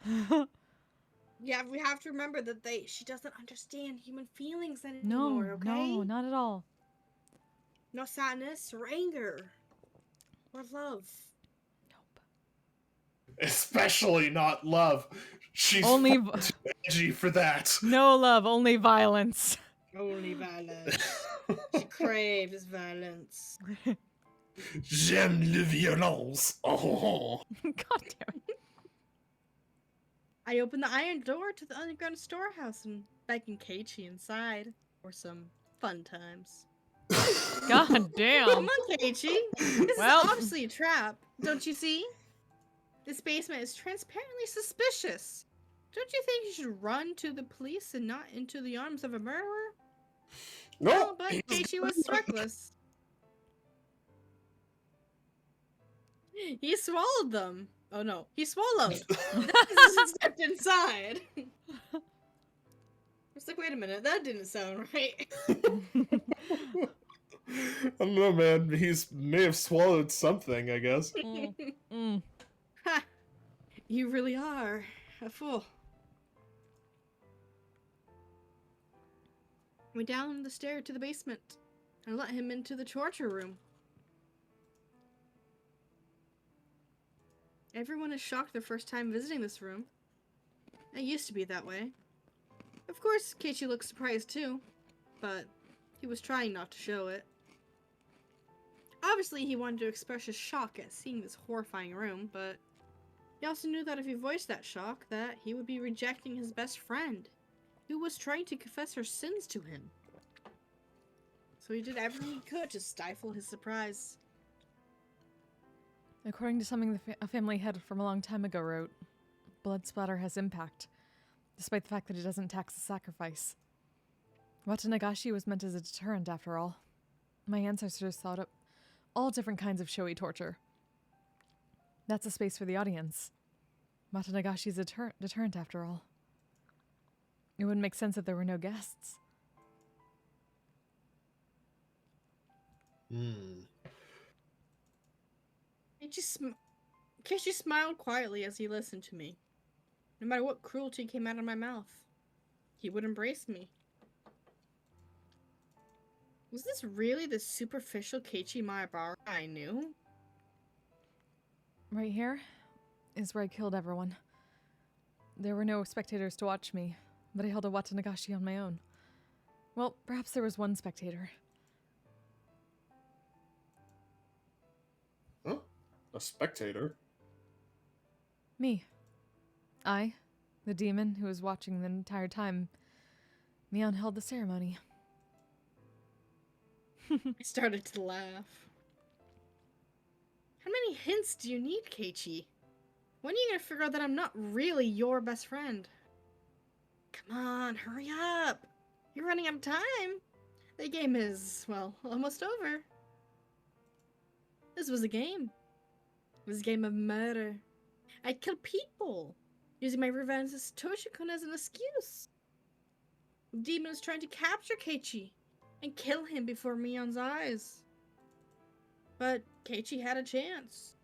[SPEAKER 4] Yeah, we have to remember that she doesn't understand human feelings
[SPEAKER 2] No,
[SPEAKER 4] anymore, okay?
[SPEAKER 2] no, not at all.
[SPEAKER 4] No sadness or anger or love.
[SPEAKER 2] Nope.
[SPEAKER 3] Especially not love. She's
[SPEAKER 2] Only
[SPEAKER 3] far too edgy for that.
[SPEAKER 2] no love, only violence.
[SPEAKER 4] Only violence. She craves violence.
[SPEAKER 3] J'aime le violence. Oh.
[SPEAKER 2] God damn it.
[SPEAKER 4] I opened the iron door to the underground storehouse and beckoned Keiichi inside for some fun times.
[SPEAKER 2] God
[SPEAKER 4] Come
[SPEAKER 2] damn.
[SPEAKER 4] on, Keiichi. This
[SPEAKER 2] Well-
[SPEAKER 4] is obviously a trap, don't you see? This basement is transparently suspicious. Don't you think you should run to the police and not into the arms of a murderer?
[SPEAKER 5] No,
[SPEAKER 4] But Keiichi was reckless. He swallowed them. Oh no, he swallowed. That stepped inside. I was like, wait a minute, that didn't sound right.
[SPEAKER 3] I don't know, man. He's may have swallowed something, I guess.
[SPEAKER 2] Mm.
[SPEAKER 4] Ha! You really are a fool. Went down the stair to the basement and let him into the torture room. Everyone is shocked their first time visiting this room. It used to be that way. Of course, Keiichi looked surprised too, but he was trying not to show it. Obviously, he wanted to express his shock at seeing this horrifying room, but he also knew that if he voiced that shock, that he would be rejecting his best friend, who was trying to confess her sins to him. So he did everything he could to stifle his surprise.
[SPEAKER 2] According to something a family head from a long time ago wrote, blood splatter has impact. despite the fact that it doesn't tax the sacrifice. Watanagashi was meant as a deterrent, after all. My ancestors thought up all different kinds of showy torture. That's a space for the audience. Watanagashi's a deterrent, after all. It wouldn't make sense if there were no guests.
[SPEAKER 4] Kishi smiled quietly as he listened to me. No matter what cruelty came out of my mouth, he would embrace me. Was this really the superficial Keiichi Maebara I knew?
[SPEAKER 2] Right here is where I killed everyone. There were no spectators to watch me, but I held a Watanagashi on my own. Well, perhaps there was one spectator.
[SPEAKER 3] Huh? A spectator?
[SPEAKER 2] Me. I, the demon who was watching the entire time Mion held the ceremony.
[SPEAKER 4] I started to laugh. How many hints do you need, Keiichi? When are you gonna figure out that I'm not really your best friend? Come on, hurry up! You're running out of time! The game is, well, almost over. This was a game. It was a game of murder. I killed people, using my revenge as Toshikun as an excuse. The demon is trying to capture Keiichi and kill him before Mion's eyes. But Keiichi had a chance.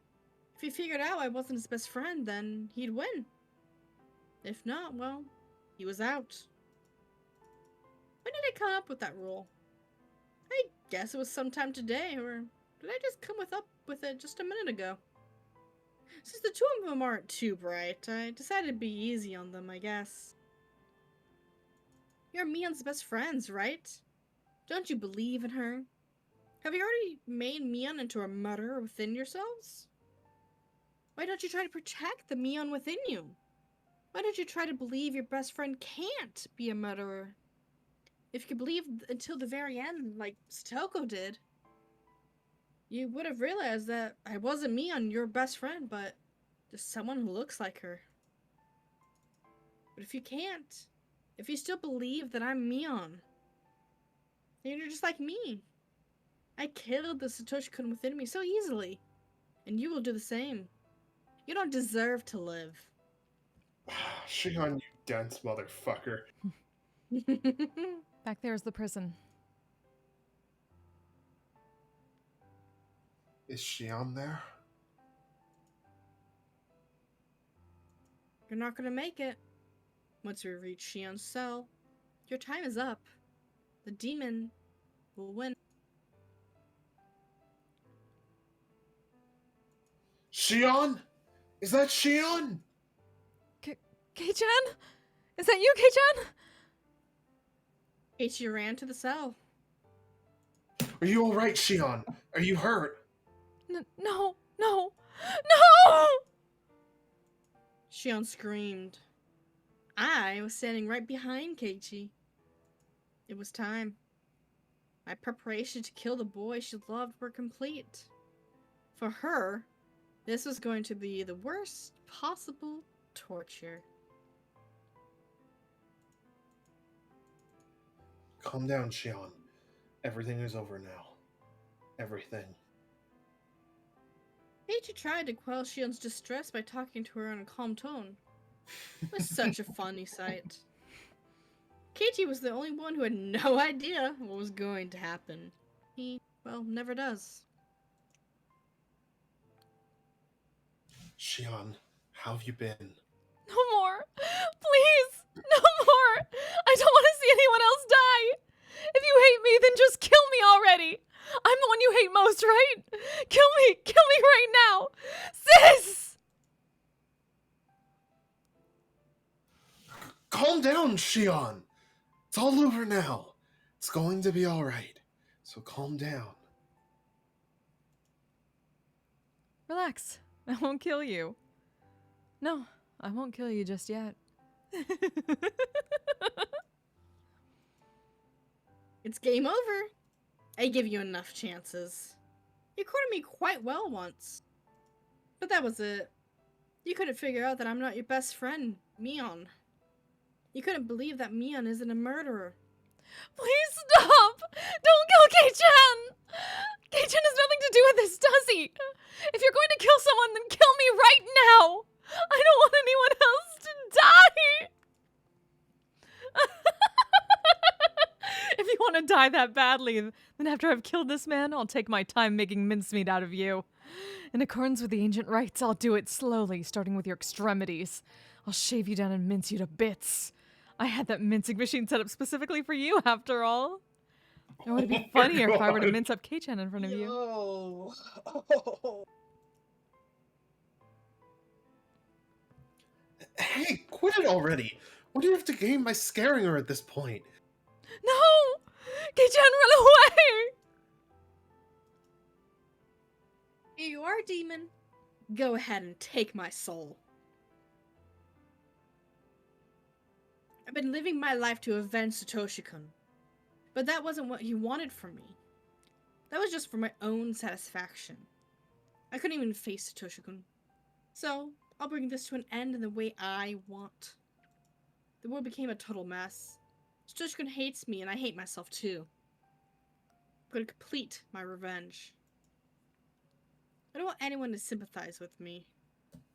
[SPEAKER 4] If he figured out I wasn't his best friend, then he'd win. If not, well, he was out. When did I come up with that rule? I guess it was sometime today, or did I just come up with it just a minute ago? Since the two of them aren't too bright, I decided to be easy on them, I guess. You're Mion's best friends, right? Don't you believe in her? Have you already made Mion into a murderer within yourselves? Why don't you try to protect the Mion within you? Why don't you try to believe your best friend can't be a murderer? If you could believe until the very end, like Satoko did, you would have realized that I wasn't Mion, your best friend, but just someone who looks like her. But if you can't, if you still believe that I'm Mion, then you're just like me. I killed the Satoshi-kun within me so easily, and you will do the same. You don't deserve to live.
[SPEAKER 3] Shion, you dense motherfucker.
[SPEAKER 2] Back there is the prison.
[SPEAKER 5] Is Shion there?
[SPEAKER 4] You're not gonna make it. Once we reach Shion's cell, your time is up. The demon will win.
[SPEAKER 5] Shion? Is that Shion?
[SPEAKER 2] Kei-chan? Is that you, Kei-chan?
[SPEAKER 4] Keiichi ran to the cell.
[SPEAKER 5] Are you alright, Shion? Are you hurt?
[SPEAKER 2] No!
[SPEAKER 4] Shion screamed. I was standing right behind Keiichi. It was time. My preparation to kill the boy she loved were complete. For her, this was going to be the worst possible torture.
[SPEAKER 5] Calm down, Shion. Everything is over now. Everything.
[SPEAKER 4] Keiichi tried to quell Shion's distress by talking to her in a calm tone. It was such a funny sight. Keiichi was the only one who had no idea what was going to happen. He, well, never does.
[SPEAKER 5] Shion, how have you been?
[SPEAKER 2] No more! Please! No more! I don't want to see anyone else die! If you hate me, then just kill me already! I'm the one you hate most, right? Kill me! Kill me right now! Sis!
[SPEAKER 5] Calm down, Shion! It's all over now. It's going to be alright. So calm down.
[SPEAKER 2] Relax. I won't kill you. No, I won't kill you just yet.
[SPEAKER 4] It's game over. I give you enough chances. You courted me quite well once. But that was it. You couldn't figure out that I'm not your best friend, Mion. You couldn't believe that Mion isn't a murderer.
[SPEAKER 2] Please stop! Don't kill Kei-chan! Kei-chan has nothing to do with this, does he? If you're going to kill someone, then kill me right now! I don't want anyone else to die! If you want to die that badly, then after I've killed this man, I'll take my time making mincemeat out of you. In accordance with the ancient rites, I'll do it slowly, starting with your extremities. I'll shave you down and mince you to bits. I had that mincing machine set up specifically for you, after all. It would be funnier if I were to
[SPEAKER 3] God.
[SPEAKER 2] mince up Kei-chan in front of you.
[SPEAKER 4] Yo.
[SPEAKER 5] Hey, quit it already! What do you have to gain by scaring her at this point?
[SPEAKER 2] No! Kei-chan, run away!
[SPEAKER 4] Here you are, demon. Go ahead and take my soul. I've been living my life to avenge Satoshi-kun. But that wasn't what he wanted from me. That was just for my own satisfaction. I couldn't even face Satoshi-kun. So, I'll bring this to an end in the way I want. The world became a total mess. Satoshi-kun hates me and I hate myself too. I'm gonna complete my revenge. I don't want anyone to sympathize with me.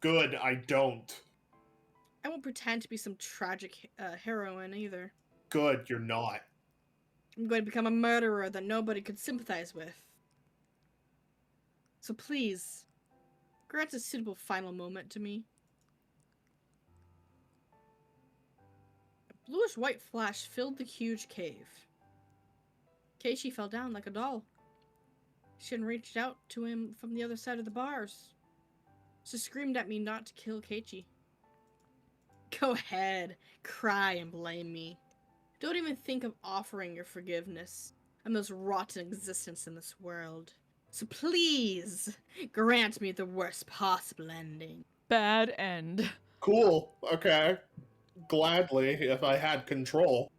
[SPEAKER 3] Good, I don't.
[SPEAKER 4] I won't pretend to be some tragic heroine either.
[SPEAKER 3] Good, you're not.
[SPEAKER 4] I'm going to become a murderer that nobody could sympathize with. So please, grant a suitable final moment to me. A bluish-white flash filled the huge cave. Keiichi fell down like a doll. She had reached out to him from the other side of the bars. She screamed at me not to kill Keiichi. Go ahead, cry and blame me. Don't even think of offering your forgiveness. I'm the most rotten existence in this world. So please, grant me the worst possible ending.
[SPEAKER 2] Bad end.
[SPEAKER 3] Cool, okay. Gladly, if I had control.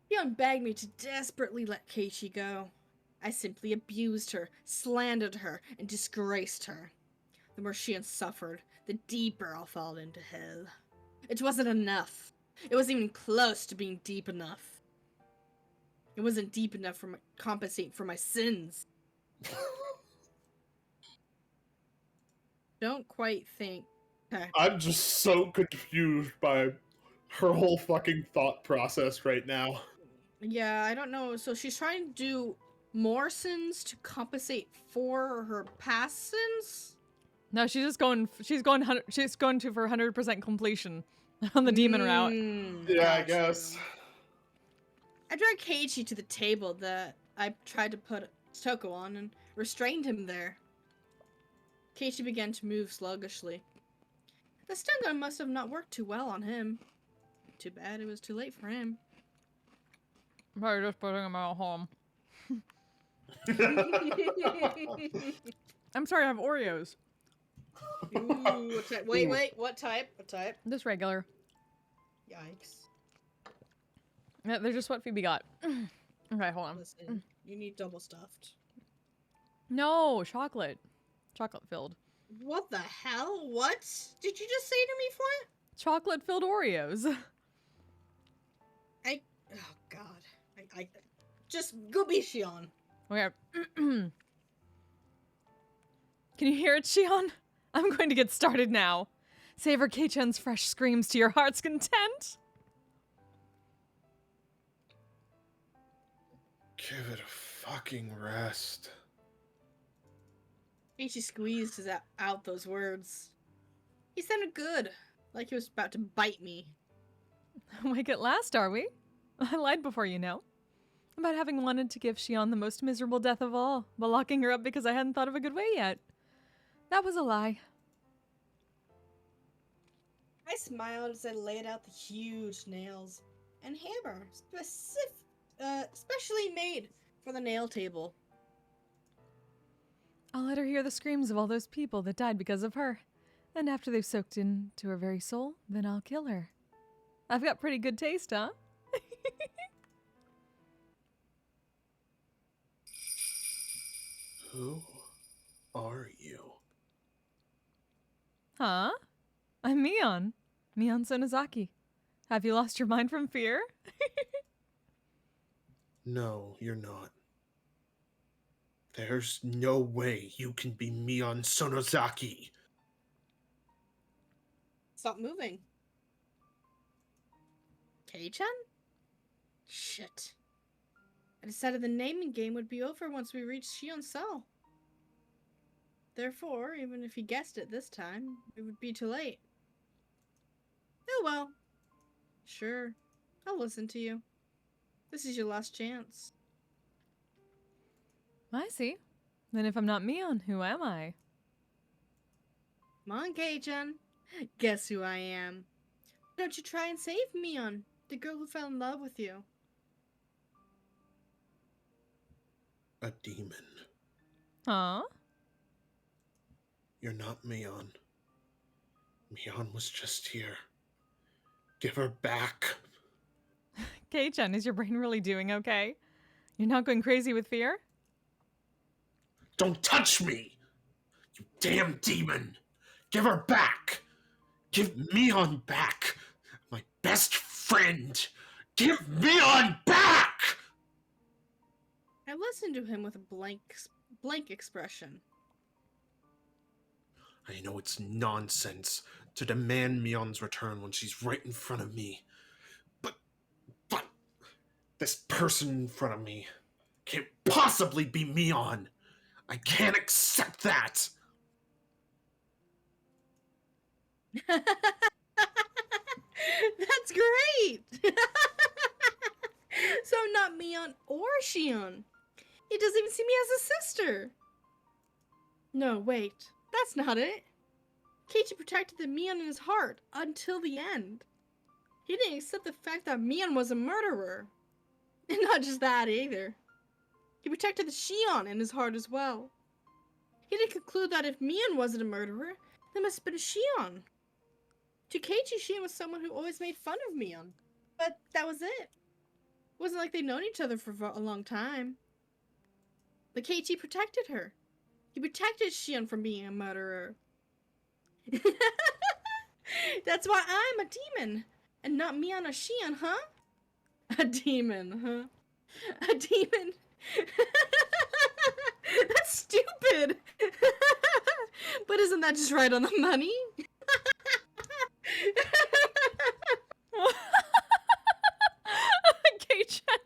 [SPEAKER 4] Yon begged me to desperately let Keiichi go. I simply abused her, slandered her, and disgraced her. The more she suffered, the deeper I'll fall into hell. It wasn't enough. It wasn't even close to being deep enough. It wasn't deep enough to compensate for my sins. Don't quite think. Okay.
[SPEAKER 3] I'm just so confused by her whole fucking thought process right now.
[SPEAKER 4] Yeah, I don't know. So she's trying to do more sins to compensate for her past sins?
[SPEAKER 2] No, she's going to for 100% completion on the demon route.
[SPEAKER 3] Yeah, I
[SPEAKER 4] Gotcha.
[SPEAKER 3] guess.
[SPEAKER 4] I dragged Keiichi to the table that I tried to put Toko on and restrained him there. Keiichi began to move sluggishly. The stun gun must have not worked too well on him. Too bad it was too late for him.
[SPEAKER 2] Probably just putting him at home. I'm sorry, I have Oreos.
[SPEAKER 4] Ooh, what type? Wait, what type? What type?
[SPEAKER 2] Just regular.
[SPEAKER 4] Yikes.
[SPEAKER 2] Yeah, they're just what Phoebe got. Okay, hold on.
[SPEAKER 4] Listen, you need double stuffed.
[SPEAKER 2] No, chocolate. Chocolate filled.
[SPEAKER 4] What the hell? What did you just say to me, Flint?
[SPEAKER 2] Chocolate filled Oreos.
[SPEAKER 4] Oh god. I just go be Shion.
[SPEAKER 2] Okay. Can you hear it, Shion? I'm going to get started now. Savor Kei-chan's fresh screams to your heart's content.
[SPEAKER 5] Give it a fucking rest.
[SPEAKER 4] Keiichi squeezed out those words. He sounded good, like he was about to bite me.
[SPEAKER 2] Awake at last, are we? I lied before, you know. About having wanted to give Shion the most miserable death of all, but locking her up because I hadn't thought of a good way yet. That was a lie.
[SPEAKER 4] I smiled as I laid out the huge nails and hammer, specially made for the nail table.
[SPEAKER 2] I'll let her hear the screams of all those people that died because of her. And after they've soaked into her very soul, then I'll kill her. I've got pretty good taste, huh?
[SPEAKER 5] Who are you?
[SPEAKER 2] Huh? I'm Mion. Mion Sonozaki. Have you lost your mind from fear?
[SPEAKER 5] No, you're not. There's no way you can be Mion Sonozaki.
[SPEAKER 4] Stop moving. Kei-chan? Shit. I decided the naming game would be over once we reached Shion's cell. Therefore, even if he guessed it this time, it would be too late. Oh well. Sure. I'll listen to you. This is your last chance.
[SPEAKER 2] I see. Then if I'm not Mion, who am I?
[SPEAKER 4] Come on, Kei-chan. Guess who I am. Why don't you try and save Mion, the girl who fell in love with you?
[SPEAKER 5] A demon.
[SPEAKER 2] Huh?
[SPEAKER 5] You're not Mion. Mion was just here. Give her back.
[SPEAKER 2] Kei-chan, is your brain really doing okay? You're not going crazy with fear?
[SPEAKER 5] Don't touch me! You damn demon! Give her back! Give Mion back! My best friend! Give Mion back!
[SPEAKER 4] I listened to him with a blank expression.
[SPEAKER 5] I know it's nonsense to demand Mion's return when she's right in front of me. But this person in front of me can't possibly be Mion. I can't accept that.
[SPEAKER 4] That's great! So I'm not Mion or Shion. He doesn't even see me as a sister. No, wait. That's not it. Keiichi protected the Mion in his heart until the end. He didn't accept the fact that Mion was a murderer. And not just that either. He protected the Shion in his heart as well. He didn't conclude that if Mion wasn't a murderer, there must have been a Shion. To Keiichi, Shion was someone who always made fun of Mion. But that was it. It wasn't like they'd known each other for a long time. But Keiichi protected her. He protected Shion from being a murderer. That's why I'm a demon, and not Mion or Shion, huh? A demon, huh? A demon. That's stupid. But isn't that just right on the money?
[SPEAKER 2] Kei-chan,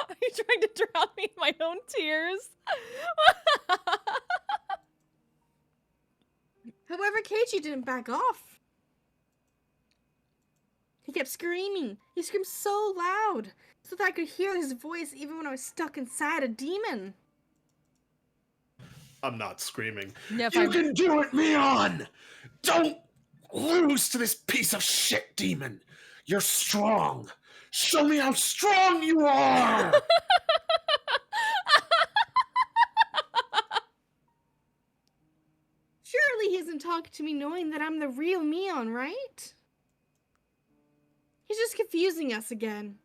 [SPEAKER 2] are you trying to drown me in my own tears?
[SPEAKER 4] However, Keiichi didn't back off. He kept screaming. He screamed so loud, so that I could hear his voice even when I was stuck inside a demon.
[SPEAKER 3] I'm not screaming.
[SPEAKER 2] Yeah,
[SPEAKER 5] You
[SPEAKER 2] fine.
[SPEAKER 5] can do it, Mion! Don't lose to this piece of shit demon. You're strong. Show me how strong you are!
[SPEAKER 4] Surely he isn't talking to me knowing that I'm the real Mion, right? He's just confusing us again.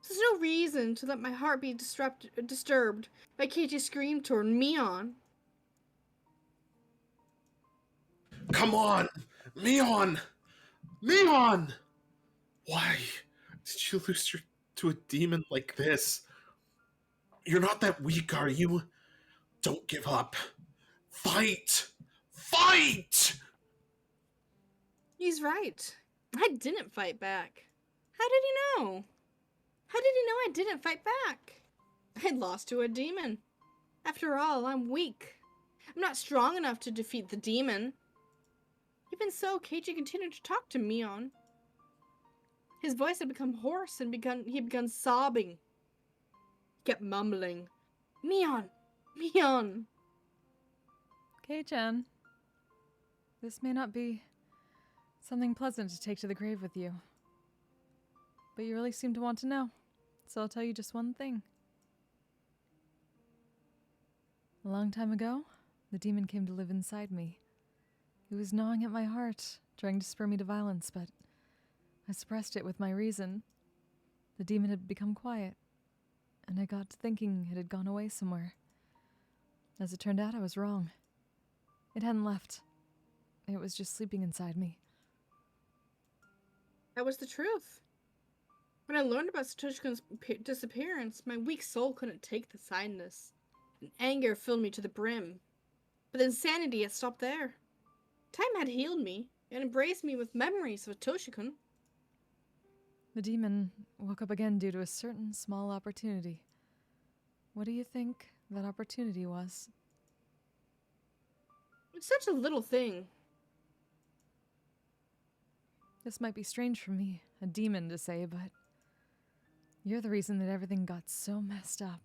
[SPEAKER 4] There's no reason to let my heart be disturbed by Keiichi's scream toward Mion.
[SPEAKER 5] Come on! Mion! Mion! Why did you lose to a demon like this? You're not that weak, are you? Don't give up. Fight! Fight!
[SPEAKER 4] He's right. I didn't fight back. How did he know? How did he know I didn't fight back? I'd lost to a demon. After all, I'm weak. I'm not strong enough to defeat the demon. Even so, Keiichi continued to talk to Mion. His voice had become hoarse and he had begun sobbing. He kept mumbling, Mion! Mion!
[SPEAKER 2] Kei-chan, this may not be something pleasant to take to the grave with you. But you really seem to want to know, so I'll tell you just one thing. A long time ago, the demon came to live inside me. It was gnawing at my heart, trying to spur me to violence, but I suppressed it with my reason. The demon had become quiet, and I got to thinking it had gone away somewhere. As it turned out, I was wrong. It hadn't left. It was just sleeping inside me.
[SPEAKER 4] That was the truth. When I learned about Satoshi-kun's disappearance, my weak soul couldn't take the sadness, and anger filled me to the brim. But insanity had stopped there. Time had healed me and embraced me with memories of Satoshi-kun.
[SPEAKER 2] The demon woke up again due to a certain small opportunity. What do you think that opportunity was?
[SPEAKER 4] It's such a little thing.
[SPEAKER 2] This might be strange for me, a demon, to say, but you're the reason that everything got so messed up.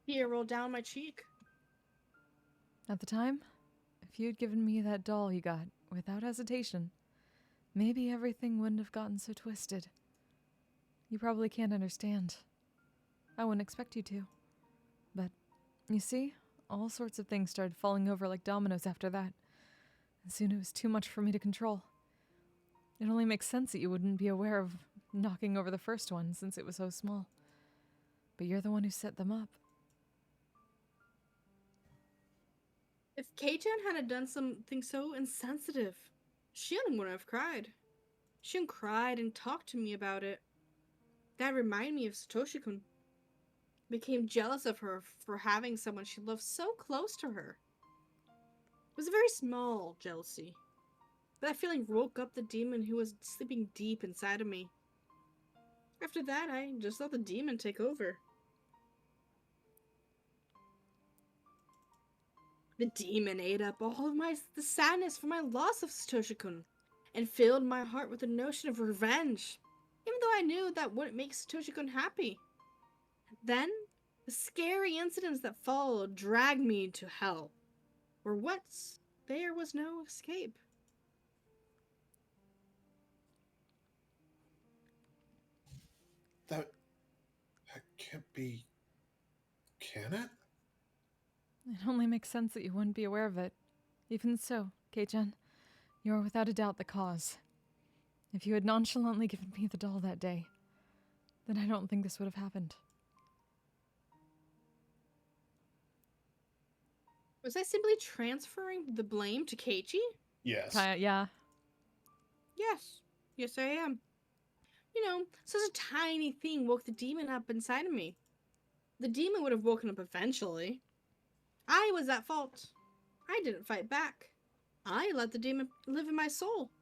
[SPEAKER 4] Tear rolled down my cheek.
[SPEAKER 2] At the time, if you'd given me that doll you got, without hesitation, maybe everything wouldn't have gotten so twisted. You probably can't understand. I wouldn't expect you to. But, you see, all sorts of things started falling over like dominoes after that. And soon it was too much for me to control. It only makes sense that you wouldn't be aware of knocking over the first one since it was so small. But you're the one who set them up.
[SPEAKER 4] If Kei-chan hadn't done something so insensitive, Shion wouldn't have cried. Shion cried and talked to me about it. That reminded me of Satoshi-kun. Became jealous of her for having someone she loved so close to her. It was a very small jealousy. But that feeling woke up the demon who was sleeping deep inside of me. After that, I just let the demon take over. The demon ate up all of the sadness for my loss of Satoshi-kun, and filled my heart with the notion of revenge, even though I knew that wouldn't make Satoshi-kun happy. Then, the scary incidents that followed dragged me to hell, where once there was no escape.
[SPEAKER 5] That can't be... Can it?
[SPEAKER 2] It only makes sense that you wouldn't be aware of it. Even so, Kei-chan, you are without a doubt the cause. If you had nonchalantly given me the doll that day, then I don't think this would have happened.
[SPEAKER 4] Was I simply transferring the blame to Keiichi?
[SPEAKER 3] Yes.
[SPEAKER 2] Yeah.
[SPEAKER 4] Yes. Yes, I am. You know, such a tiny thing woke the demon up inside of me. The demon would have woken up eventually. I was at fault. I didn't fight back. I let the demon live in my soul.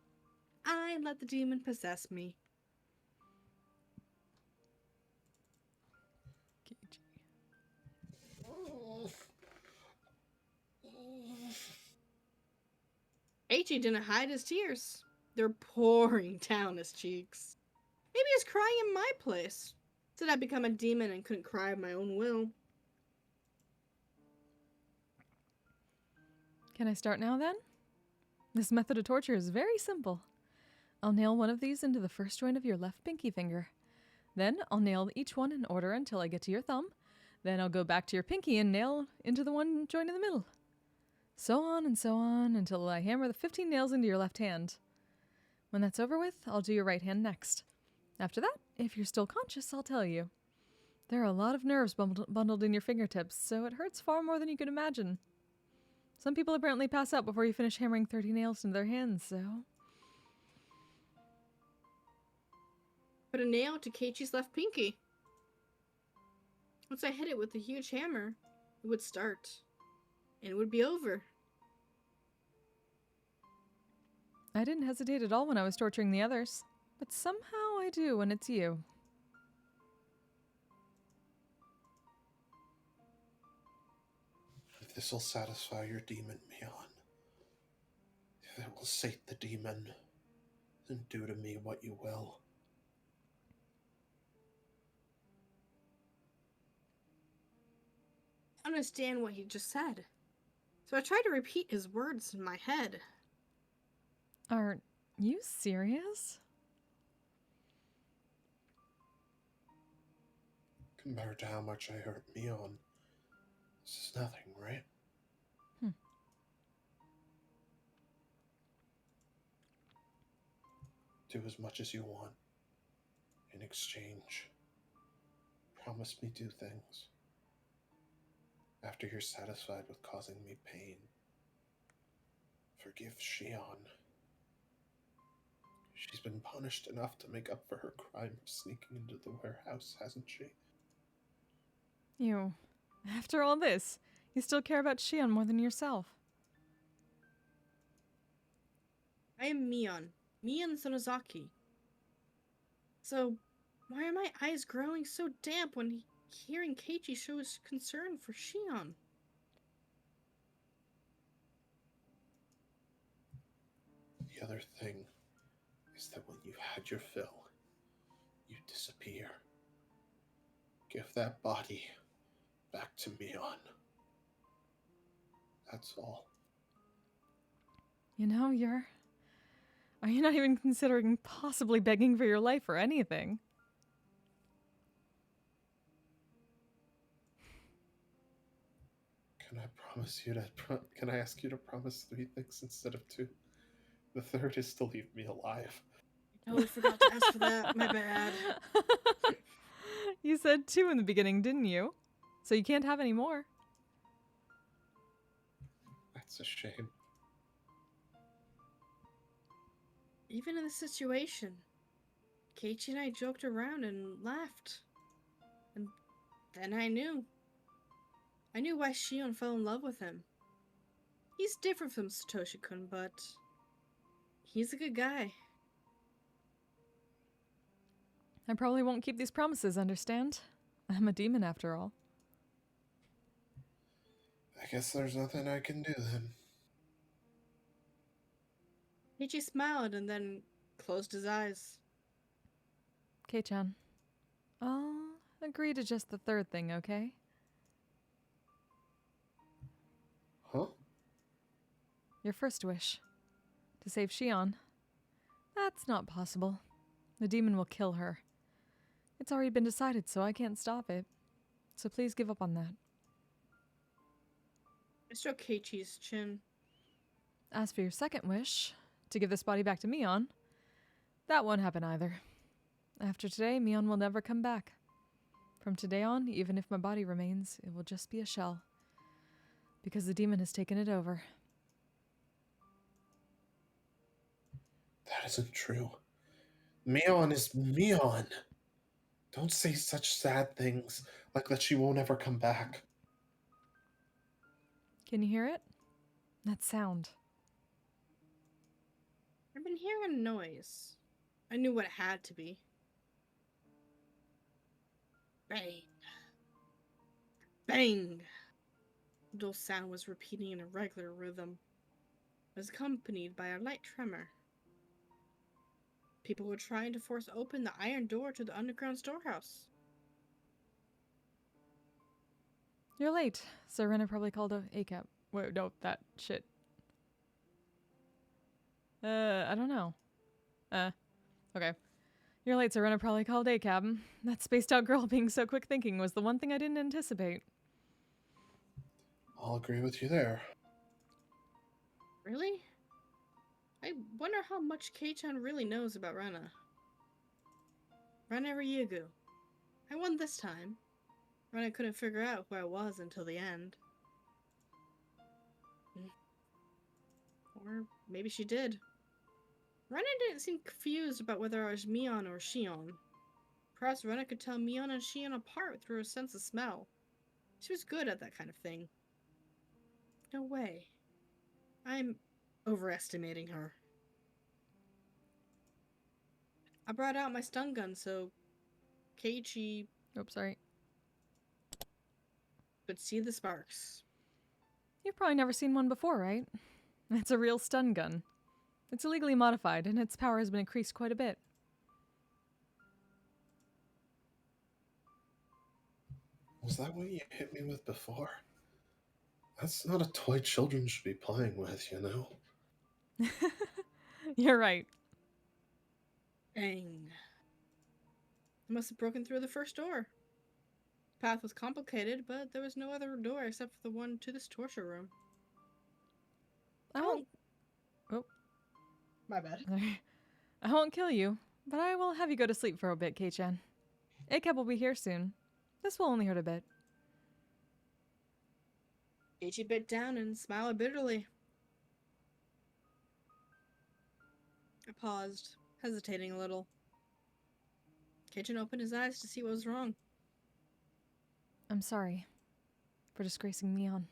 [SPEAKER 4] I let the demon possess me. Eiichi didn't hide his tears. They're pouring down his cheeks. Maybe he's crying in my place. Said I'd become a demon and couldn't cry of my own will.
[SPEAKER 2] Can I start now, then? This method of torture is very simple. I'll nail one of these into the first joint of your left pinky finger. Then I'll nail each one in order until I get to your thumb. Then I'll go back to your pinky and nail into the one joint in the middle. So on and so on until I hammer the 15 nails into your left hand. When that's over with, I'll do your right hand next. After that, if you're still conscious, I'll tell you. There are a lot of nerves bundled in your fingertips, so it hurts far more than you could imagine. Some people apparently pass out before you finish hammering 30 nails into their hands, so...
[SPEAKER 4] Put a nail to Keiichi's left pinky. Once I hit it with a huge hammer, it would start. And it would be over.
[SPEAKER 2] I didn't hesitate at all when I was torturing the others, but somehow I do when it's you.
[SPEAKER 5] If this will satisfy your demon, Mion, if it will sate the demon, then do to me what you will.
[SPEAKER 4] I don't understand what he just said. So I tried to repeat his words in my head.
[SPEAKER 2] Are you serious?
[SPEAKER 5] Compared to how much I hurt Mion, this is nothing, right? Do as much as you want. In exchange, promise me 2 things. After you're satisfied with causing me pain, forgive Shion. She's been punished enough to make up for her crime of sneaking into the warehouse, hasn't she?
[SPEAKER 2] You. After all this, you still care about Shion more than yourself.
[SPEAKER 4] I am Mion Sonozaki. So, why are my eyes growing so damp when hearing Keiichi show his concern for Shion?
[SPEAKER 5] The other thing is that when you've had your fill, you disappear. Give that body back to Mion. That's all.
[SPEAKER 2] You know, Are you not even considering possibly begging for your life or anything?
[SPEAKER 5] Can I promise you can I ask you to promise 3 things instead of 2? The third is to leave me alive.
[SPEAKER 4] I totally forgot to ask for that. My bad.
[SPEAKER 2] You said 2 in the beginning, didn't you? So you can't have any more.
[SPEAKER 5] That's a shame.
[SPEAKER 4] Even in this situation, Keiichi and I joked around and laughed. And then I knew. I knew why Shion fell in love with him. He's different from Satoshi-kun, but he's a good guy.
[SPEAKER 2] I probably won't keep these promises, understand? I'm a demon after all.
[SPEAKER 5] I guess there's nothing I can do then.
[SPEAKER 4] Keiichi smiled and then closed his eyes.
[SPEAKER 2] Kei-chan, I'll agree to just the third thing, okay?
[SPEAKER 5] Huh?
[SPEAKER 2] Your first wish. To save Shion. That's not possible. The demon will kill her. It's already been decided, so I can't stop it. So please give up on that.
[SPEAKER 4] I stroked Keiichi's chin.
[SPEAKER 2] As for your second wish, to give this body back to Mion, that won't happen either. After today, Mion will never come back. From today on, even if my body remains, it will just be a shell. Because the demon has taken it over.
[SPEAKER 5] That isn't true. Mion is Mion. Don't say such sad things, like that she won't ever come back.
[SPEAKER 2] Can you hear it? That sound.
[SPEAKER 4] I've been hearing a noise. I knew what it had to be. Bang. Bang! The dull sound was repeating in a regular rhythm. It was accompanied by a light tremor. People were trying to force open the iron door to the underground storehouse.
[SPEAKER 2] You're late. Sir Renner probably called a ACAP. Wait, no, that shit. I don't know. Okay. You're late, Sir Renner probably called ACAB. That spaced out girl being so quick thinking was the one thing I didn't anticipate.
[SPEAKER 5] I'll agree with you there.
[SPEAKER 4] Really? I wonder how much Kei-chan really knows about Rena. Rena Ryugu. I won this time. Rena couldn't figure out who I was until the end. Or maybe she did. Rena didn't seem confused about whether I was Mion or Shion. Perhaps Rena could tell Mion and Shion apart through her sense of smell. She was good at that kind of thing. No way. I'm overestimating her. I brought out my stun gun so Keiichi
[SPEAKER 2] Oops, sorry.
[SPEAKER 4] could see the sparks.
[SPEAKER 2] You've probably never seen one before, right? It's a real stun gun. It's illegally modified, and its power has been increased quite a bit.
[SPEAKER 5] Was that what you hit me with before? That's not a toy children should be playing with, you know?
[SPEAKER 2] You're right.
[SPEAKER 4] Dang. I must have broken through the first door. The path was complicated, but there was no other door except for the one to this torture room.
[SPEAKER 2] I won't... Oh.
[SPEAKER 4] My bad.
[SPEAKER 2] I won't kill you, but I will have you go to sleep for a bit, Kei-chan. ACAB will be here soon. This will only hurt a bit.
[SPEAKER 4] Keiichi bit down and smiled bitterly. I paused. hesitating a little. Kitchen opened his eyes to see what was wrong.
[SPEAKER 2] I'm sorry for disgracing Mion.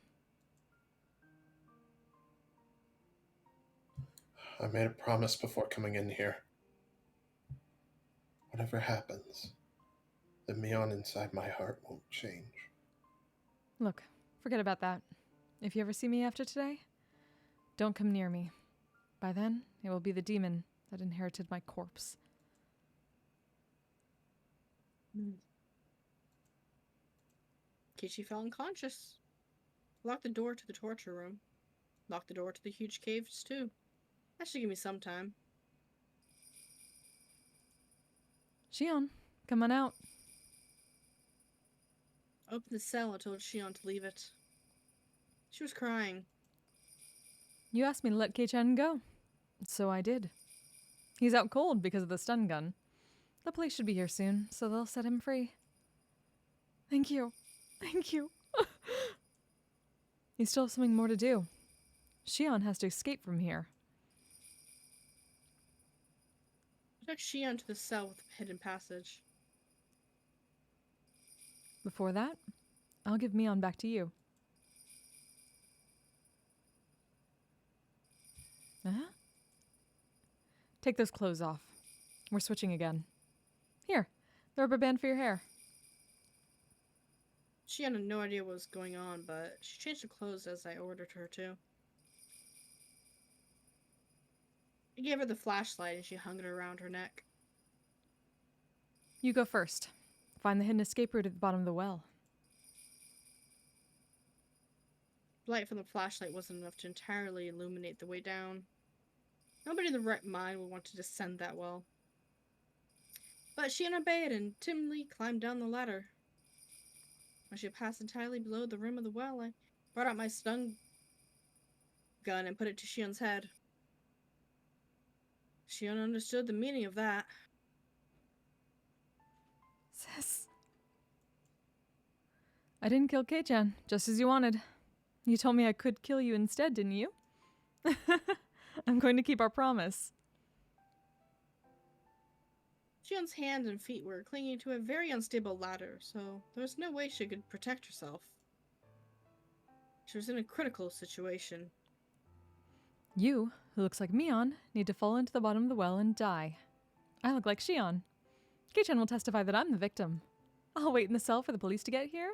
[SPEAKER 5] I made a promise before coming in here. Whatever happens, the Mion inside my heart won't change.
[SPEAKER 2] Look, forget about that. If you ever see me after today, don't come near me. By then, it will be the demon that inherited my corpse.
[SPEAKER 4] Kichi fell unconscious. Locked the door to the torture room. Locked the door to the huge caves, too. That should give me some time.
[SPEAKER 2] Shion, come on out.
[SPEAKER 4] Opened the cell and told Shion to leave it. She was crying.
[SPEAKER 2] You asked me to let Kei-chan go, so I did. He's out cold because of the stun gun. The police should be here soon, so they'll set him free. Thank you. Thank you. You still have something more to do. Shion has to escape from here.
[SPEAKER 4] I took Shion to the cell with the hidden passage.
[SPEAKER 2] Before that, I'll give Mion back to you. Uh-huh. Take those clothes off. We're switching again. Here, the rubber band for your hair.
[SPEAKER 4] She had no idea what was going on, but she changed her clothes as I ordered her to. I gave her the flashlight and she hung it around her neck.
[SPEAKER 2] You go first. Find the hidden escape route at the bottom of the well.
[SPEAKER 4] Light from the flashlight wasn't enough to entirely illuminate the way down. Nobody in the right mind would want to descend that well. But she obeyed and timidly climbed down the ladder. When she passed entirely below the rim of the well, I brought out my stun gun and put it to Shion's head. Shion understood the meaning of that.
[SPEAKER 2] Sis. I didn't kill Kei-chan, just as you wanted. You told me I could kill you instead, didn't you? I'm going to keep our promise.
[SPEAKER 4] Shion's hands and feet were clinging to a very unstable ladder, so there was no way she could protect herself. She was in a critical situation.
[SPEAKER 2] You, who looks like Mion, need to fall into the bottom of the well and die. I look like Shion. Kei-chan will testify that I'm the victim. I'll wait in the cell for the police to get here.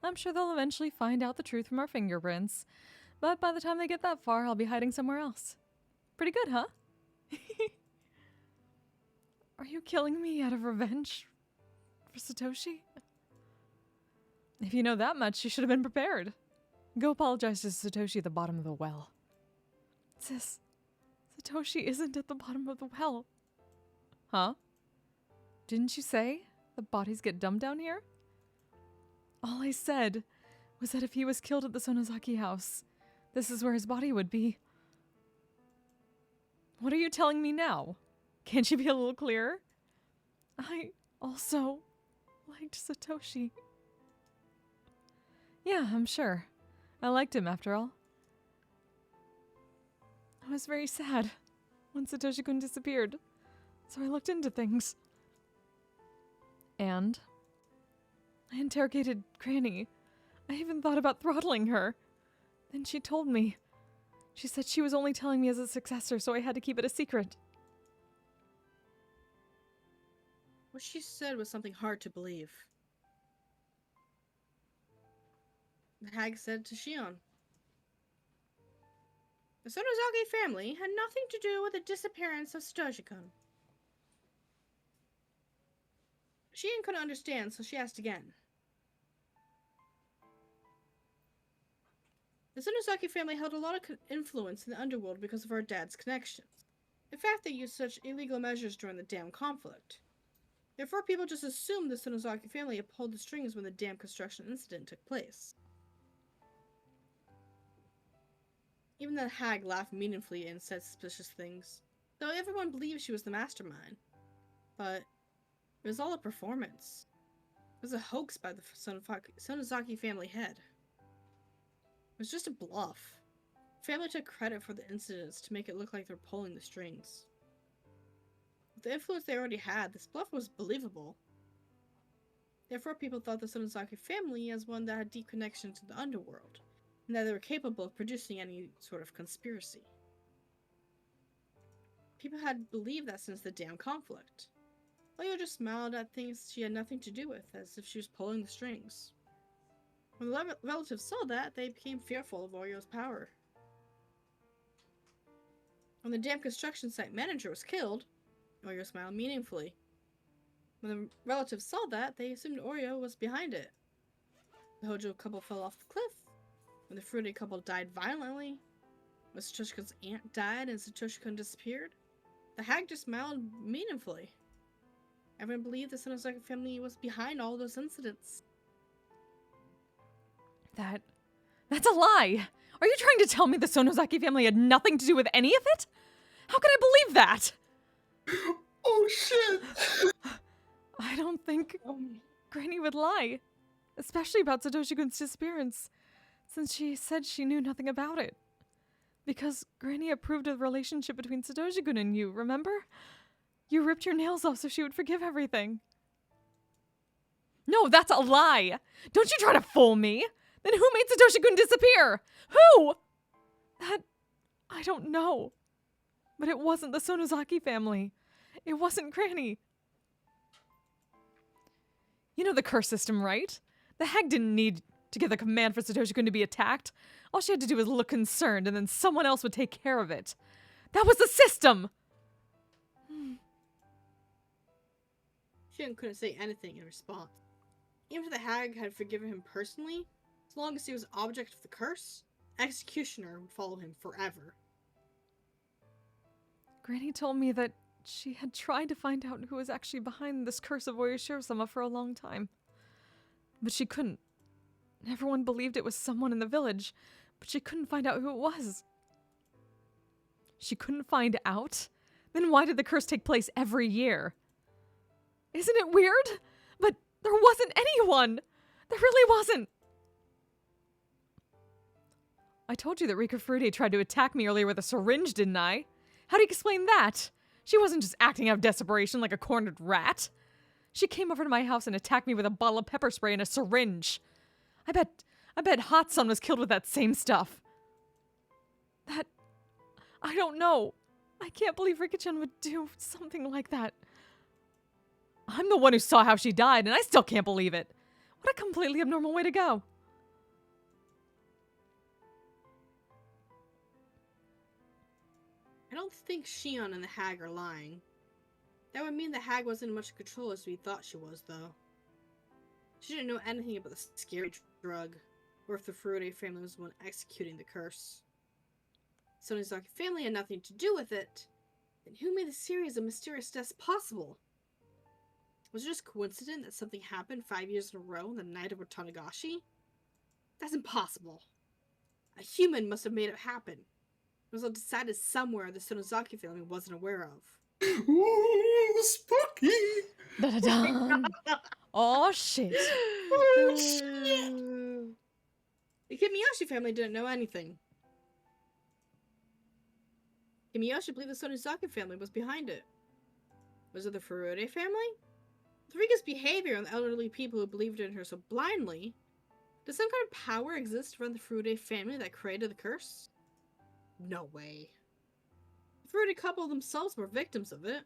[SPEAKER 2] I'm sure they'll eventually find out the truth from our fingerprints. But by the time they get that far, I'll be hiding somewhere else. Pretty good, huh? Are you killing me out of revenge for Satoshi? If you know that much, you should have been prepared. Go apologize to Satoshi at the bottom of the well. Sis, Satoshi isn't at the bottom of the well. Huh? Didn't you say the bodies get dumped down here? All I said was that if he was killed at the Sonozaki house, this is where his body would be. What are you telling me now? Can't you be a little clearer? I also liked Satoshi. Yeah, I'm sure. I liked him after all. I was very sad when Satoshi-kun disappeared, so I looked into things. And I interrogated Granny. I even thought about throttling her. Then she told me. She said she was only telling me as a successor, so I had to keep it a secret.
[SPEAKER 4] What she said was something hard to believe. The hag said to Shion, "The Sonozaki family had nothing to do with the disappearance of Satoshi-kun." Shion couldn't understand, so she asked again. The Sonozaki family held a lot of influence in the underworld because of our dad's connections. In fact, they used such illegal measures during the dam conflict. Therefore, people just assumed the Sonozaki family pulled the strings when the dam construction incident took place. Even the hag laughed meaningfully and said suspicious things, though everyone believed she was the mastermind. But it was all a performance. It was a hoax by the Sonozaki family head. It was just a bluff. The family took credit for the incidents to make it look like they're pulling the strings. With the influence they already had, this bluff was believable. Therefore, people thought the Sonozaki family as one that had deep connection to the underworld, and that they were capable of producing any sort of conspiracy. People had believed that since the damn conflict. Oyo just smiled at things she had nothing to do with, as if she was pulling the strings. When the relatives saw that, they became fearful of Oyo's power. When the damn construction site manager was killed, Oyo smiled meaningfully. When the relatives saw that, they assumed Oyo was behind it. The Hojo couple fell off the cliff. When the Furude couple died violently. When Satoshi-kun's aunt died and Satoshi-kun disappeared. The hag just smiled meaningfully. Everyone believed the Sonozaki family was behind all those incidents.
[SPEAKER 2] That's a lie! Are you trying to tell me the Sonozaki family had nothing to do with any of it? How can I believe that?
[SPEAKER 5] Oh shit!
[SPEAKER 2] I don't think Granny would lie. Especially about Satoshi-kun's disappearance, since she said she knew nothing about it. Because Granny approved of the relationship between Satoshi-kun and you, remember? You ripped your nails off so she would forgive everything. No, that's a lie! Don't you try to fool me! Then who made Satoshi-kun disappear? Who? I don't know. But it wasn't the Sonozaki family. It wasn't Granny. You know the curse system, right? The hag didn't need to give the command for Satoshi-kun to be attacked. All she had to do was look concerned, and then someone else would take care of it. That was the system!
[SPEAKER 4] Shin couldn't say anything in response. Even if the hag had forgiven him personally, as long as he was object of the curse, executioner would follow him forever.
[SPEAKER 2] Granny told me that she had tried to find out who was actually behind this curse of Oyashiro-sama for a long time. But she couldn't. Everyone believed it was someone in the village, but she couldn't find out who it was. She couldn't find out? Then why did the curse take place every year? Isn't it weird? But there wasn't anyone! There really wasn't! I told you that Rika Furude tried to attack me earlier with a syringe, didn't I? How do you explain that? She wasn't just acting out of desperation like a cornered rat. She came over to my house and attacked me with a bottle of pepper spray and a syringe. I bet Hot Sun was killed with that same stuff. I don't know. I can't believe Rika-chan would do something like that. I'm the one who saw how she died, and I still can't believe it. What a completely abnormal way to go.
[SPEAKER 4] I don't think Shion and the hag are lying. That would mean the hag wasn't in much control as we thought she was, though. She didn't know anything about the scary drug, or if the Furude family was the one executing the curse. Sonozaki family had nothing to do with it. Then who made the series of mysterious deaths possible? Was it just coincident that something happened 5 years in a row on the night of Watanagashi? That's impossible. A human must have made it happen. It was all decided somewhere the Sonozaki family wasn't aware of.
[SPEAKER 5] Ooh, spooky!
[SPEAKER 2] Da-da-da. Oh, shit.
[SPEAKER 5] Oh, shit!
[SPEAKER 4] The Kimiyoshi family didn't know anything. Kimiyoshi believed the Sonozaki family was behind it. Was it the Furude family? With Rika's behavior and the elderly people who believed in her so blindly, does some kind of power exist around the Furude family that created the curse? No way. The Furude couple themselves were victims of it.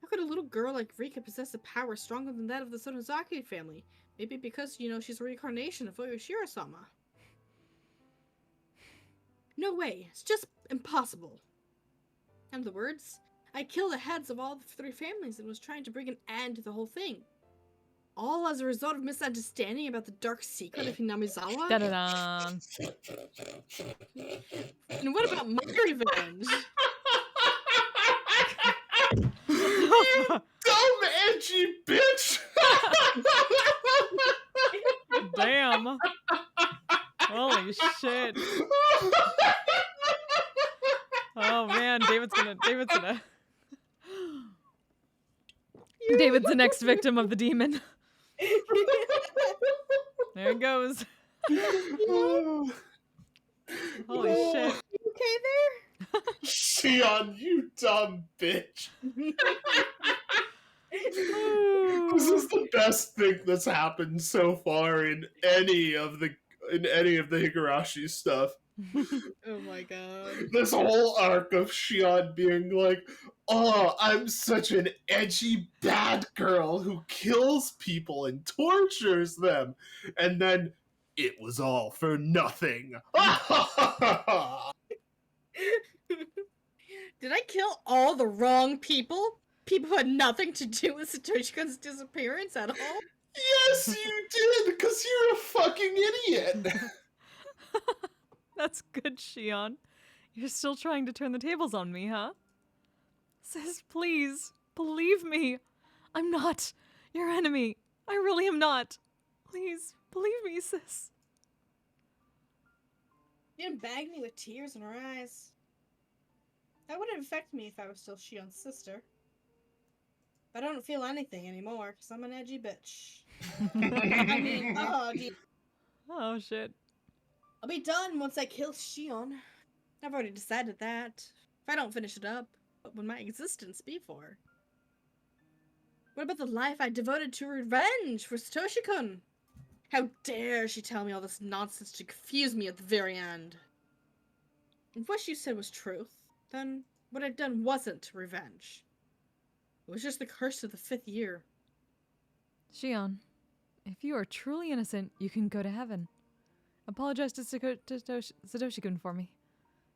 [SPEAKER 4] How could a little girl like Rika possess a power stronger than that of the Sonozaki family? Maybe because, she's a reincarnation of Oyashiro-sama. No way. It's just impossible. In other words, I killed the heads of all the 3 families and was trying to bring an end to the whole thing. All as a result of misunderstanding about the dark secret of Hinamizawa?
[SPEAKER 2] Da-da-da.
[SPEAKER 4] And what about my revenge?
[SPEAKER 5] You dumb, edgy bitch!
[SPEAKER 2] Damn. Holy shit. Oh man, David's the next victim of the demon. There it goes. Holy shit.
[SPEAKER 4] You okay there?
[SPEAKER 5] Shion, you dumb bitch.
[SPEAKER 3] This is the best thing that's happened so far in any of the Higurashi stuff.
[SPEAKER 4] Oh my god.
[SPEAKER 3] This whole arc of Shion being like, "Oh, I'm such an edgy bad girl who kills people and tortures them," and then it was all for nothing.
[SPEAKER 4] Did I kill all the wrong people? People who had nothing to do with Satoshi-kun's disappearance at all?
[SPEAKER 3] Yes, you did, because you're a fucking idiot.
[SPEAKER 2] That's good, Shion. You're still trying to turn the tables on me, huh? Sis, please, believe me. I'm not your enemy. I really am not. Please, believe me, sis.
[SPEAKER 4] She didn't bag me with tears in her eyes. That wouldn't affect me if I was still Shion's sister. But I don't feel anything anymore because I'm an edgy bitch. I mean,
[SPEAKER 2] Oh, shit.
[SPEAKER 4] I'll be done once I kill Shion. I've already decided that. If I don't finish it up, what would my existence be for? What about the life I devoted to revenge for Satoshi-kun? How dare she tell me all this nonsense to confuse me at the very end? If what she said was truth, then what I'd done wasn't revenge. It was just the curse of the 5th year.
[SPEAKER 2] Shion, if you are truly innocent, you can go to heaven. Apologize to Satoshi-kun for me.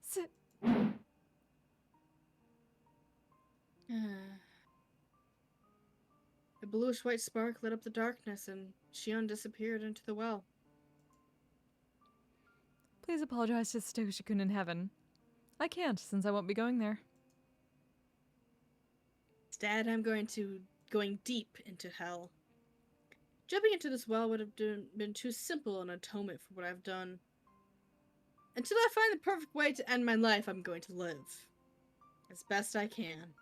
[SPEAKER 2] Sit.
[SPEAKER 4] A bluish-white spark lit up the darkness, and Shion disappeared into the well.
[SPEAKER 2] Please apologize to Satoshi-kun in heaven. I can't, since I won't be going there.
[SPEAKER 4] Instead, I'm going deep into hell. Jumping into this well would have been too simple an atonement for what I've done. Until I find the perfect way to end my life, I'm going to live. As best I can.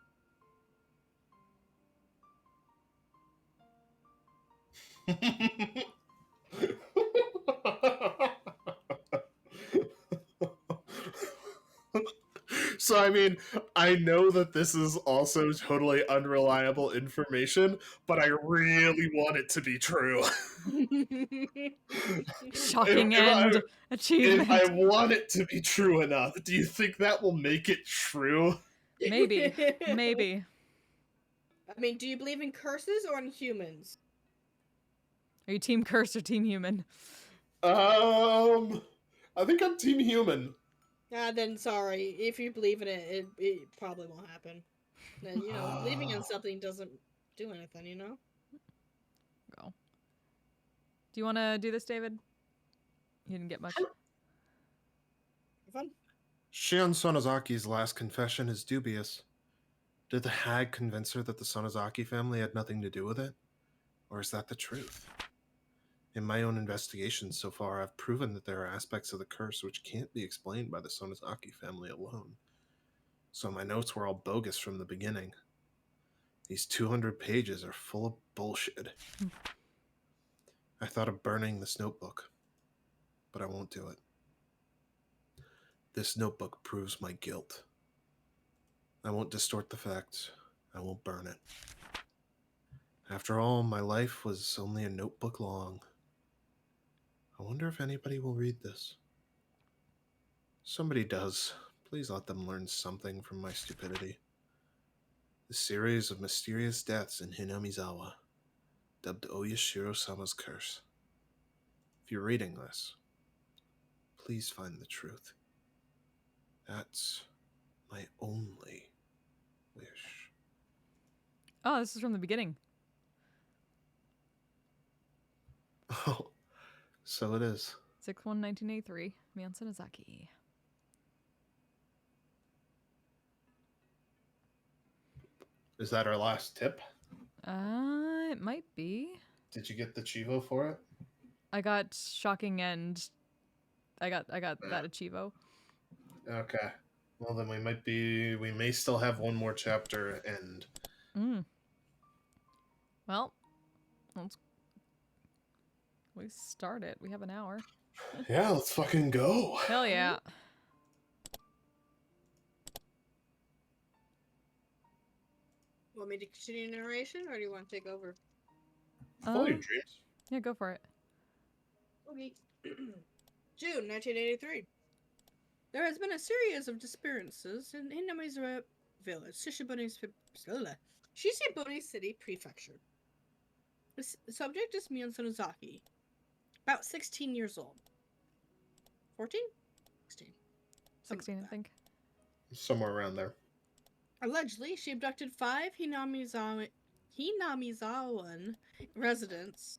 [SPEAKER 3] So, I mean, I know that this is also totally unreliable information, but I really want it to be true.
[SPEAKER 2] Shocking end achievement.
[SPEAKER 3] If I want it to be true enough, do you think that will make it true?
[SPEAKER 2] Maybe. Maybe.
[SPEAKER 4] I mean, do you believe in curses or in humans?
[SPEAKER 2] Are you team curse or team human?
[SPEAKER 3] I think I'm team human.
[SPEAKER 4] Then sorry. If you believe in it, it probably won't happen. Then, believing in something doesn't do anything, you know?
[SPEAKER 2] Go. Do you want to do this, David? You didn't get much.
[SPEAKER 4] Fun.
[SPEAKER 5] Shion Sonozaki's last confession is dubious. Did the hag convince her that the Sonozaki family had nothing to do with it? Or is that the truth? In my own investigations so far, I've proven that there are aspects of the curse which can't be explained by the Sonozaki family alone. So my notes were all bogus from the beginning. These 200 pages are full of bullshit. I thought of burning this notebook, but I won't do it. This notebook proves my guilt. I won't distort the facts. I won't burn it. After all, my life was only a notebook long. I wonder if anybody will read this. Somebody does. Please let them learn something from my stupidity. The series of mysterious deaths in Hinamizawa, dubbed Oyashiro-sama's curse. If you're reading this, please find the truth. That's my only wish.
[SPEAKER 2] Oh, this is from the beginning.
[SPEAKER 5] Oh, so it is.
[SPEAKER 2] 6/1/1983, Mion Sonozaki.
[SPEAKER 3] Is that our last tip?
[SPEAKER 2] It might be.
[SPEAKER 3] Did you get the Chivo for it?
[SPEAKER 2] I got shocking end. I got that Achivo.
[SPEAKER 3] Okay. Well, then we may still have one more chapter end.
[SPEAKER 2] Well, we start it. We have an hour.
[SPEAKER 3] Yeah, let's fucking go.
[SPEAKER 2] Hell yeah.
[SPEAKER 4] Well, Want me to continue narration, or do you want to take over?
[SPEAKER 3] Follow your dreams.
[SPEAKER 2] Yeah, go for it.
[SPEAKER 4] Okay. June 1983. There has been a series of disappearances in Hinamizu Village, Shishibune City Prefecture. The subject is Mion Sonozaki, about 16 years old. 14? 16.
[SPEAKER 2] 16, I think.
[SPEAKER 3] Somewhere around there.
[SPEAKER 4] Allegedly, she abducted 5 Hinamizawan residents.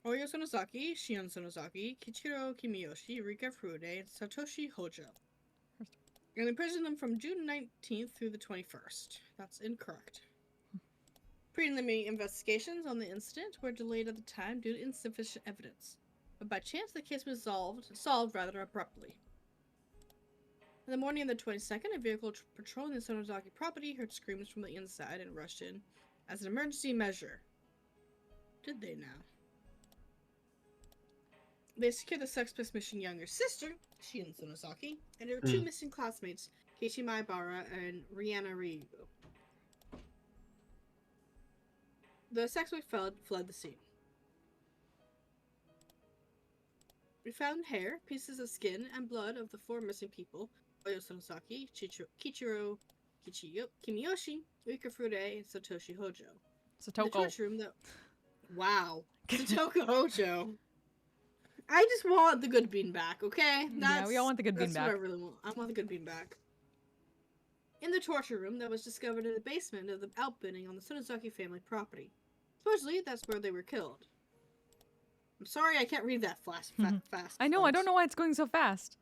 [SPEAKER 4] Oyo Sonozaki, Shion Sonozaki, Kichiro Kimiyoshi, Rika Furude, and Satoshi Hojo. And imprisoned them from June 19th through the 21st. That's incorrect. Preliminary investigations on the incident were delayed at the time due to insufficient evidence. But by chance, the case was solved rather abruptly. In the morning of the 22nd, a vehicle patrolling the Sonozaki property heard screams from the inside and rushed in as an emergency measure. Did they now? They secured the suspect's missing younger sister, Shion Sonozaki, and her 2 missing classmates, Keiichi Maibara and Rihanna Ryugu. The suspect fled the scene. We found hair, pieces of skin, and blood of the 4 missing people: Oyo Sonozaki, Kichiro Kimiyoshi, Rika Furude, and Satoshi Hojo. The
[SPEAKER 2] Satoko.
[SPEAKER 4] torture room, wow. Satoko Hojo. I just want the good bean back, okay?
[SPEAKER 2] Yeah, we all want the good bean
[SPEAKER 4] that's
[SPEAKER 2] back.
[SPEAKER 4] what I really want. I want the good bean back. In the torture room that was discovered in the basement of the outbuilding on the Sonozaki family property. Supposedly, that's where they were killed. I'm sorry I can't read that fast.
[SPEAKER 2] I know, I don't know why it's going so fast.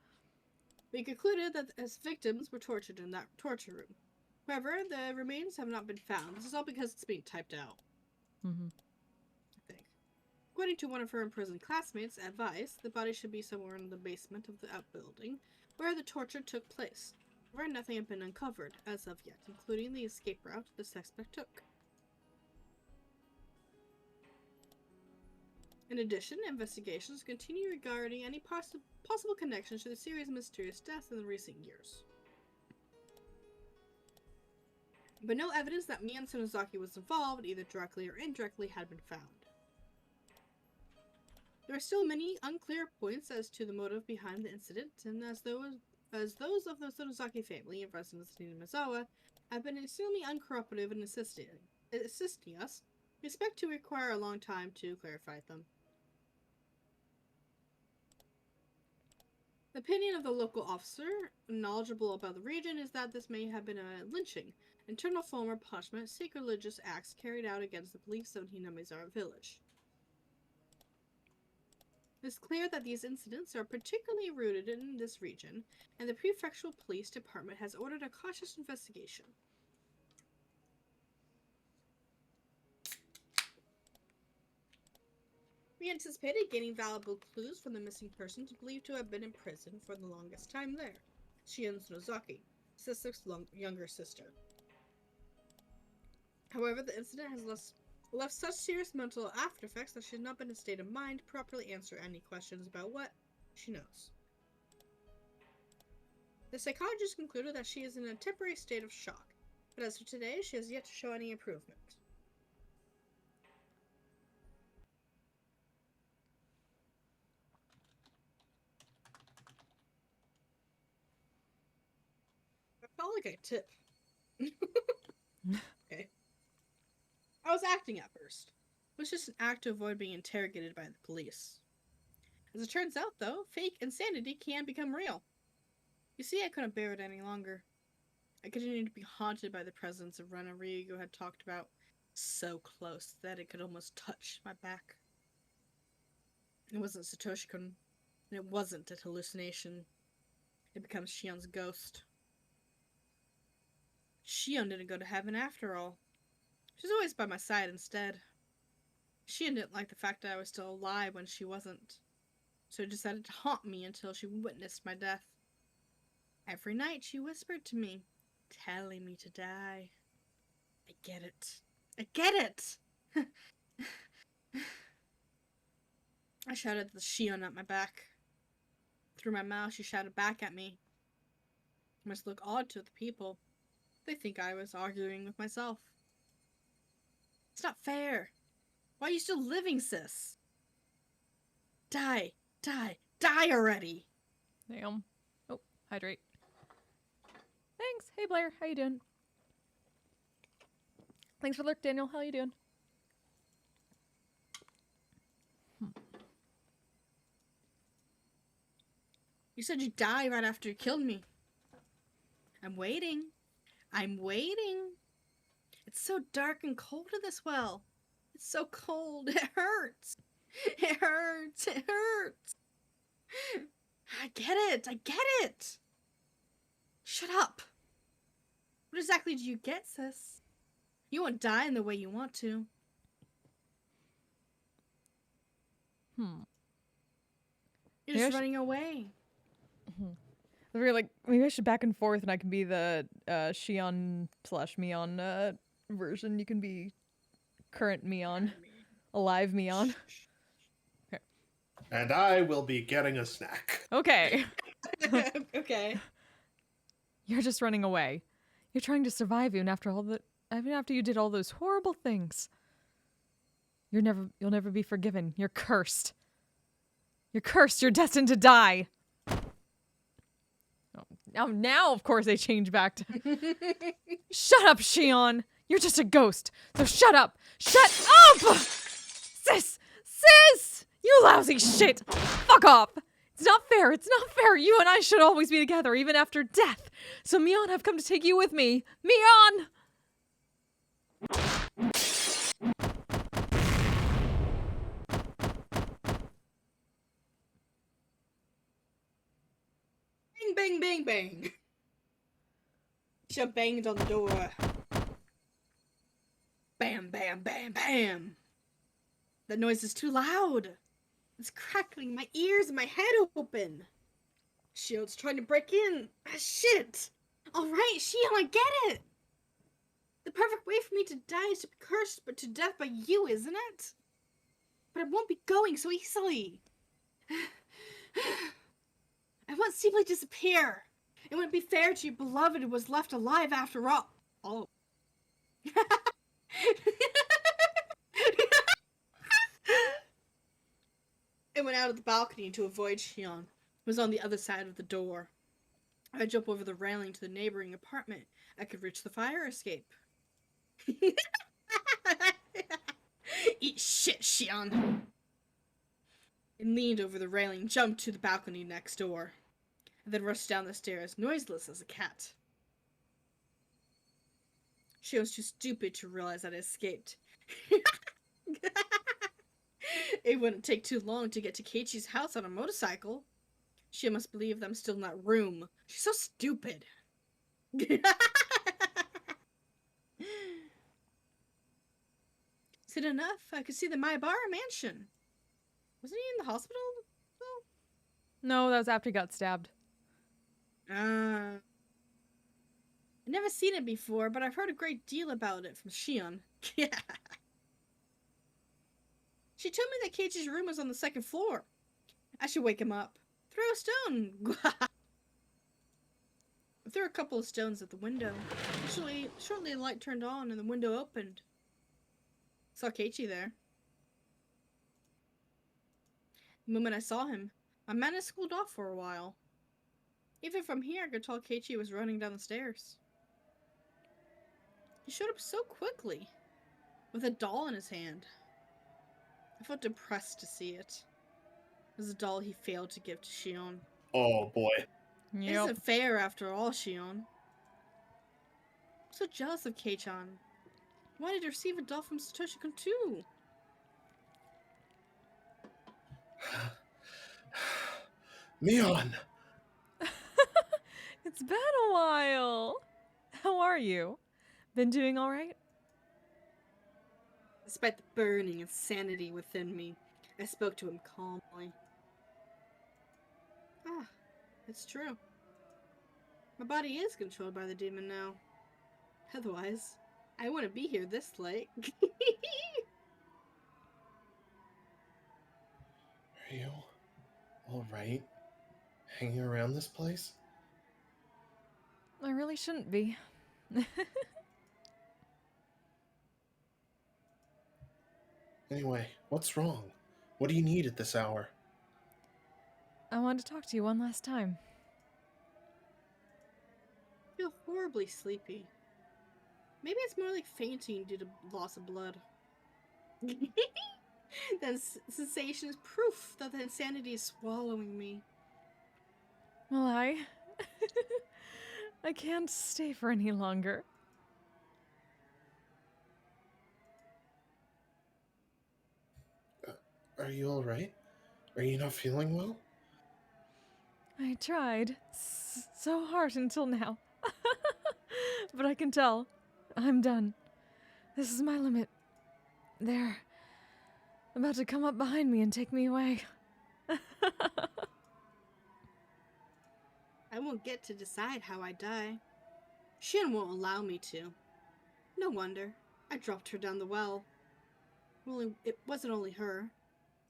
[SPEAKER 4] We concluded that as victims were tortured in that torture room. However, the remains have not been found. This is all because it's being typed out.
[SPEAKER 2] Mm-hmm.
[SPEAKER 4] I think. According to one of her imprisoned classmates' advice, the body should be somewhere in the basement of the outbuilding where the torture took place. However, nothing had been uncovered as of yet, including the escape route the suspect took. In addition, investigations continue regarding any possible connections to the series of mysterious deaths in the recent years. But no evidence that Mion Sonozaki was involved, either directly or indirectly, had been found. There are still many unclear points as to the motive behind the incident, and as those of the Sonozaki family and residents of Hinamizawa have been extremely uncooperative in assisting us, we expect to require a long time to clarify them. The opinion of the local officer, knowledgeable about the region, is that this may have been a lynching, internal form of punishment, sacrilegious acts carried out against the beliefs of Hinamizawa village. It's clear that these incidents are particularly rooted in this region, and the prefectural police department has ordered a cautious investigation. We anticipated gaining valuable clues from the missing persons believed to have been in prison for the longest time there, Shion Sonozaki, Sisek's younger sister. However, the incident has left such serious mental after effects that she has not been in a state of mind to properly answer any questions about what she knows. The psychologist concluded that she is in a temporary state of shock, but as of today, she has yet to show any improvement. I felt like a tip. Okay. I was acting at first. It was just an act to avoid being interrogated by the police. As it turns out, though, fake insanity can become real. You see, I couldn't bear it any longer. I continued to be haunted by the presence of Rena Ryugu had talked about, so close that it could almost touch my back. It wasn't Satoshi-kun, and it wasn't a hallucination. It becomes Shion's ghost. Shion didn't go to heaven after all. She's always by my side instead. Shion didn't like the fact that I was still alive when she wasn't, so decided to haunt me until she witnessed my death. Every night she whispered to me, telling me to die. I get it. I get it! I shouted at the Shion at my back. Through my mouth, she shouted back at me. I must look odd to the people. They think I was arguing with myself. It's not fair. Why are you still living, sis? Die. Die. Die already.
[SPEAKER 2] Damn. Oh, hydrate. Thanks. Hey, Blair. How you doing? Thanks for the lurk, Daniel. How you doing?
[SPEAKER 4] You said you'd die right after you killed me. I'm waiting. I'm waiting. It's so dark and cold in this well. It's so cold. It hurts. It hurts. It hurts. I get it. I get it. Shut up. What exactly do you get, sis? You won't die in the way you want to. You're just running away.
[SPEAKER 2] We're like, maybe I should back and forth and I can be the Shion/Mion version. You can be current Mion. Alive Mion. Okay.
[SPEAKER 3] And I will be getting a snack.
[SPEAKER 2] Okay.
[SPEAKER 4] Okay.
[SPEAKER 2] You're just running away. You're trying to survive even after after you did all those horrible things. You'll never be forgiven. You're cursed. You're cursed. You're destined to die. Now, of course, they change back to... Shut up, Shion! You're just a ghost, so shut up! Shut up! Sis! Sis! You lousy shit! Fuck off! It's not fair, it's not fair! You and I should always be together, even after death! So Mion, I've come to take you with me! Mion!
[SPEAKER 4] Bang, bang, bang, bang. She banged on the door. Bam, bam, bam, bam. The noise is too loud. It's crackling my ears and my head open. Shield's trying to break in. Ah, shit. Alright, Shield, I get it. The perfect way for me to die is to be cursed, but to death by you, isn't it? But I won't be going so easily. I won't simply disappear. It wouldn't be fair to your beloved who was left alive after all. Oh. I went out of the balcony to avoid Shion, who was on the other side of the door. I jump over the railing to the neighboring apartment. I could reach the fire escape. Eat shit, Shion. And leaned over the railing, jumped to the balcony next door, and then rushed down the stairs, noiseless as a cat. She was too stupid to realize that I escaped. It wouldn't take too long to get to Keiichi's house on a motorcycle. She must believe that I'm still in that room. She's so stupid. Is it enough? I could see the Maibara mansion. Wasn't he in the hospital?
[SPEAKER 2] No, that was after he got stabbed.
[SPEAKER 4] I've never seen it before, but I've heard a great deal about it from Shion. Yeah. She told me that Keiichi's room was on the second floor. I should wake him up. Throw a stone. I threw a couple of stones at the window. Shortly the light turned on and the window opened. Saw Keiichi there. The moment I saw him, my madness cooled off for a while. Even from here, I could tell Keiichi was running down the stairs. He showed up so quickly, with a doll in his hand. I felt depressed to see it. It was a doll he failed to give to Shion.
[SPEAKER 3] Oh boy.
[SPEAKER 4] It isn't fair after all, Shion. I'm so jealous of Kei-chan. I wanted to receive a doll from Satoshi-kun too.
[SPEAKER 5] Mion!
[SPEAKER 2] It's been a while. How are you? Been doing all right?
[SPEAKER 4] Despite the burning insanity within me, I spoke to him calmly. Ah, it's true. My body is controlled by the demon now. Otherwise, I wouldn't be here this late.
[SPEAKER 5] Are you alright? Hanging around this place?
[SPEAKER 2] I really shouldn't be.
[SPEAKER 5] Anyway, what's wrong? What do you need at this hour?
[SPEAKER 2] I wanted to talk to you one last time.
[SPEAKER 4] I feel horribly sleepy. Maybe it's more like fainting due to loss of blood. That sensation is proof that the insanity is swallowing me.
[SPEAKER 2] Well, I can't stay for any longer.
[SPEAKER 5] Are you alright? Are you not feeling well?
[SPEAKER 2] I tried so hard until now. But I can tell. I'm done. This is my limit. They're about to come up behind me and take me away.
[SPEAKER 4] I won't get to decide how I die. Shin won't allow me to. No wonder. I dropped her down the well. It wasn't only her.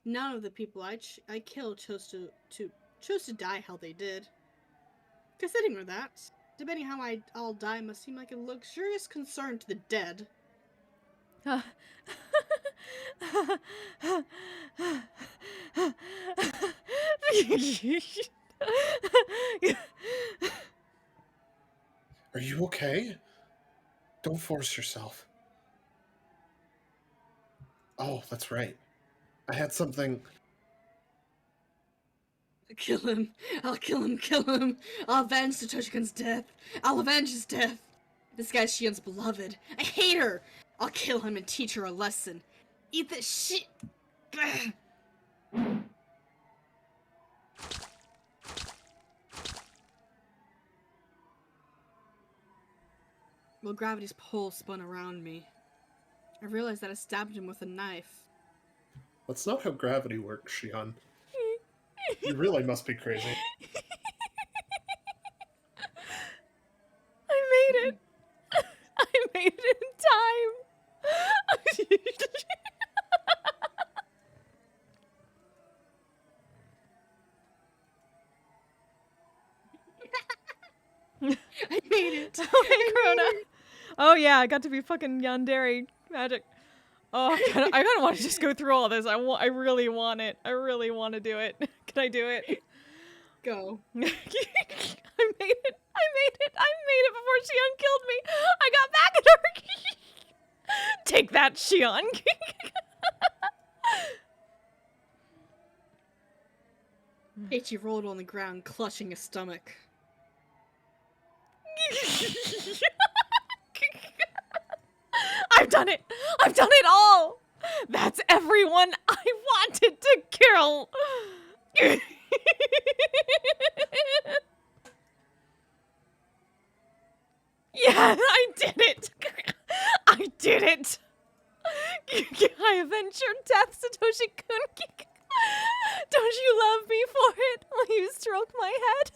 [SPEAKER 4] None of the people I killed chose to die how they did. Considering that, debating how I'll die must seem like a luxurious concern to the dead.
[SPEAKER 5] Are you okay? Don't force yourself. Oh, that's right. I had something.
[SPEAKER 4] Kill him. I'll kill him, kill him. I'll avenge Satoshi-kun's death. I'll avenge his death. This guy's Shion's beloved. I hate her. I'll kill him and teach her a lesson. Eat this shit. While gravity's pull spun around me, I realized that I stabbed him with a knife.
[SPEAKER 3] That's not how gravity works, Shion. You really must be crazy.
[SPEAKER 2] I made it. I made it in time.
[SPEAKER 4] I made it.
[SPEAKER 2] Oh, hey, Corona. Oh, yeah, I got to be fucking yandere magic. Oh, I kind of want to just go through all this. I really want it. I really want to do it. Can I do it?
[SPEAKER 4] Go.
[SPEAKER 2] I made it. I made it. I made it before Shion killed me. I got back at her. Take that, Shion.
[SPEAKER 4] Ichi rolled on the ground, clutching his stomach.
[SPEAKER 2] I've done it. I've done it all. That's everyone I wanted to kill. Yeah, I did it. I did it. I avenged your death, Satoshi-kun. Don't you love me for it? Will you stroke my head?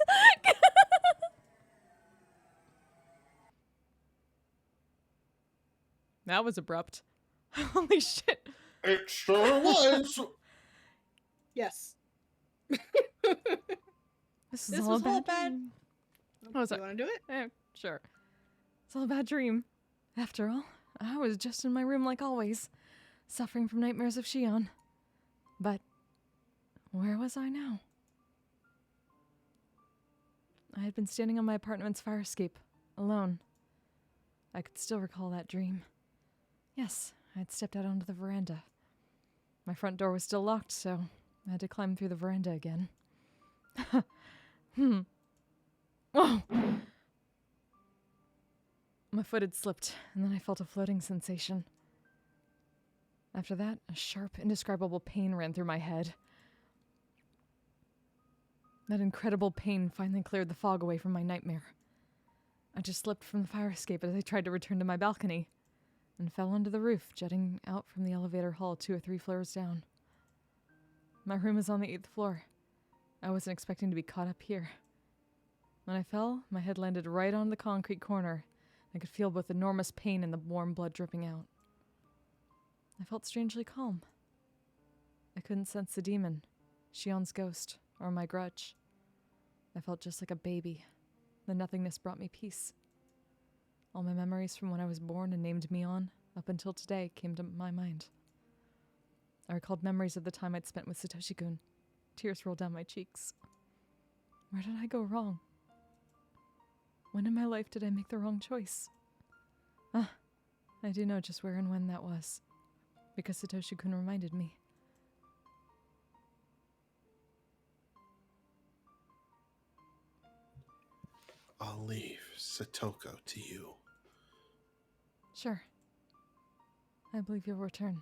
[SPEAKER 2] That was abrupt. Holy shit.
[SPEAKER 5] It sure was.
[SPEAKER 4] Yes.
[SPEAKER 2] This
[SPEAKER 4] This
[SPEAKER 2] all
[SPEAKER 4] was
[SPEAKER 2] a
[SPEAKER 4] all
[SPEAKER 2] bad
[SPEAKER 4] bad.
[SPEAKER 2] dream. Oh, sorry.
[SPEAKER 4] You want to do it?
[SPEAKER 2] Sure. It's all a bad dream. After all, I was just in my room like always, suffering from nightmares of Shion. But where was I now? I had been standing on my apartment's fire escape, alone. I could still recall that dream. Yes, I had stepped out onto the veranda. My front door was still locked, so I had to climb through the veranda again. Oh! My foot had slipped, and then I felt a floating sensation. After that, a sharp, indescribable pain ran through my head. That incredible pain finally cleared the fog away from my nightmare. I just slipped from the fire escape as I tried to return to my balcony, and fell onto the roof, jutting out from the elevator hall 2 or 3 floors down. My room is on the 8th floor. I wasn't expecting to be caught up here. When I fell, my head landed right on the concrete corner. I could feel both enormous pain and the warm blood dripping out. I felt strangely calm. I couldn't sense the demon, Shion's ghost, or my grudge. I felt just like a baby. The nothingness brought me peace. All my memories from when I was born and named Mion up until today came to my mind. I recalled memories of the time I'd spent with Satoshi-kun. Tears rolled down my cheeks. Where did I go wrong? When in my life did I make the wrong choice? I do know just where and when that was, because Satoshi-kun reminded me.
[SPEAKER 5] I'll leave Satoko to you.
[SPEAKER 2] Sure. I believe you'll return.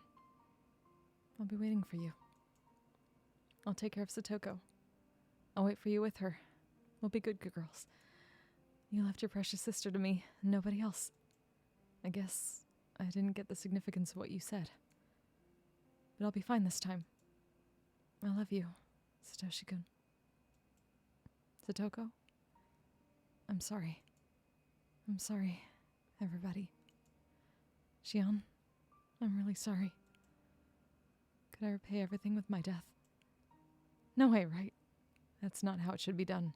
[SPEAKER 2] I'll be waiting for you. I'll take care of Satoko. I'll wait for you with her. We'll be good girls. You left your precious sister to me, and nobody else. I guess I didn't get the significance of what you said. But I'll be fine this time. I love you, Satoshi-kun. Satoko? I'm sorry. I'm sorry, everybody. Shion, I'm really sorry. Could I repay everything with my death? No way, right? That's not how it should be done.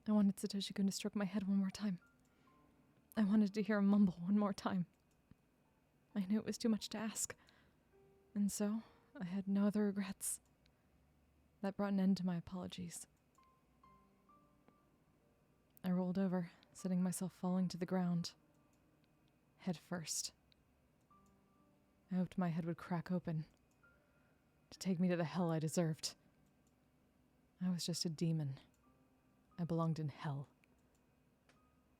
[SPEAKER 2] I wanted Satoshi-kun to stroke my head one more time. I wanted to hear him mumble one more time. I knew it was too much to ask. And so, I had no other regrets. That brought an end to my apologies. I rolled over, setting myself falling to the ground. Head first. I hoped my head would crack open, to take me to the hell I deserved. I was just a demon. I belonged in hell.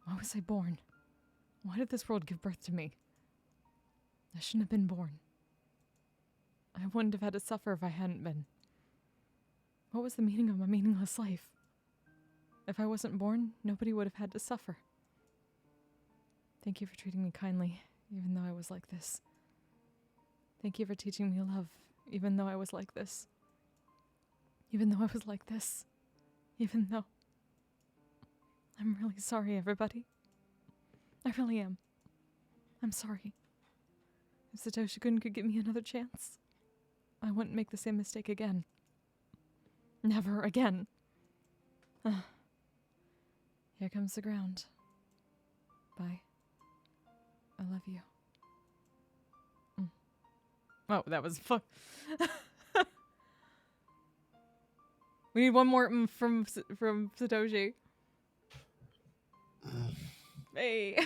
[SPEAKER 2] Why was I born? Why did this world give birth to me? I shouldn't have been born. I wouldn't have had to suffer if I hadn't been. What was the meaning of my meaningless life? If I wasn't born, nobody would have had to suffer. Thank you for treating me kindly, even though I was like this. Thank you for teaching me love, even though I was like this. Even though I was like this. Even though... I'm really sorry, everybody. I really am. I'm sorry. If Satoshi-kun could give me another chance, I wouldn't make the same mistake again. Never again. Here comes the ground. Bye. I love you. Oh, that was fun. We need one more from Satoshi. Hey.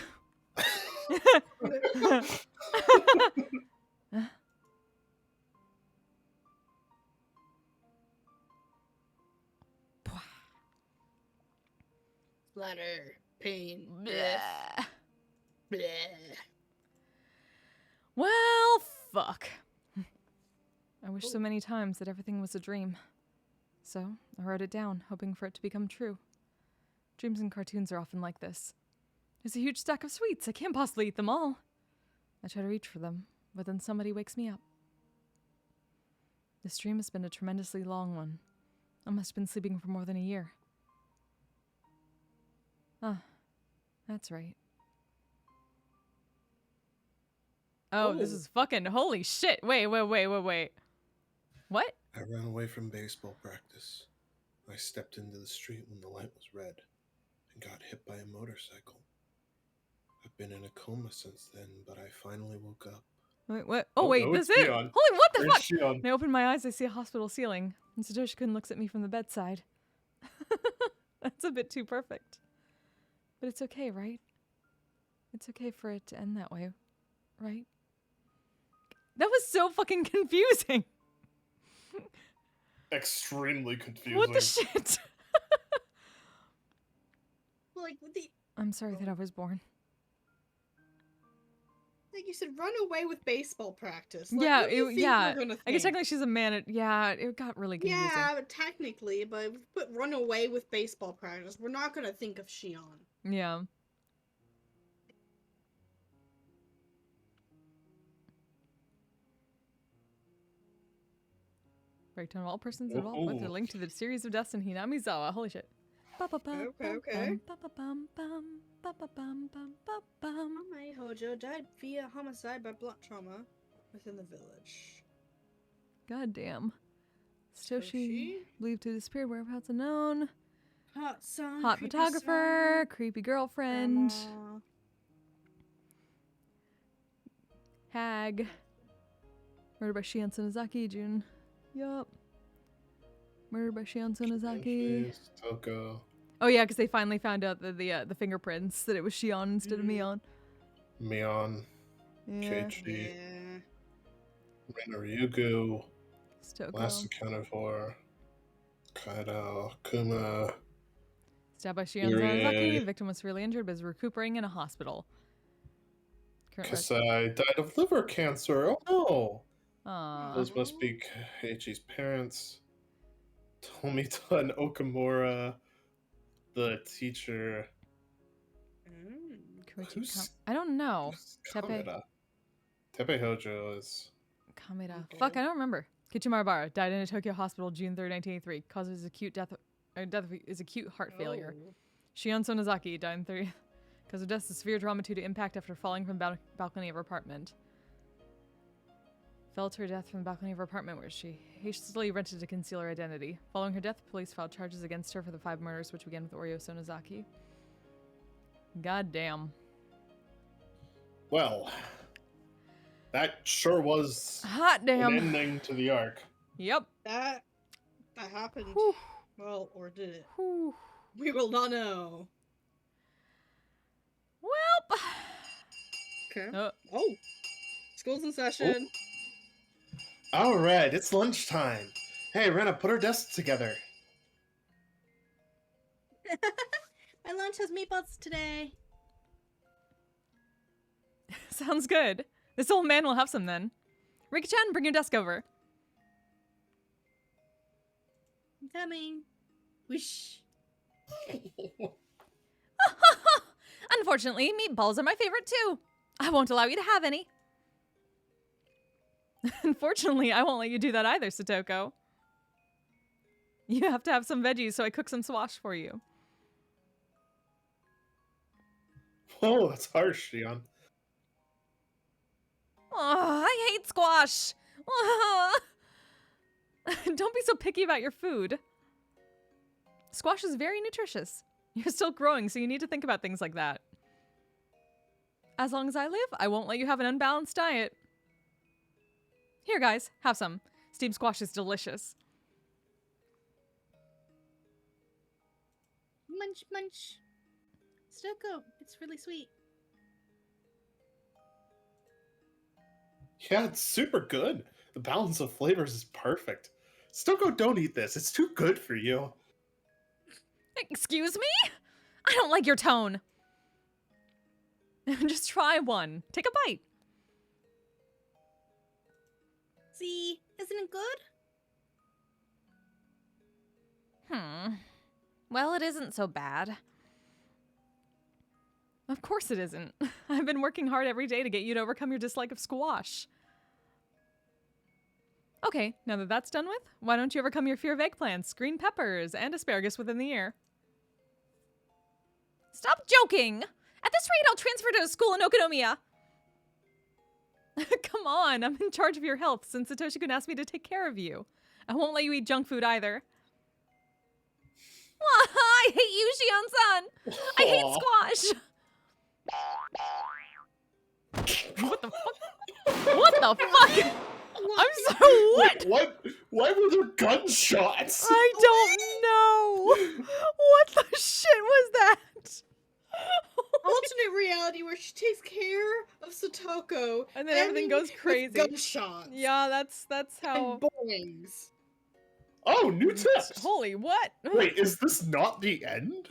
[SPEAKER 4] Splatter, pain,
[SPEAKER 2] Bleh.
[SPEAKER 4] death. Bleh.
[SPEAKER 2] Well, fuck. I wish so many times that everything was a dream. So, I wrote it down, hoping for it to become true. Dreams and cartoons are often like this. There's a huge stack of sweets. I can't possibly eat them all. I try to reach for them, but then somebody wakes me up. This dream has been a tremendously long one. I must have been sleeping for more than a year. Ah, that's right. Oh, this is fucking holy shit. Wait. What?
[SPEAKER 5] I ran away from baseball practice. I stepped into the street when the light was red and got hit by a motorcycle. I've been in a coma since then, but I finally woke up.
[SPEAKER 2] Wait, what? Oh, wait,
[SPEAKER 3] no,
[SPEAKER 2] that's
[SPEAKER 3] it's
[SPEAKER 2] it!
[SPEAKER 3] Shion.
[SPEAKER 2] Holy, what the
[SPEAKER 3] Where's
[SPEAKER 2] fuck?
[SPEAKER 3] Shion?
[SPEAKER 2] When I open my eyes, I see a hospital ceiling, and Satoshi-kun looks at me from the bedside. That's a bit too perfect. But it's okay, right? It's okay for it to end that way, right? That was so fucking confusing!
[SPEAKER 3] Extremely confusing.
[SPEAKER 2] What the shit?
[SPEAKER 4] Like the
[SPEAKER 2] I'm sorry that I was born.
[SPEAKER 4] like you said, run away with baseball practice. Like,
[SPEAKER 2] Yeah,
[SPEAKER 4] what do you think
[SPEAKER 2] yeah.
[SPEAKER 4] we're gonna
[SPEAKER 2] I guess
[SPEAKER 4] think?
[SPEAKER 2] technically she's a man. Yeah, it got really confusing.
[SPEAKER 4] Yeah, technically, but if we put run away with baseball practice, we're not gonna think of Shion.
[SPEAKER 2] Yeah. Breakdown of all persons involved with a link to the series of deaths in Hinamizawa. Holy shit.
[SPEAKER 4] Okay.
[SPEAKER 2] Ba-ba-bum, ba-ba-bum.
[SPEAKER 4] Amai Hojo died via homicide by blunt trauma within the village.
[SPEAKER 2] God damn. Satoshi
[SPEAKER 4] Satoshi?
[SPEAKER 2] believed to disappear, whereabouts unknown.
[SPEAKER 4] Hot son,
[SPEAKER 2] Hot
[SPEAKER 4] creepy
[SPEAKER 2] photographer,
[SPEAKER 4] son,
[SPEAKER 2] creepy girlfriend,
[SPEAKER 4] grandma.
[SPEAKER 2] hag. Murdered by Shion Sonozaki, June. Yup. Murdered by Shion Sonozaki.
[SPEAKER 3] Toko.
[SPEAKER 2] Oh yeah, because they finally found out that the fingerprints, that it was Shion instead of
[SPEAKER 4] Mhm.
[SPEAKER 2] Mion.
[SPEAKER 3] Mion.
[SPEAKER 2] Yeah.
[SPEAKER 3] Keiichi.
[SPEAKER 4] Yeah.
[SPEAKER 3] Ryugu.
[SPEAKER 2] Stoko.
[SPEAKER 3] Last accounted for. Kaido. Kuma.
[SPEAKER 2] Stabbed by Shion
[SPEAKER 3] Irie.
[SPEAKER 2] Sonozaki. Victim was severely injured but is recuperating in a hospital. Current
[SPEAKER 3] Kasai died of liver cancer. Oh no!
[SPEAKER 2] Aww.
[SPEAKER 3] Those must be Keiichi's parents. Tomita and Okamura, the teacher. Who's
[SPEAKER 2] I don't know. Tepe.
[SPEAKER 3] Kameda? Tepe Hojo is.
[SPEAKER 2] Kameda.
[SPEAKER 4] Okay.
[SPEAKER 2] Fuck, I don't remember. Kichimaru died in a Tokyo hospital June 3rd, 1983. Cause of his acute death is acute heart failure.
[SPEAKER 4] Oh.
[SPEAKER 2] Shion Sonozaki died in 30 because of death of severe trauma due to impact after falling from balcony of her apartment. Fell to her death from the balcony of her apartment where she hastily rented to conceal her identity. Following her death, police filed charges against her for the 5 murders, which began with Oryo Sonozaki. God damn.
[SPEAKER 3] Well, that sure was
[SPEAKER 2] Hot damn.
[SPEAKER 3] an ending to the arc.
[SPEAKER 2] Yep.
[SPEAKER 4] That happened.
[SPEAKER 2] Whew.
[SPEAKER 4] Well, or did it?
[SPEAKER 2] Whew.
[SPEAKER 4] We will not know.
[SPEAKER 2] Welp.
[SPEAKER 4] Okay. Oh. School's in session.
[SPEAKER 5] All right, it's lunchtime. Hey, Rena, put our desks together.
[SPEAKER 4] My lunch has meatballs today.
[SPEAKER 2] Sounds good. This old man will have some then. Rika-chan, bring your desk over.
[SPEAKER 4] I'm coming. Whoosh.
[SPEAKER 2] Unfortunately, meatballs are my favorite too. I won't allow you to have any. Unfortunately, I won't let you do that either, Satoko. You have to have some veggies, so I cook some squash for you.
[SPEAKER 3] Oh, that's harsh, Shion.
[SPEAKER 2] Oh, I hate squash. Don't be so picky about your food. Squash is very nutritious. You're still growing, so you need to think about things like that. As long as I live, I won't let you have an unbalanced diet. Here, guys, have some. Steamed squash is delicious.
[SPEAKER 4] Munch, munch. Stoko, it's really sweet.
[SPEAKER 3] Yeah, it's super good. The balance of flavors is perfect. Stoko, don't eat this. It's too good for you.
[SPEAKER 2] Excuse me? I don't like your tone. Just try one. Take a bite.
[SPEAKER 4] See, isn't it good?
[SPEAKER 2] Well, it isn't so bad. Of course it isn't. I've been working hard every day to get you to overcome your dislike of squash. Okay, now that that's done with, why don't you overcome your fear of eggplants, green peppers, and asparagus within the year? Stop joking! At this rate, I'll transfer to a school in Okonomiya. Come on, I'm in charge of your health since Satoshi-kun asked me to take care of you. I won't let you eat junk food either. I hate you, Shion-san! I hate squash! What the fuck? What the fuck? I'm sorry, what?
[SPEAKER 3] What? Why were there gunshots?
[SPEAKER 2] I don't know. What the shit was that?
[SPEAKER 4] Alternate reality where she takes care of Satoko
[SPEAKER 2] And then everything goes
[SPEAKER 4] with
[SPEAKER 2] crazy.
[SPEAKER 4] Gunshots.
[SPEAKER 2] Yeah, that's how.
[SPEAKER 4] And boings.
[SPEAKER 3] Oh, new tips!
[SPEAKER 2] Holy what?
[SPEAKER 3] Wait, is this not the end?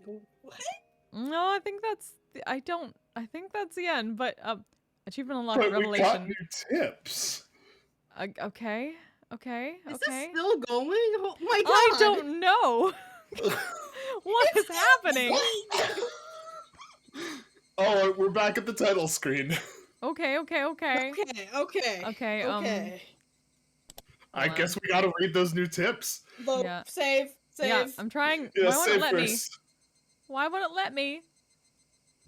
[SPEAKER 4] What?
[SPEAKER 2] No, I think that's. I think that's the end. But achievement unlocked.
[SPEAKER 3] But we got
[SPEAKER 2] Revelation.
[SPEAKER 3] new tips.
[SPEAKER 2] Okay. Okay.
[SPEAKER 4] Is
[SPEAKER 2] Okay.
[SPEAKER 4] this still going? Oh my god!
[SPEAKER 2] I don't know. What is happening?
[SPEAKER 3] Oh, we're back at the title screen.
[SPEAKER 2] Okay. Okay. Okay.
[SPEAKER 4] Okay.
[SPEAKER 2] Okay.
[SPEAKER 3] I guess we gotta read those new tips.
[SPEAKER 4] Load,
[SPEAKER 2] Yeah.
[SPEAKER 4] save.
[SPEAKER 2] Yeah, I'm trying.
[SPEAKER 3] Yeah,
[SPEAKER 2] Why won't it
[SPEAKER 3] save
[SPEAKER 2] let me?
[SPEAKER 3] first.
[SPEAKER 2] Why won't it let me?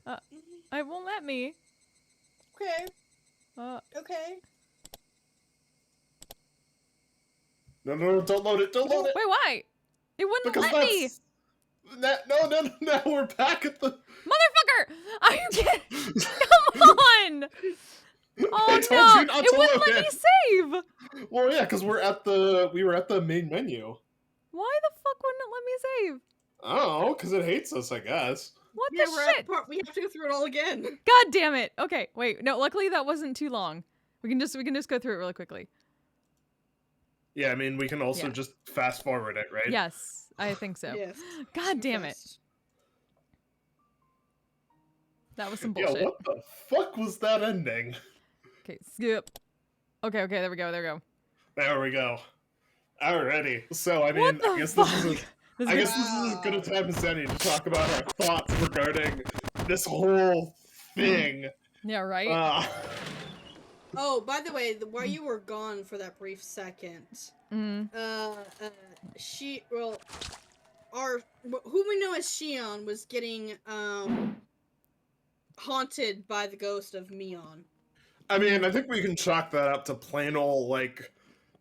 [SPEAKER 2] It won't let me.
[SPEAKER 4] Okay.
[SPEAKER 2] Uh,
[SPEAKER 4] Okay.
[SPEAKER 3] No, don't load it. Don't load it.
[SPEAKER 2] Wait, why? It wouldn't
[SPEAKER 3] Because
[SPEAKER 2] let me.
[SPEAKER 3] No, we're back at the...
[SPEAKER 2] Motherfucker! Are you kidding? Come on! Oh
[SPEAKER 3] I told
[SPEAKER 2] no!
[SPEAKER 3] you not
[SPEAKER 2] It
[SPEAKER 3] to
[SPEAKER 2] wouldn't
[SPEAKER 3] look
[SPEAKER 2] let
[SPEAKER 3] at.
[SPEAKER 2] me save!
[SPEAKER 3] Well, yeah, because we were at the main menu.
[SPEAKER 2] Why the fuck wouldn't it let me save?
[SPEAKER 3] Oh, because it hates us, I guess.
[SPEAKER 2] What
[SPEAKER 4] Yeah,
[SPEAKER 2] the
[SPEAKER 4] we're at the
[SPEAKER 2] shit?
[SPEAKER 4] part we have to go through it all again.
[SPEAKER 2] God damn it. Okay, wait. No, luckily that wasn't too long. We can just go through it really quickly.
[SPEAKER 3] Yeah, I mean, we can also
[SPEAKER 2] Yeah.
[SPEAKER 3] just fast forward it, right?
[SPEAKER 2] Yes, I think so.
[SPEAKER 4] Yes.
[SPEAKER 2] God damn it.
[SPEAKER 4] Fast.
[SPEAKER 2] That was some
[SPEAKER 3] Yeah,
[SPEAKER 2] bullshit.
[SPEAKER 3] what the fuck was that ending?
[SPEAKER 2] Okay, skip. Okay, there we go.
[SPEAKER 3] There we go. Alrighty. So, I mean,
[SPEAKER 2] What the
[SPEAKER 3] I guess
[SPEAKER 2] fuck?
[SPEAKER 3] this is as good a time as any to talk about our thoughts regarding this whole thing.
[SPEAKER 2] Yeah, right?
[SPEAKER 4] Oh, by the way, while you were gone for that brief second, who we know as Shion was getting haunted by the ghost of Mion.
[SPEAKER 3] I mean, I think we can chalk that up to plain old, like,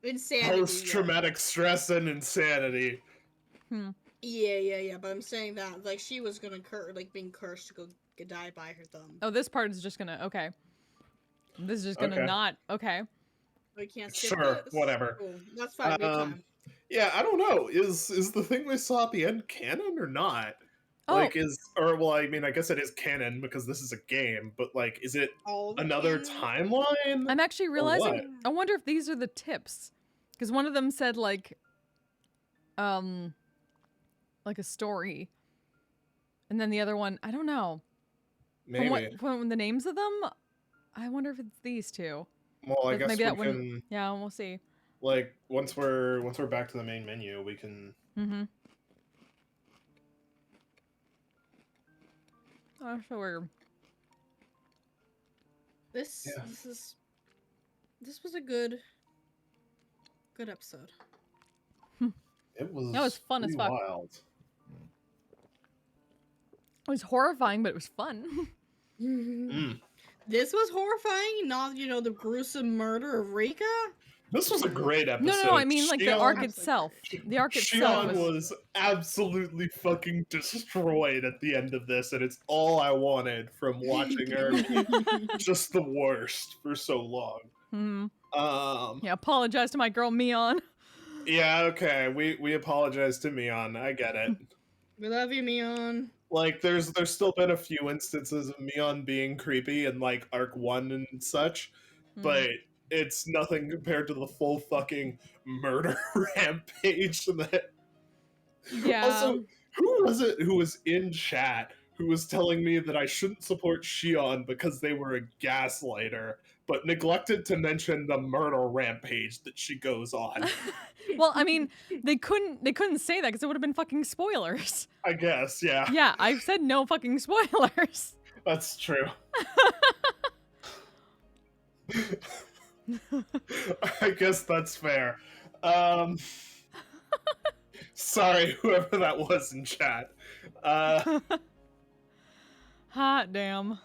[SPEAKER 4] Insanity.
[SPEAKER 3] post-traumatic stress and insanity.
[SPEAKER 4] Yeah. But I'm saying that, like, she was gonna being cursed to go die by her thumb.
[SPEAKER 2] Oh, this part is just gonna, okay. This is just gonna
[SPEAKER 3] Okay.
[SPEAKER 2] not, okay.
[SPEAKER 4] We can't skip
[SPEAKER 3] Sure,
[SPEAKER 4] this?
[SPEAKER 3] whatever.
[SPEAKER 4] Cool. That's fine. We have time.
[SPEAKER 3] Yeah, I don't know. Is the thing we saw at the end canon or not?
[SPEAKER 2] Oh.
[SPEAKER 3] Like, I mean, I guess it is canon because this is a game, but, like, is it
[SPEAKER 4] All the
[SPEAKER 3] another
[SPEAKER 4] canon-
[SPEAKER 3] timeline?
[SPEAKER 2] I'm actually
[SPEAKER 3] what?
[SPEAKER 2] realizing, I wonder if these are the tips. Because one of them said, like a story. And then the other one, I don't know.
[SPEAKER 3] Maybe.
[SPEAKER 2] From the names of them, I wonder if it's these two.
[SPEAKER 3] Well, I guess
[SPEAKER 2] maybe that
[SPEAKER 3] we
[SPEAKER 2] wouldn't.
[SPEAKER 3] can,
[SPEAKER 2] Yeah, we'll see.
[SPEAKER 3] like, once we're back to the main menu, we can...
[SPEAKER 2] Mm-hmm. Oh, so weird.
[SPEAKER 4] This
[SPEAKER 3] Yeah.
[SPEAKER 4] this was a good episode.
[SPEAKER 3] It was...
[SPEAKER 2] That was fun as
[SPEAKER 3] pretty
[SPEAKER 2] fuck.
[SPEAKER 3] wild.
[SPEAKER 2] It was horrifying, but it was fun.
[SPEAKER 3] Mm.
[SPEAKER 4] This was horrifying, not the gruesome murder of Rika.
[SPEAKER 3] This was a great episode.
[SPEAKER 2] No, I mean like the
[SPEAKER 3] Shion-
[SPEAKER 2] arc itself. The arc itself
[SPEAKER 3] Shion was absolutely fucking destroyed at the end of this, and it's all I wanted from watching her be just the worst for so long.
[SPEAKER 2] Yeah, apologize to my girl Mion.
[SPEAKER 3] Yeah, okay, we apologize to Mion. I get it.
[SPEAKER 4] We love you, Mion.
[SPEAKER 3] Like, there's still been a few instances of Mion being creepy in, like, Arc 1 and such, but it's nothing compared to the full fucking murder rampage that...
[SPEAKER 2] Yeah.
[SPEAKER 3] Also, who was it who was in chat who was telling me that I shouldn't support Shion because they were a gaslighter, but neglected to mention the murder rampage that she goes on?
[SPEAKER 2] Well, I mean, they couldn't say that because it would have been fucking spoilers.
[SPEAKER 3] I guess, yeah.
[SPEAKER 2] Yeah, I've said no fucking spoilers.
[SPEAKER 3] That's true. I guess that's fair. Sorry, whoever that was in chat.
[SPEAKER 2] Hot damn.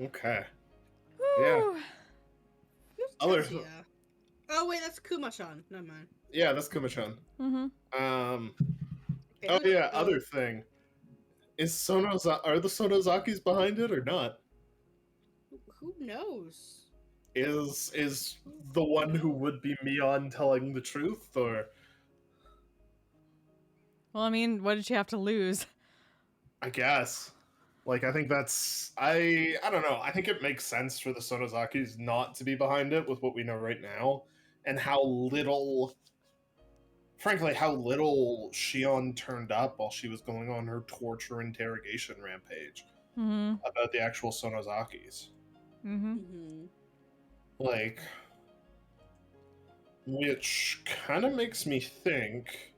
[SPEAKER 3] Okay.
[SPEAKER 2] Whew.
[SPEAKER 3] Yeah. Other...
[SPEAKER 4] Tetsuya. Oh wait, that's Kuma-chan. Never mind.
[SPEAKER 3] Yeah, that's Kuma-chan.
[SPEAKER 2] Mm-hmm.
[SPEAKER 4] Okay,
[SPEAKER 3] Oh yeah, other thing. Are the Sonozakis behind it or not?
[SPEAKER 4] Who knows?
[SPEAKER 3] Is the one who would be Mion telling the truth, or...
[SPEAKER 2] Well, I mean, what did she have to lose?
[SPEAKER 3] I guess. Like, I think that's... I don't know. I think it makes sense for the Sonozakis not to be behind it with what we know right now, and how little... Frankly, how little Shion turned up while she was going on her torture interrogation rampage about the actual Sonozakis. Like, which kind of makes me think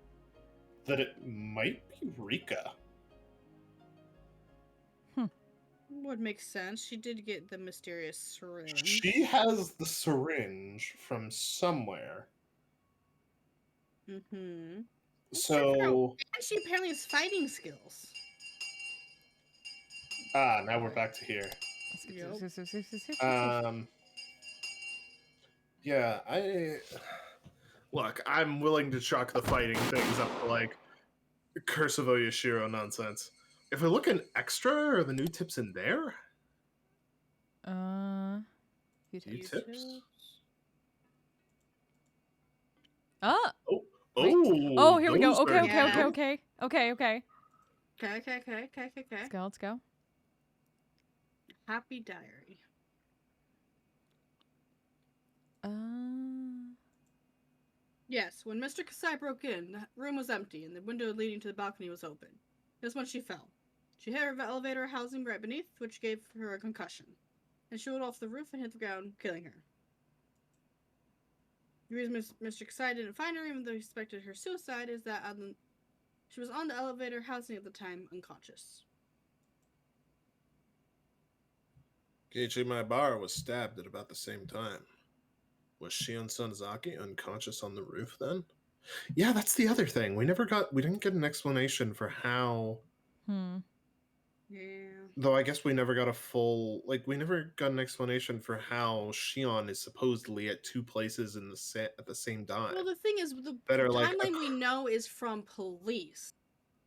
[SPEAKER 3] that it might be Rika.
[SPEAKER 4] Would make sense. She did get the mysterious syringe.
[SPEAKER 3] She has the syringe from somewhere. So...
[SPEAKER 4] And she apparently has fighting skills.
[SPEAKER 3] now we're back to here. Yeah, Look, I'm willing to chalk the fighting things up to, like, Curse of Oyashiro nonsense. If we look in extra, are the new tips in there?
[SPEAKER 2] Few
[SPEAKER 3] New
[SPEAKER 2] tips.
[SPEAKER 3] tips?
[SPEAKER 2] Ah.
[SPEAKER 3] Oh,
[SPEAKER 2] Wait.
[SPEAKER 3] oh,
[SPEAKER 2] Oh, here we go.
[SPEAKER 3] those
[SPEAKER 2] Okay,
[SPEAKER 3] are
[SPEAKER 2] okay, okay,
[SPEAKER 3] new.
[SPEAKER 2] okay, okay, okay.
[SPEAKER 4] Okay.
[SPEAKER 2] Let's go. Let's go.
[SPEAKER 4] Happy diary. Yes, when Mr. Kasai broke in, the room was empty and the window leading to the balcony was open. Just when she fell. She hit her elevator housing right beneath, which gave her a concussion. And she rolled off the roof and hit the ground, killing her. The reason Mr. Kasai didn't find her, even though he suspected her suicide, is that she was on the elevator housing at the time, unconscious.
[SPEAKER 3] Keiichi Maibara was stabbed at about the same time. Was Shion Sonozaki unconscious on the roof then? Yeah, that's the other thing. We didn't get an explanation for how.
[SPEAKER 4] Yeah.
[SPEAKER 3] Though I guess we never got we never got an explanation for how Shion is supposedly at two places in the at the same time.
[SPEAKER 4] Well, the thing is, the
[SPEAKER 3] like,
[SPEAKER 4] timeline we know is from police.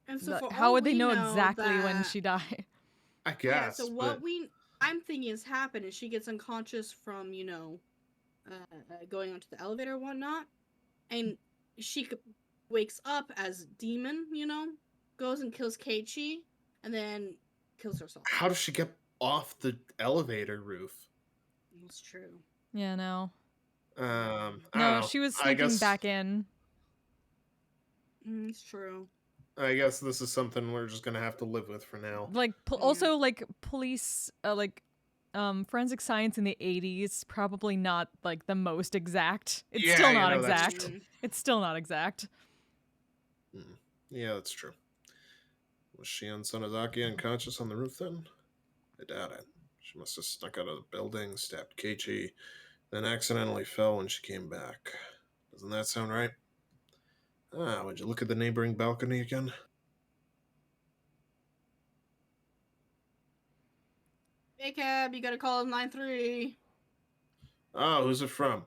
[SPEAKER 4] And so for
[SPEAKER 2] How
[SPEAKER 4] all
[SPEAKER 2] would they
[SPEAKER 4] we
[SPEAKER 2] know exactly when
[SPEAKER 4] that-
[SPEAKER 2] she died?
[SPEAKER 3] I guess.
[SPEAKER 4] Yeah, so
[SPEAKER 3] but
[SPEAKER 4] I'm thinking has happened is she gets unconscious from, going onto the elevator and whatnot. And she wakes up as demon, goes and kills Keiichi, and then kills herself.
[SPEAKER 3] how does she get off the elevator roof?
[SPEAKER 4] That's true.
[SPEAKER 2] Yeah, no.
[SPEAKER 3] I don't
[SPEAKER 2] No,
[SPEAKER 3] know.
[SPEAKER 2] she was
[SPEAKER 3] I
[SPEAKER 2] sneaking
[SPEAKER 3] guess,
[SPEAKER 2] back in.
[SPEAKER 4] It's true.
[SPEAKER 3] I guess this is something we're just gonna have to live with for now.
[SPEAKER 2] Like, also, like, police, forensic science in the 80s, probably not, like, the most exact. It's
[SPEAKER 3] Yeah,
[SPEAKER 2] still
[SPEAKER 3] you
[SPEAKER 2] not
[SPEAKER 3] know, that's
[SPEAKER 2] exact.
[SPEAKER 3] true.
[SPEAKER 2] It's still not exact.
[SPEAKER 3] Yeah, that's true. Was Shion Sonozaki unconscious on the roof then? I doubt it. She must have snuck out of the building, stabbed Keiichi, then accidentally fell when she came back. Doesn't that sound right? Would you look at the neighboring balcony again?
[SPEAKER 4] Hey, cab, you gotta call 9-3.
[SPEAKER 3] Oh, who's it from?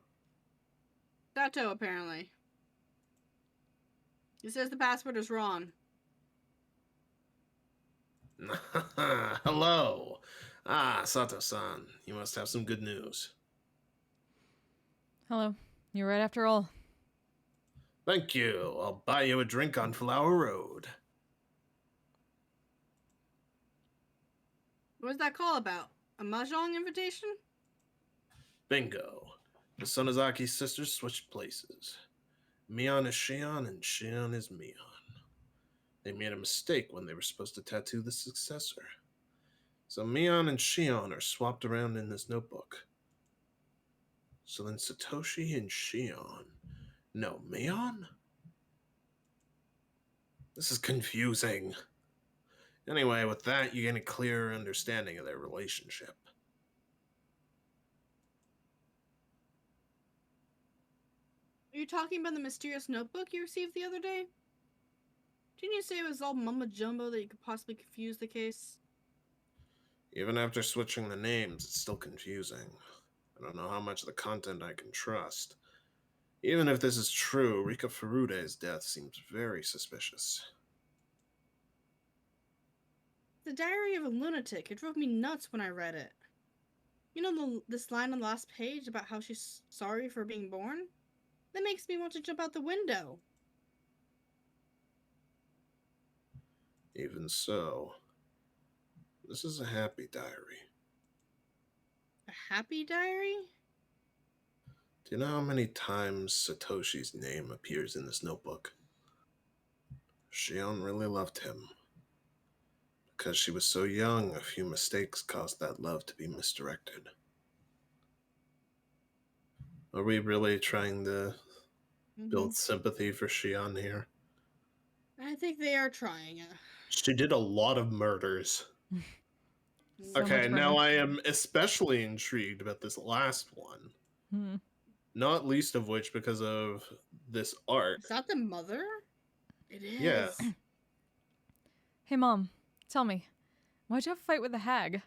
[SPEAKER 4] Sato, apparently. He says the password is wrong.
[SPEAKER 3] Hello. Sato-san. You must have some good news.
[SPEAKER 2] Hello. You're right after all.
[SPEAKER 3] Thank you. I'll buy you a drink on Flower Road.
[SPEAKER 4] What's that call about? A mahjong invitation?
[SPEAKER 3] Bingo. The Sonozaki sisters switched places. Mion is Shion and Shion is Mion. They made a mistake when they were supposed to tattoo the successor. So Mion and Shion are swapped around in this notebook. So then Satoshi and Shion. No, Mion? This is confusing. Anyway, with that, you gain a clearer understanding of their relationship.
[SPEAKER 4] Are you talking about the mysterious notebook you received the other day? Didn't you say it was all mumbo jumbo that you could possibly confuse the case?
[SPEAKER 3] Even after switching the names, it's still confusing. I don't know how much of the content I can trust. Even if this is true, Rika Furude's death seems very suspicious.
[SPEAKER 4] The Diary of a Lunatic. It drove me nuts when I read it. You know this line on the last page about how she's sorry for being born? That makes me want to jump out the window.
[SPEAKER 3] Even so, this is a happy diary.
[SPEAKER 4] A happy diary?
[SPEAKER 3] Do you know how many times Satoshi's name appears in this notebook? Shion really loved him. Because she was so young, a few mistakes caused that love to be misdirected. Are we really trying to build sympathy for Shion here?
[SPEAKER 4] I think they are trying.
[SPEAKER 3] She did a lot of murders. Okay, now I am especially intrigued about this last one. Not least of which because of this arc.
[SPEAKER 4] Is that the mother? It is.
[SPEAKER 3] Yeah.
[SPEAKER 2] Hey, Mom, tell me, why'd you have a fight with the hag?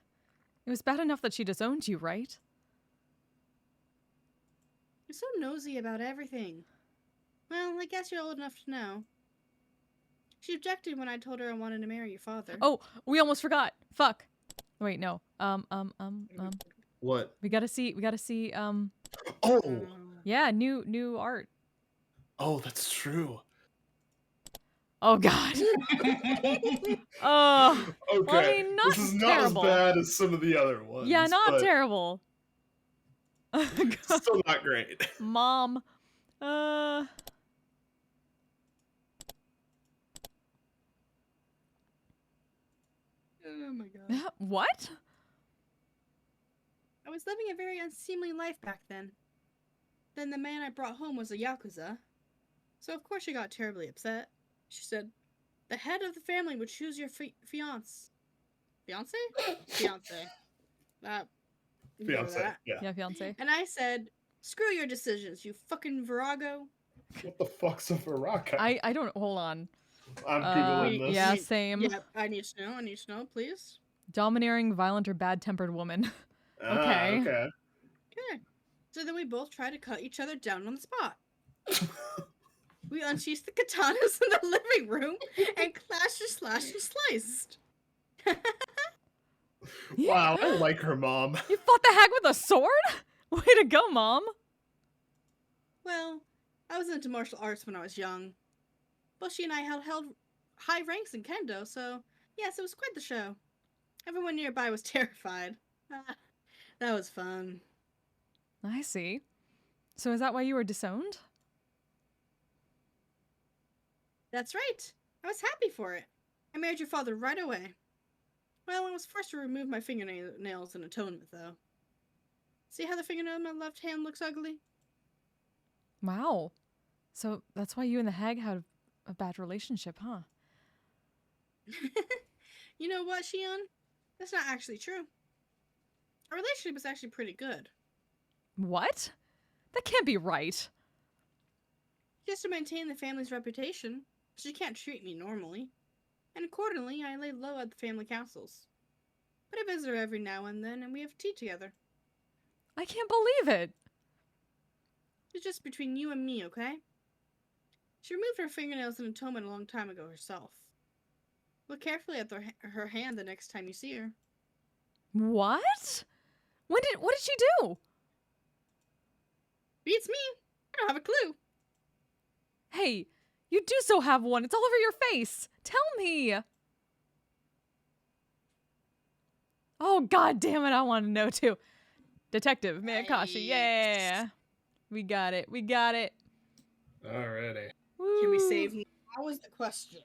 [SPEAKER 2] It was bad enough that she disowned you, right?
[SPEAKER 4] You're so nosy about everything. Well, I guess you're old enough to know. She objected when I told her I wanted to marry your father.
[SPEAKER 2] Oh, we almost forgot. Fuck. Wait, no.
[SPEAKER 3] What?
[SPEAKER 2] We gotta see.
[SPEAKER 3] Oh,
[SPEAKER 2] Yeah, new art.
[SPEAKER 3] oh, that's true.
[SPEAKER 2] Oh God. Oh.
[SPEAKER 3] Okay,
[SPEAKER 2] Well, I mean, not
[SPEAKER 3] this is not
[SPEAKER 2] terrible.
[SPEAKER 3] as bad as some of the other ones.
[SPEAKER 2] Yeah, not
[SPEAKER 3] but
[SPEAKER 2] terrible.
[SPEAKER 3] Still not great.
[SPEAKER 2] Mom.
[SPEAKER 4] Oh my god.
[SPEAKER 2] What?
[SPEAKER 4] I was living a very unseemly life back then. Then the man I brought home was a Yakuza. So of course she got terribly upset. She said, the head of the family would choose your fiance. Fiance? Fiance. Ignore
[SPEAKER 3] Fiance.
[SPEAKER 4] that.
[SPEAKER 3] Yeah.
[SPEAKER 2] Yeah, fiance.
[SPEAKER 4] And I said, screw your decisions, you fucking virago.
[SPEAKER 3] What the fuck's a Virago?
[SPEAKER 2] I don't. Hold on.
[SPEAKER 3] I'm googling this.
[SPEAKER 2] Yeah, same.
[SPEAKER 4] Yeah, I need to know, please.
[SPEAKER 2] Domineering, violent, or bad-tempered woman.
[SPEAKER 3] Ah,
[SPEAKER 2] Okay.
[SPEAKER 3] okay.
[SPEAKER 4] Okay. So then we both tried to cut each other down on the spot. We unsheathed the katanas in the living room and clashed and slashed and sliced.
[SPEAKER 3] Wow, I like her mom.
[SPEAKER 2] You fought the hag with a sword? Way to go, Mom.
[SPEAKER 4] Well, I was into martial arts when I was young. Bushy and I held high ranks in kendo, so yes, it was quite the show. Everyone nearby was terrified. That was fun.
[SPEAKER 2] I see. So is that why you were disowned?
[SPEAKER 4] That's right. I was happy for it. I married your father right away. Well, I was forced to remove my fingernails in atonement, though. See how the fingernail on my left hand looks ugly?
[SPEAKER 2] Wow. So that's why you and the hag had a bad relationship, huh?
[SPEAKER 4] You know what, Shion? That's not actually true. Our relationship is actually pretty good.
[SPEAKER 2] What? That can't be right.
[SPEAKER 4] Just to maintain the family's reputation, she can't treat me normally. And accordingly, I lay low at the family councils. But I visit her every now and then, and we have tea together.
[SPEAKER 2] I can't believe it.
[SPEAKER 4] It's just between you and me, okay? She removed her fingernails in atonement a long time ago herself. Look carefully at her hand the next time you see her.
[SPEAKER 2] What? What did she do?
[SPEAKER 4] Beats me! I don't have a clue.
[SPEAKER 2] Hey, you do so have one. It's all over your face. Tell me. Oh, God damn it. I want to know too. Detective Miyakashi. Yeah. We got it.
[SPEAKER 3] Alrighty.
[SPEAKER 2] Woo.
[SPEAKER 4] Can we save now? That was the question.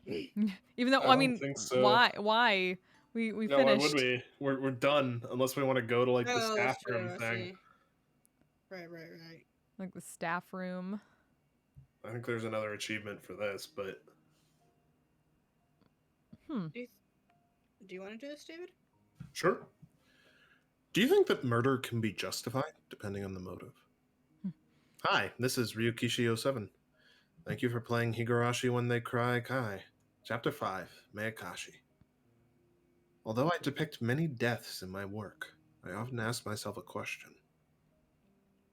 [SPEAKER 2] Even though,
[SPEAKER 3] I
[SPEAKER 2] I
[SPEAKER 3] don't
[SPEAKER 2] mean,
[SPEAKER 3] think so.
[SPEAKER 2] why? We
[SPEAKER 3] No,
[SPEAKER 2] finished.
[SPEAKER 3] why would we? We're done unless we want to go to like the
[SPEAKER 4] Oh,
[SPEAKER 3] staff
[SPEAKER 4] that's true,
[SPEAKER 3] room
[SPEAKER 4] I
[SPEAKER 3] thing.
[SPEAKER 4] see. Right.
[SPEAKER 2] Like the staff room.
[SPEAKER 3] I think there's another achievement for this, but
[SPEAKER 4] Do you want to do this, David?
[SPEAKER 3] sure. Do you think that murder can be justified depending on the motive? Hi, this is Ryukishi07. Thank you for playing Higurashi When They Cry Kai, Chapter 5, Miyakashi. Although I depict many deaths in my work, I often ask myself a question.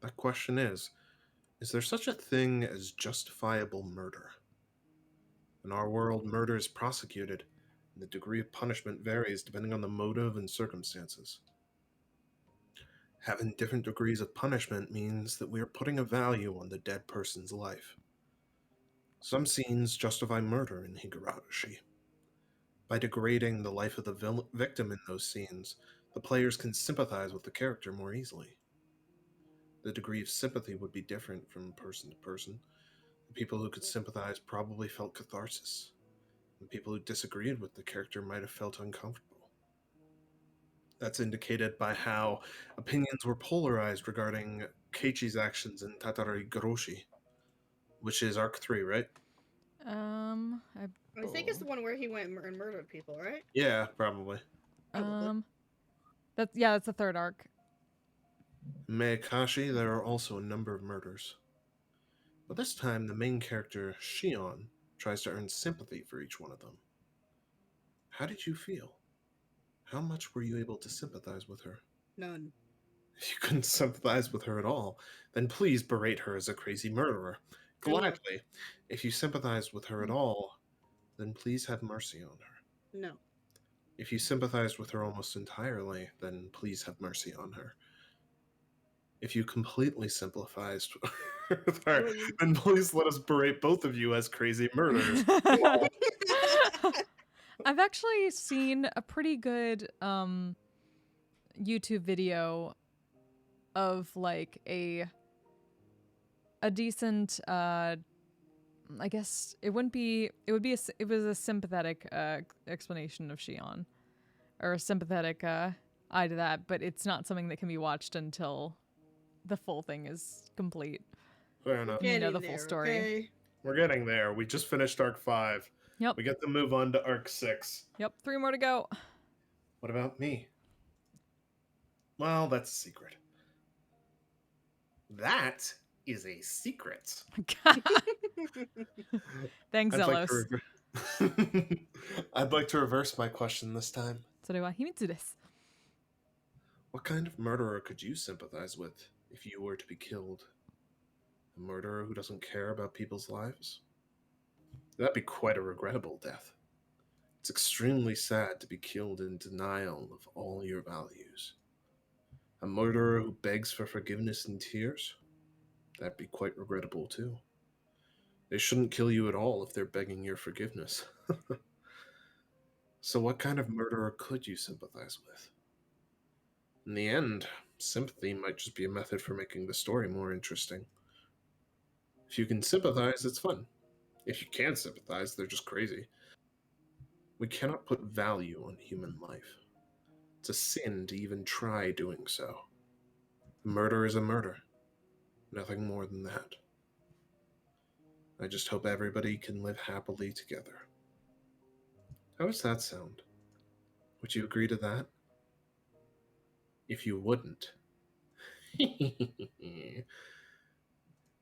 [SPEAKER 3] That question is there such a thing as justifiable murder? In our world, murder is prosecuted, and the degree of punishment varies depending on the motive and circumstances. Having different degrees of punishment means that we are putting a value on the dead person's life. Some scenes justify murder in Higurashi. By degrading the life of the victim in those scenes, the players can sympathize with the character more easily. The degree of sympathy would be different from person to person. The people who could sympathize probably felt catharsis. The people who disagreed with the character might have felt uncomfortable. That's indicated by how opinions were polarized regarding Keiichi's actions in Tatari Goroshi, which is Arc 3, right?
[SPEAKER 4] I think it's the one where he went and murdered people, right?
[SPEAKER 3] Yeah, probably.
[SPEAKER 2] That's the third arc.
[SPEAKER 3] In Miyakashi, there are also a number of murders. But this time, the main character, Shion, tries to earn sympathy for each one of them. How did you feel? How much were you able to sympathize with her?
[SPEAKER 4] None.
[SPEAKER 3] If you couldn't sympathize with her at all, then please berate her as a crazy murderer. Gladly. If you sympathized with her at all,
[SPEAKER 5] then please have mercy on her.
[SPEAKER 4] No.
[SPEAKER 5] If you sympathized with her almost entirely, then please have mercy on her. If you completely sympathized with her, then please let us berate both of you as crazy murderers.
[SPEAKER 2] I've actually seen a pretty good YouTube video of like a decent I guess it would be it was a sympathetic explanation of Shion, or a sympathetic eye to that, but it's not something that can be watched until the full thing is complete.
[SPEAKER 5] Fair enough.
[SPEAKER 2] You know the full story.
[SPEAKER 4] Okay?
[SPEAKER 3] We're getting there. We just finished arc 5.
[SPEAKER 2] Yep.
[SPEAKER 3] We get to move on to arc 6.
[SPEAKER 2] Yep, 3 more to go.
[SPEAKER 3] What about me? Well, that's a secret. That is a secret.
[SPEAKER 2] Thanks, Zelos.
[SPEAKER 5] I'd like to reverse my question this time.
[SPEAKER 2] それは秘密です.
[SPEAKER 5] What kind of murderer could you sympathize with if you were to be killed? A murderer who doesn't care about people's lives? That'd be quite a regrettable death. It's extremely sad to be killed in denial of all your values. A murderer who begs for forgiveness in tears? That'd be quite regrettable too. They shouldn't kill you at all if they're begging your forgiveness. So what kind of murderer could you sympathize with? In the end, sympathy might just be a method for making the story more interesting. If you can sympathize, it's fun. If you can't sympathize, they're just crazy. We cannot put value on human life. It's a sin to even try doing so. A murder is a murder. Nothing more than that. I just hope everybody can live happily together. How does that sound? Would you agree to that? If you wouldn't.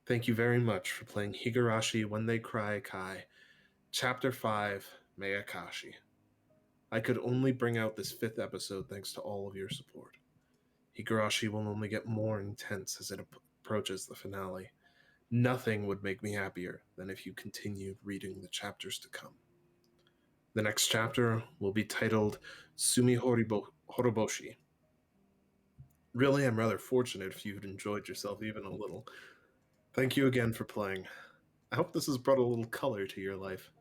[SPEAKER 5] Thank you very much for playing Higurashi When They Cry Kai, Chapter 5, Mayakashi. I could only bring out this 5th episode thanks to all of your support. Higurashi will only get more intense as it approaches the finale. Nothing would make me happier than if you continued reading the chapters to come. The next chapter will be titled Sumi Horoboshi. Really, I'm rather fortunate if you've enjoyed yourself even a little. Thank you again for playing. I hope this has brought a little color to your life.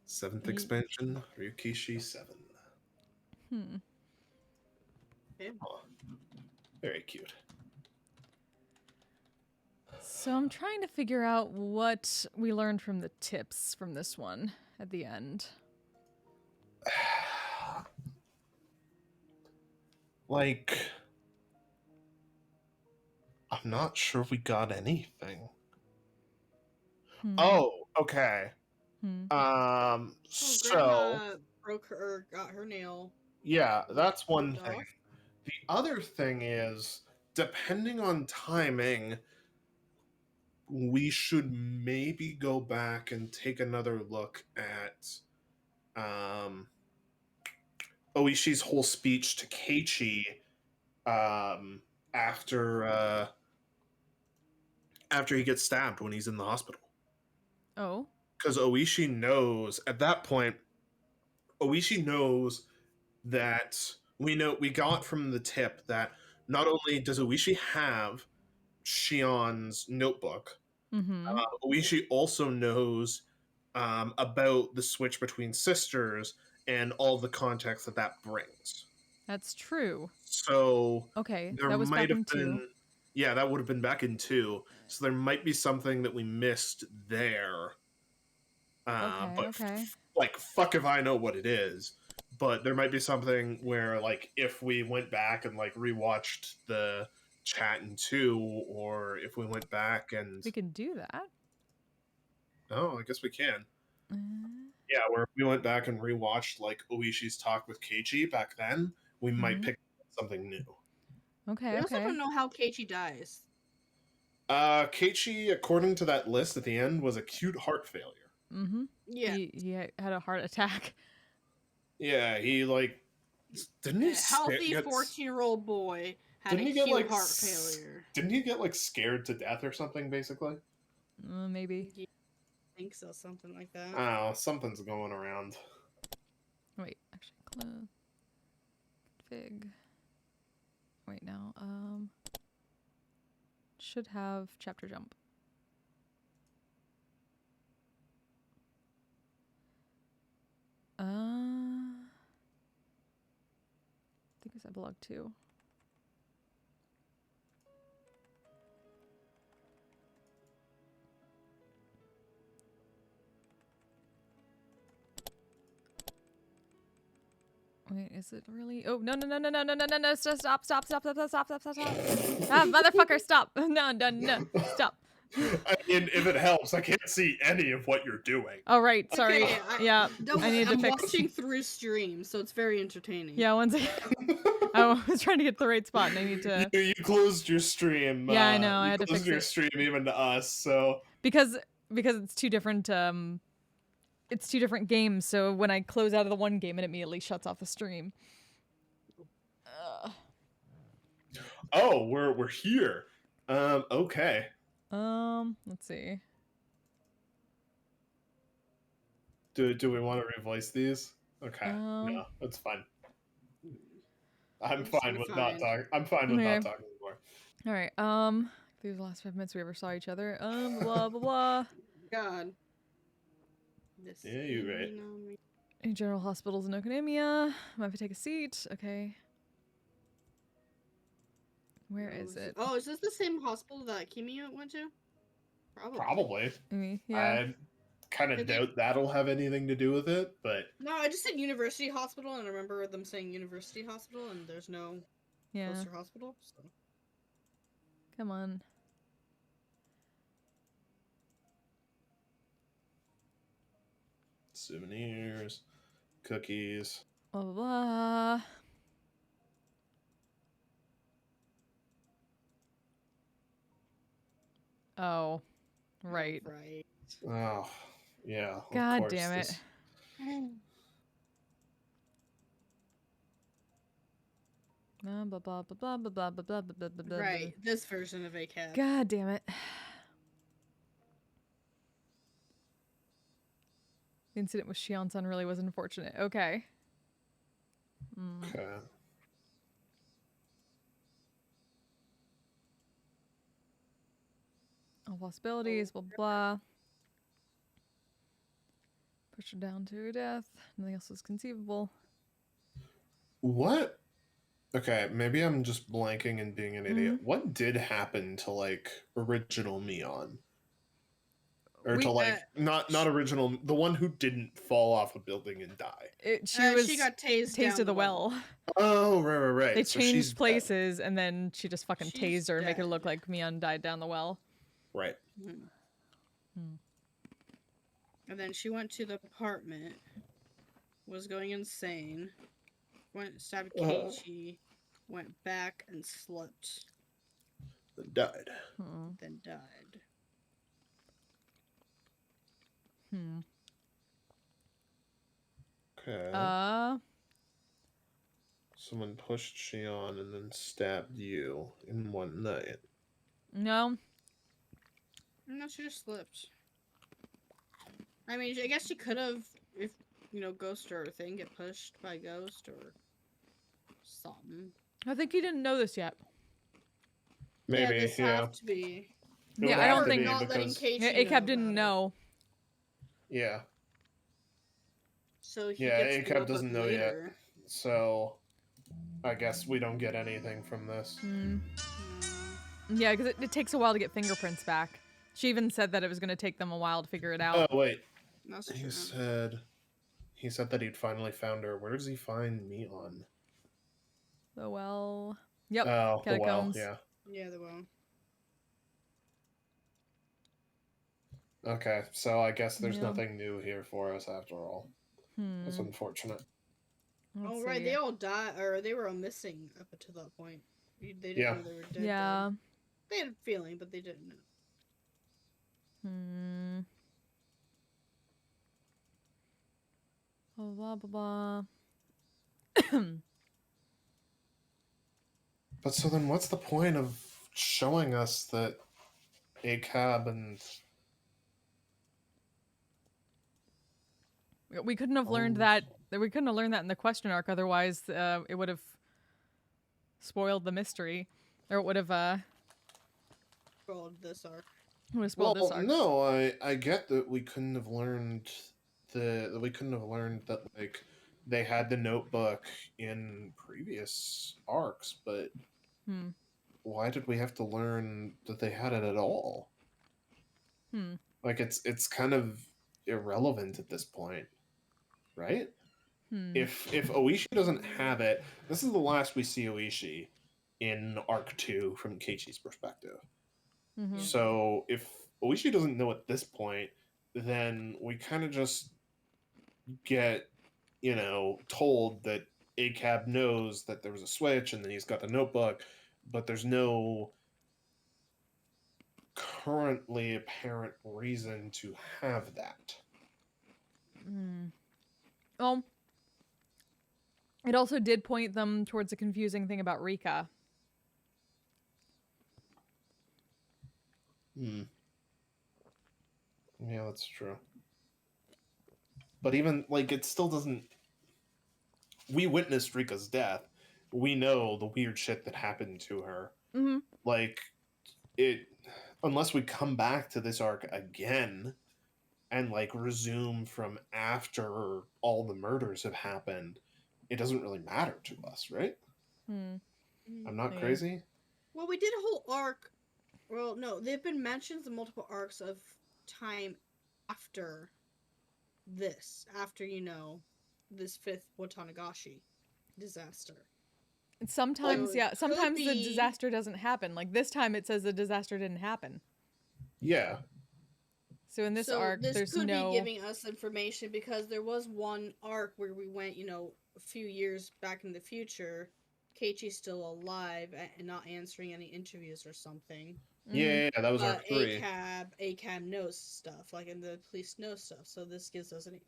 [SPEAKER 5] 7th expansion, Ryukishi 7. Oh, very cute.
[SPEAKER 2] So I'm trying to figure out what we learned from the tips from this one at the end.
[SPEAKER 5] Like, I'm not sure if we got anything.
[SPEAKER 3] Oh, okay.
[SPEAKER 4] Grandma
[SPEAKER 3] So
[SPEAKER 4] broke her, or got her nail.
[SPEAKER 3] yeah, that's one
[SPEAKER 4] Off.
[SPEAKER 3] thing. The other thing is, depending on timing, we should maybe go back and take another look at Oishi's whole speech to Keiichi after he gets stabbed when he's in the hospital.
[SPEAKER 2] Oh.
[SPEAKER 3] Because Oishi knows, at that point, Oishi knows that we got from the tip that not only does Oishi have Shion's notebook, Oishi also knows about the switch between sisters and all the context that brings.
[SPEAKER 2] That's true.
[SPEAKER 3] So
[SPEAKER 2] okay,
[SPEAKER 3] there
[SPEAKER 2] that was
[SPEAKER 3] might
[SPEAKER 2] back in
[SPEAKER 3] have been
[SPEAKER 2] 2.
[SPEAKER 3] Yeah, that would have been back in 2. So there might be something that we missed there.
[SPEAKER 2] Okay.
[SPEAKER 3] Like, fuck if I know what it is. But there might be something where, like, if we went back and, like, rewatched the chat in 2, or if we went back and...
[SPEAKER 2] We can do that.
[SPEAKER 3] Oh, I guess we can. Yeah, where if we went back and rewatched, like, Oishi's talk with Keiichi back then, we might pick up something new.
[SPEAKER 2] Okay,
[SPEAKER 4] We also don't know how Keiichi dies.
[SPEAKER 3] Keiichi, according to that list at the end, was acute heart failure.
[SPEAKER 4] Yeah.
[SPEAKER 2] He had a heart attack.
[SPEAKER 3] Yeah, he, like... Didn't he...
[SPEAKER 4] A healthy 14-year-old boy had acute heart failure.
[SPEAKER 3] Didn't he get, like, scared to death or something, basically?
[SPEAKER 2] Maybe.
[SPEAKER 4] think so, something like that.
[SPEAKER 3] Oh, something's going around.
[SPEAKER 2] Wait, actually, config. Wait, now, should have chapter jump. I think it's epilogue 2. Wait, is it really? Oh, no, stop. Ah, motherfucker, stop. No, stop.
[SPEAKER 3] I mean, if it helps, I can't see any of what you're doing.
[SPEAKER 2] Oh, right, sorry.
[SPEAKER 4] Okay,
[SPEAKER 2] yeah,
[SPEAKER 4] Don't
[SPEAKER 2] I need
[SPEAKER 4] worry,
[SPEAKER 2] to
[SPEAKER 4] I'm
[SPEAKER 2] fix.
[SPEAKER 4] watching through stream, so it's very entertaining.
[SPEAKER 2] Yeah, one second. I was trying to get the right spot, and I need to.
[SPEAKER 3] You closed your stream.
[SPEAKER 2] Yeah, I know. I had to
[SPEAKER 3] closed
[SPEAKER 2] fix
[SPEAKER 3] your
[SPEAKER 2] it.
[SPEAKER 3] stream even to us. So
[SPEAKER 2] because it's two different it's two different games. So when I close out of the one game, it immediately shuts off the stream.
[SPEAKER 3] oh, we're here. Okay.
[SPEAKER 2] Let's see.
[SPEAKER 3] Do we want to revoice these? Okay. No, that's fine. I'm fine with not talking. I'm fine with not talking anymore.
[SPEAKER 2] All right. These are the last 5 minutes we ever saw each other. Blah blah blah.
[SPEAKER 4] God. This
[SPEAKER 3] Yeah, you're right.
[SPEAKER 2] In General Hospitals in Okonomia. Might have to take a seat. Okay. Where is it?
[SPEAKER 4] Oh, is this the same hospital that Kimi went to?
[SPEAKER 3] Probably.
[SPEAKER 2] Yeah.
[SPEAKER 3] I kind of doubt that'll have anything to do with it, but
[SPEAKER 4] no, I just said University Hospital, and I remember them saying University Hospital, and there's no closer hospital. So.
[SPEAKER 2] Come on.
[SPEAKER 3] souvenirs, cookies.
[SPEAKER 2] Blah blah blah. Oh, right.
[SPEAKER 4] Right.
[SPEAKER 3] Oh, yeah.
[SPEAKER 2] God damn it. Blah blah blah blah blah blah blah blah blah blah.
[SPEAKER 4] Right, this version of ACAB.
[SPEAKER 2] God damn it. The incident with Shion-san really was unfortunate. Okay.
[SPEAKER 3] Okay.
[SPEAKER 2] All possibilities, blah blah. Push her down to her death. Nothing else was conceivable.
[SPEAKER 3] What? Okay, maybe I'm just blanking and being an idiot. What did happen to like original Mion? Or to like not original, the one who didn't fall off a building and die.
[SPEAKER 4] She got tased
[SPEAKER 2] to the well.
[SPEAKER 3] Oh, right.
[SPEAKER 2] They
[SPEAKER 3] So
[SPEAKER 2] changed
[SPEAKER 3] she's
[SPEAKER 2] places, and then she just fucking tased her and make it
[SPEAKER 4] dead.
[SPEAKER 2] look like Mion died down the well.
[SPEAKER 3] Right.
[SPEAKER 4] And then she went to the apartment, was going insane, stabbed Keiichi, went back and slept,
[SPEAKER 3] Then died.
[SPEAKER 4] then died.
[SPEAKER 3] Okay. Someone pushed Shion and then stabbed you in one night.
[SPEAKER 2] No.
[SPEAKER 4] No, she just slipped. I mean, I guess she could have, if, Ghost or thing get pushed by Ghost or something.
[SPEAKER 2] I think he didn't know this yet.
[SPEAKER 3] Maybe,
[SPEAKER 4] this have to be.
[SPEAKER 3] It
[SPEAKER 2] Yeah,
[SPEAKER 3] would
[SPEAKER 2] I
[SPEAKER 3] have
[SPEAKER 2] don't
[SPEAKER 3] to
[SPEAKER 2] think-
[SPEAKER 3] be
[SPEAKER 4] Not letting
[SPEAKER 3] because-
[SPEAKER 4] Keiichi
[SPEAKER 2] Yeah, ACAB didn't
[SPEAKER 4] about
[SPEAKER 2] know.
[SPEAKER 3] Yeah.
[SPEAKER 4] So he
[SPEAKER 3] Yeah,
[SPEAKER 4] gets
[SPEAKER 3] ACAB
[SPEAKER 4] up
[SPEAKER 3] doesn't know yet.
[SPEAKER 4] later.
[SPEAKER 3] So, I guess we don't get anything from this.
[SPEAKER 2] Yeah, because it takes a while to get fingerprints back. She even said that it was going to take them a while to figure it out.
[SPEAKER 3] Oh, wait.
[SPEAKER 4] That's
[SPEAKER 3] He
[SPEAKER 4] true.
[SPEAKER 3] said that he'd finally found her. Where does he find Mion?
[SPEAKER 2] The well. Yep.
[SPEAKER 3] Oh, the well,
[SPEAKER 2] catacombs.
[SPEAKER 3] yeah.
[SPEAKER 4] Yeah, the well.
[SPEAKER 3] Okay, so I guess there's
[SPEAKER 2] Yeah.
[SPEAKER 3] nothing new here for us after all. That's unfortunate.
[SPEAKER 2] Let's
[SPEAKER 4] Oh, right,
[SPEAKER 2] see.
[SPEAKER 4] they all died, or they were all missing up until that point. They didn't
[SPEAKER 3] Yeah.
[SPEAKER 4] know they were dead.
[SPEAKER 2] Yeah.
[SPEAKER 4] dead. They had a feeling, but they didn't know.
[SPEAKER 2] Blah, blah, blah.
[SPEAKER 3] But so then what's the point of showing us that ACAB and
[SPEAKER 2] We couldn't have learned that. We couldn't have learned that in the question arc. Otherwise, it would have spoiled the mystery, or it would have
[SPEAKER 4] Spoiled this arc.
[SPEAKER 2] spoiled this
[SPEAKER 5] Well,
[SPEAKER 2] arc.
[SPEAKER 5] no, I get that we couldn't have learned that like they had the notebook in previous arcs, but
[SPEAKER 2] Hmm.
[SPEAKER 5] why did we have to learn that they had it at all?
[SPEAKER 2] Hmm.
[SPEAKER 5] Like it's kind of irrelevant at this point, right?
[SPEAKER 2] Hmm.
[SPEAKER 5] If Oishi doesn't have it, this is the last we see Oishi in Arc 2 from Keiichi's perspective.
[SPEAKER 2] Mm-hmm.
[SPEAKER 5] So if Oishi doesn't know at this point, then we kind of just get, told that ACAB knows that there was a switch and then he's got the notebook, but there's no currently apparent reason to have that.
[SPEAKER 2] Hmm. Well, it also did point them towards a confusing thing about Rika.
[SPEAKER 5] Yeah, that's true. But even, like, it still doesn't... We witnessed Rika's death. We know the weird shit that happened to her.
[SPEAKER 2] Mm-hmm.
[SPEAKER 5] Like, it... Unless we come back to this arc again and, like, resume from after all the murders have happened, it doesn't really matter to us, right?
[SPEAKER 2] Hmm.
[SPEAKER 5] I'm not
[SPEAKER 2] Yeah.
[SPEAKER 5] crazy?
[SPEAKER 4] Well, we did a whole arc. Well, no, they've been mentions in multiple arcs of time after this, after, this fifth Watanagashi disaster.
[SPEAKER 2] Sometimes,
[SPEAKER 4] So
[SPEAKER 2] yeah.
[SPEAKER 4] it
[SPEAKER 2] Sometimes
[SPEAKER 4] could
[SPEAKER 2] the
[SPEAKER 4] be-
[SPEAKER 2] disaster doesn't happen. Like this time, it says the disaster didn't happen.
[SPEAKER 5] Yeah.
[SPEAKER 2] So in this
[SPEAKER 4] so
[SPEAKER 2] arc,
[SPEAKER 4] this
[SPEAKER 2] there's
[SPEAKER 4] could
[SPEAKER 2] no.
[SPEAKER 4] be giving us information because there was one arc where we went, a few years back in the future. Keiichi's still alive and not answering any interviews or something.
[SPEAKER 5] Yeah, that was
[SPEAKER 4] But
[SPEAKER 5] arc 3.
[SPEAKER 4] ACAB knows stuff, like, and the police know stuff. So this gives us an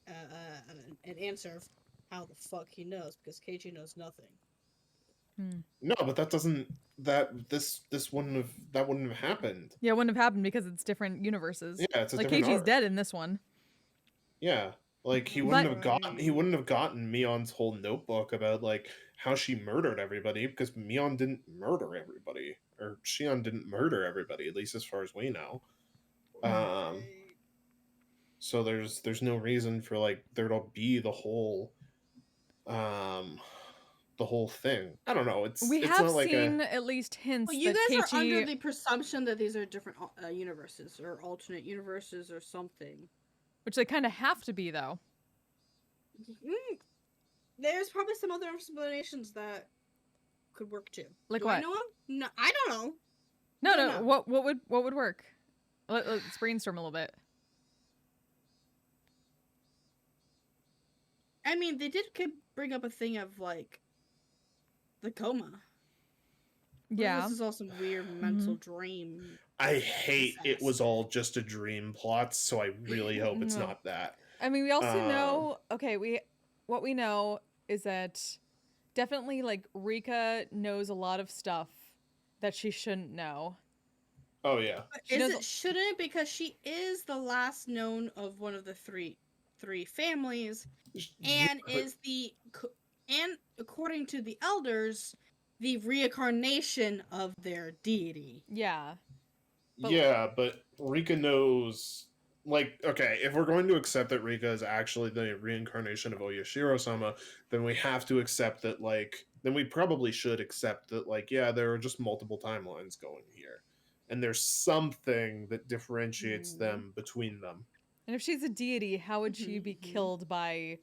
[SPEAKER 4] answer of how the fuck he knows, because Keiichi knows nothing.
[SPEAKER 5] No, but that doesn't... This wouldn't have happened.
[SPEAKER 2] Yeah, it wouldn't have happened because it's different universes.
[SPEAKER 5] Yeah, it's a
[SPEAKER 2] like
[SPEAKER 5] different
[SPEAKER 2] Keiichi's
[SPEAKER 5] arc.
[SPEAKER 2] dead in this one.
[SPEAKER 5] Yeah, like he
[SPEAKER 2] But-
[SPEAKER 5] wouldn't have gotten Mion's whole notebook about like how she murdered everybody because Mion didn't murder everybody, or Shion didn't murder everybody, at least as far as we know. So there's no reason for like there to be the whole thing. I don't know.
[SPEAKER 2] We
[SPEAKER 5] it's
[SPEAKER 2] have
[SPEAKER 5] not like
[SPEAKER 2] seen at least hints
[SPEAKER 4] Well, you
[SPEAKER 2] that
[SPEAKER 4] guys
[SPEAKER 2] Keiichi.
[SPEAKER 4] are under the presumption that these are different universes or alternate universes or something.
[SPEAKER 2] Which they kind of have to be, though.
[SPEAKER 4] There's probably some other explanations that could work too.
[SPEAKER 2] Like
[SPEAKER 4] Do
[SPEAKER 2] what?
[SPEAKER 4] I know 'em? No, I don't know.
[SPEAKER 2] No,
[SPEAKER 4] Don't
[SPEAKER 2] no.
[SPEAKER 4] know.
[SPEAKER 2] What would work? Let's brainstorm a little bit.
[SPEAKER 4] I mean, they could bring up a thing of like the coma.
[SPEAKER 2] Yeah.
[SPEAKER 4] This is all some weird mental dream.
[SPEAKER 5] I hate it was all just a dream plot, so I really hope it's
[SPEAKER 2] No.
[SPEAKER 5] not that.
[SPEAKER 2] I mean, we also know. Okay, what we know is that definitely like Rika knows a lot of stuff that she shouldn't know.
[SPEAKER 5] Oh yeah.
[SPEAKER 4] Shouldn't, because she is the last known of one of the three families, and and according to the elders, the reincarnation of their deity.
[SPEAKER 2] Yeah.
[SPEAKER 5] But Rika knows, like, okay, if we're going to accept that Rika is actually the reincarnation of Oyashiro-sama, then we have to accept that, like, then we probably should accept that, like, yeah, there are just multiple timelines going here. And there's something that differentiates them between them.
[SPEAKER 2] And if she's a deity, how would she be killed by...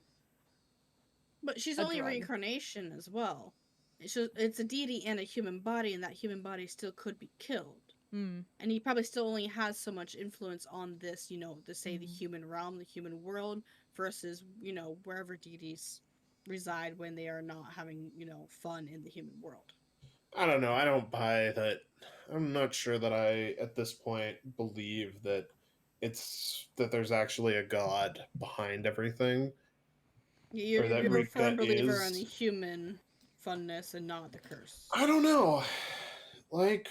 [SPEAKER 4] But she's
[SPEAKER 2] a
[SPEAKER 4] only
[SPEAKER 2] drug?
[SPEAKER 4] reincarnation as well. It's a deity and a human body, and that human body still could be killed. And he probably still only has so much influence on this, to say the human realm, the human world, versus, wherever deities reside when they are not having, fun in the human world.
[SPEAKER 5] I don't know. I don't buy that. I'm not sure that I, at this point, believe that that there's actually a god behind everything.
[SPEAKER 4] You're
[SPEAKER 5] that
[SPEAKER 4] a
[SPEAKER 5] Rika
[SPEAKER 4] firm believer
[SPEAKER 5] is-
[SPEAKER 4] in the human funness and not the curse.
[SPEAKER 5] I don't know. Like,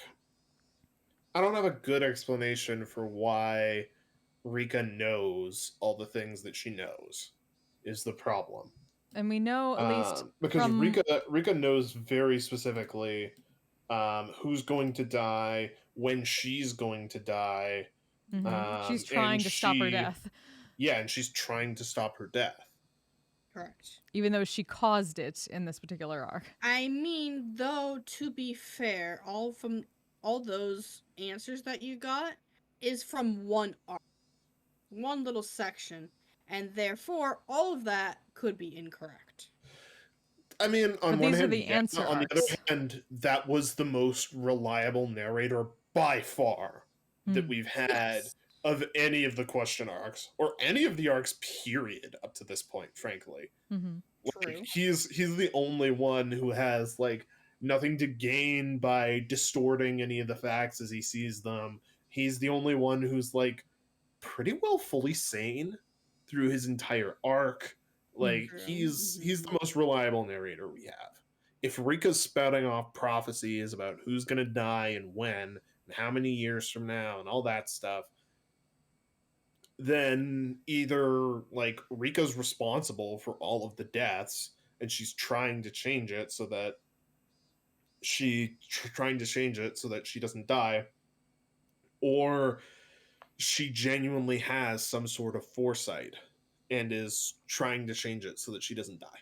[SPEAKER 5] I don't have a good explanation for why Rika knows all the things that she knows.
[SPEAKER 3] is the problem.
[SPEAKER 2] And we know at least
[SPEAKER 3] because
[SPEAKER 2] from
[SPEAKER 3] Rika knows very specifically who's going to die, when she's going to die.
[SPEAKER 2] she's
[SPEAKER 3] And
[SPEAKER 2] trying to stop her death.
[SPEAKER 3] Yeah, and she's trying to stop her death.
[SPEAKER 4] Correct.
[SPEAKER 2] Even though she caused it in this particular arc.
[SPEAKER 4] I mean, though, to be fair, all those answers that you got is from one arc, one little section, and therefore all of that could be incorrect.
[SPEAKER 3] I mean, on
[SPEAKER 2] But
[SPEAKER 3] one
[SPEAKER 2] these are
[SPEAKER 3] hand,
[SPEAKER 2] the answer
[SPEAKER 3] on the
[SPEAKER 2] arcs.
[SPEAKER 3] other hand, that was the most reliable narrator by far that we've had
[SPEAKER 4] Yes.
[SPEAKER 3] of any of the question arcs, or any of the arcs, period, up to this point, frankly.
[SPEAKER 4] True.
[SPEAKER 3] Like, he's the only one who has, like, nothing to gain by distorting any of the facts as he sees them. He's the only one who's, like, pretty well fully sane through his entire arc. Like,
[SPEAKER 4] True.
[SPEAKER 3] he's the most reliable narrator we have. If Rika's spouting off prophecies about who's gonna die and when and how many years from now and all that stuff, then either, like, Rika's responsible for all of the deaths and she's trying to change it so that she doesn't die, or she genuinely has some sort of foresight and is trying to change it so that she doesn't die.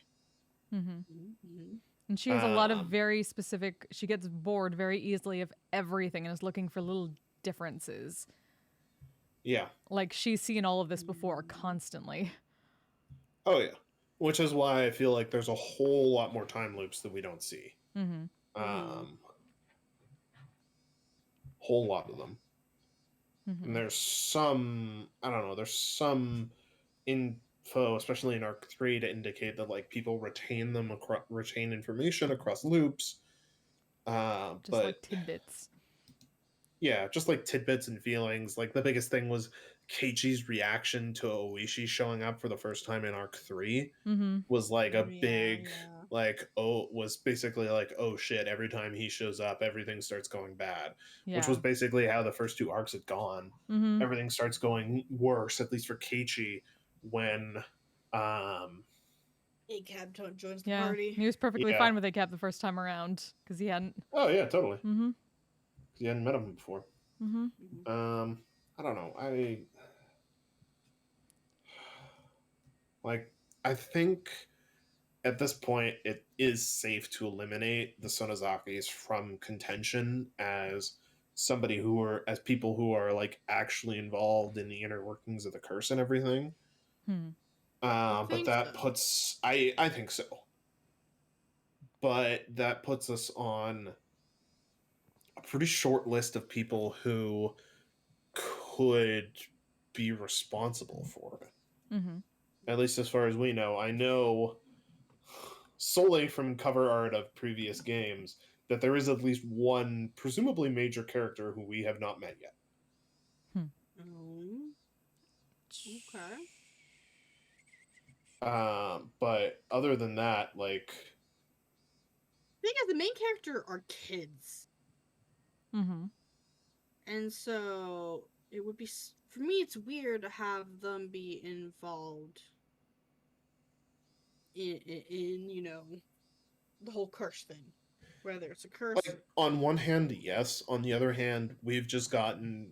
[SPEAKER 2] And she has a lot of very specific, she gets bored very easily of everything and is looking for little differences.
[SPEAKER 3] Yeah.
[SPEAKER 2] Like, she's seen all of this before constantly.
[SPEAKER 3] Oh, yeah. Which is why I feel like there's a whole lot more time loops that we don't see. Whole lot of them. And there's some, I don't know, there's some info, especially in Arc 3, to indicate that, like, people retain information across loops.
[SPEAKER 2] Just
[SPEAKER 3] but
[SPEAKER 2] like tidbits.
[SPEAKER 3] Yeah, just like tidbits and feelings. Like, the biggest thing was Keiichi's reaction to Oishi showing up for the first time in Arc 3 was like a big, was basically like, oh shit, every time he shows up, everything starts going bad. Which was basically how the first two arcs had gone. Everything starts going worse, at least for Keiichi, when
[SPEAKER 4] ACAB joins the party.
[SPEAKER 2] He was perfectly fine with ACAB the first time around, because he hadn't...
[SPEAKER 3] Oh yeah, totally. He hadn't met him before. I don't know. I think at this point it is safe to eliminate the Sonozakis from contention as people who are, like, actually involved in the inner workings of the curse and everything. But that puts I think so. But that puts us on a pretty short list of people who could be responsible for it. At least as far as we know. I know solely from cover art of previous games that there is at least one presumably major character who we have not met yet.
[SPEAKER 4] Okay.
[SPEAKER 3] But other than that, like...
[SPEAKER 4] The thing is, the main character are kids. And so, it would be... For me, it's weird to have them be involved in you know, the whole curse thing. Whether it's a curse...
[SPEAKER 3] Like, on one hand, yes. On the other hand, we've just gotten...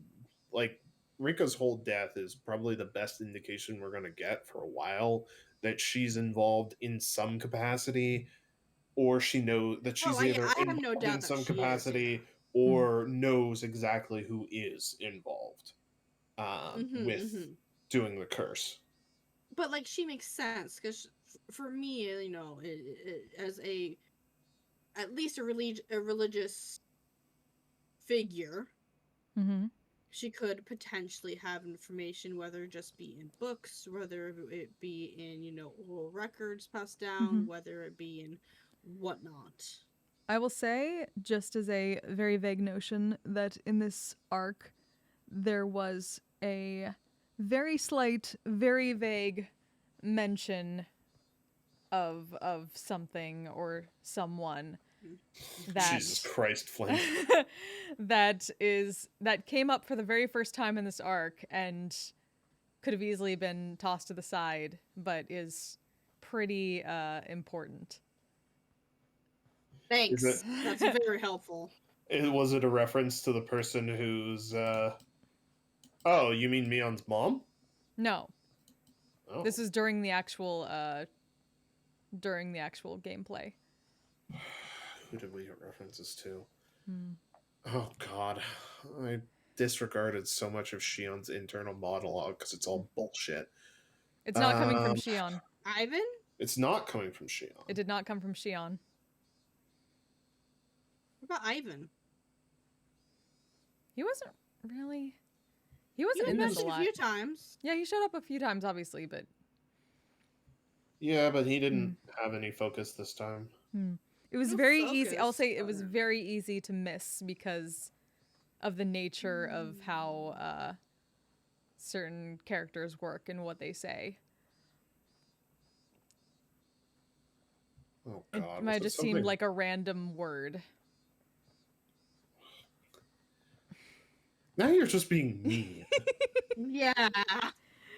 [SPEAKER 3] Like, Rika's whole death is probably the best indication we're going to get for a while that she's involved in some capacity, or she knows that she's either involved in some capacity or knows exactly who is involved with doing the curse.
[SPEAKER 4] But, like, she makes sense, because for me, you know, as at least a religious figure, she could potentially have information, whether it just be in books, whether it be in, you know, oral records passed down, whether it be in whatnot.
[SPEAKER 2] I will say, just as a very vague notion, that in this arc, there was a very slight, very vague mention of something or someone that
[SPEAKER 3] Jesus Christ, Flynn.
[SPEAKER 2] that came up for the very first time in this arc, and could have easily been tossed to the side, but is pretty important.
[SPEAKER 4] Thanks.
[SPEAKER 3] Is
[SPEAKER 4] That's very helpful.
[SPEAKER 3] Was it a reference to the person who's? Oh, you mean Mion's mom?
[SPEAKER 2] No,
[SPEAKER 3] Oh.
[SPEAKER 2] this is during the actual gameplay.
[SPEAKER 3] Who did we get references to?
[SPEAKER 2] Hmm.
[SPEAKER 3] Oh God, I disregarded so much of Shion's internal monologue because it's all bullshit.
[SPEAKER 2] It's not coming from Shion.
[SPEAKER 4] Ivan?
[SPEAKER 3] It's not coming from Shion.
[SPEAKER 2] It did not come from Shion.
[SPEAKER 4] What about Ivan?
[SPEAKER 2] He wasn't really. He
[SPEAKER 4] You
[SPEAKER 2] wasn't in this a
[SPEAKER 4] mentioned
[SPEAKER 2] lot.
[SPEAKER 4] a few times.
[SPEAKER 2] Yeah, he showed up a few times, obviously, but
[SPEAKER 3] Yeah, but he didn't have any focus this time.
[SPEAKER 2] it was
[SPEAKER 4] No
[SPEAKER 2] very easy. I'll
[SPEAKER 4] focus,
[SPEAKER 2] say it was
[SPEAKER 4] but-
[SPEAKER 2] very easy to miss because of the nature of how certain characters work and what they say.
[SPEAKER 3] Oh
[SPEAKER 2] It
[SPEAKER 3] God,
[SPEAKER 2] might have
[SPEAKER 3] was it
[SPEAKER 2] just seemed
[SPEAKER 3] something-
[SPEAKER 2] like a random word.
[SPEAKER 3] Now you're just being mean.
[SPEAKER 4] Yeah.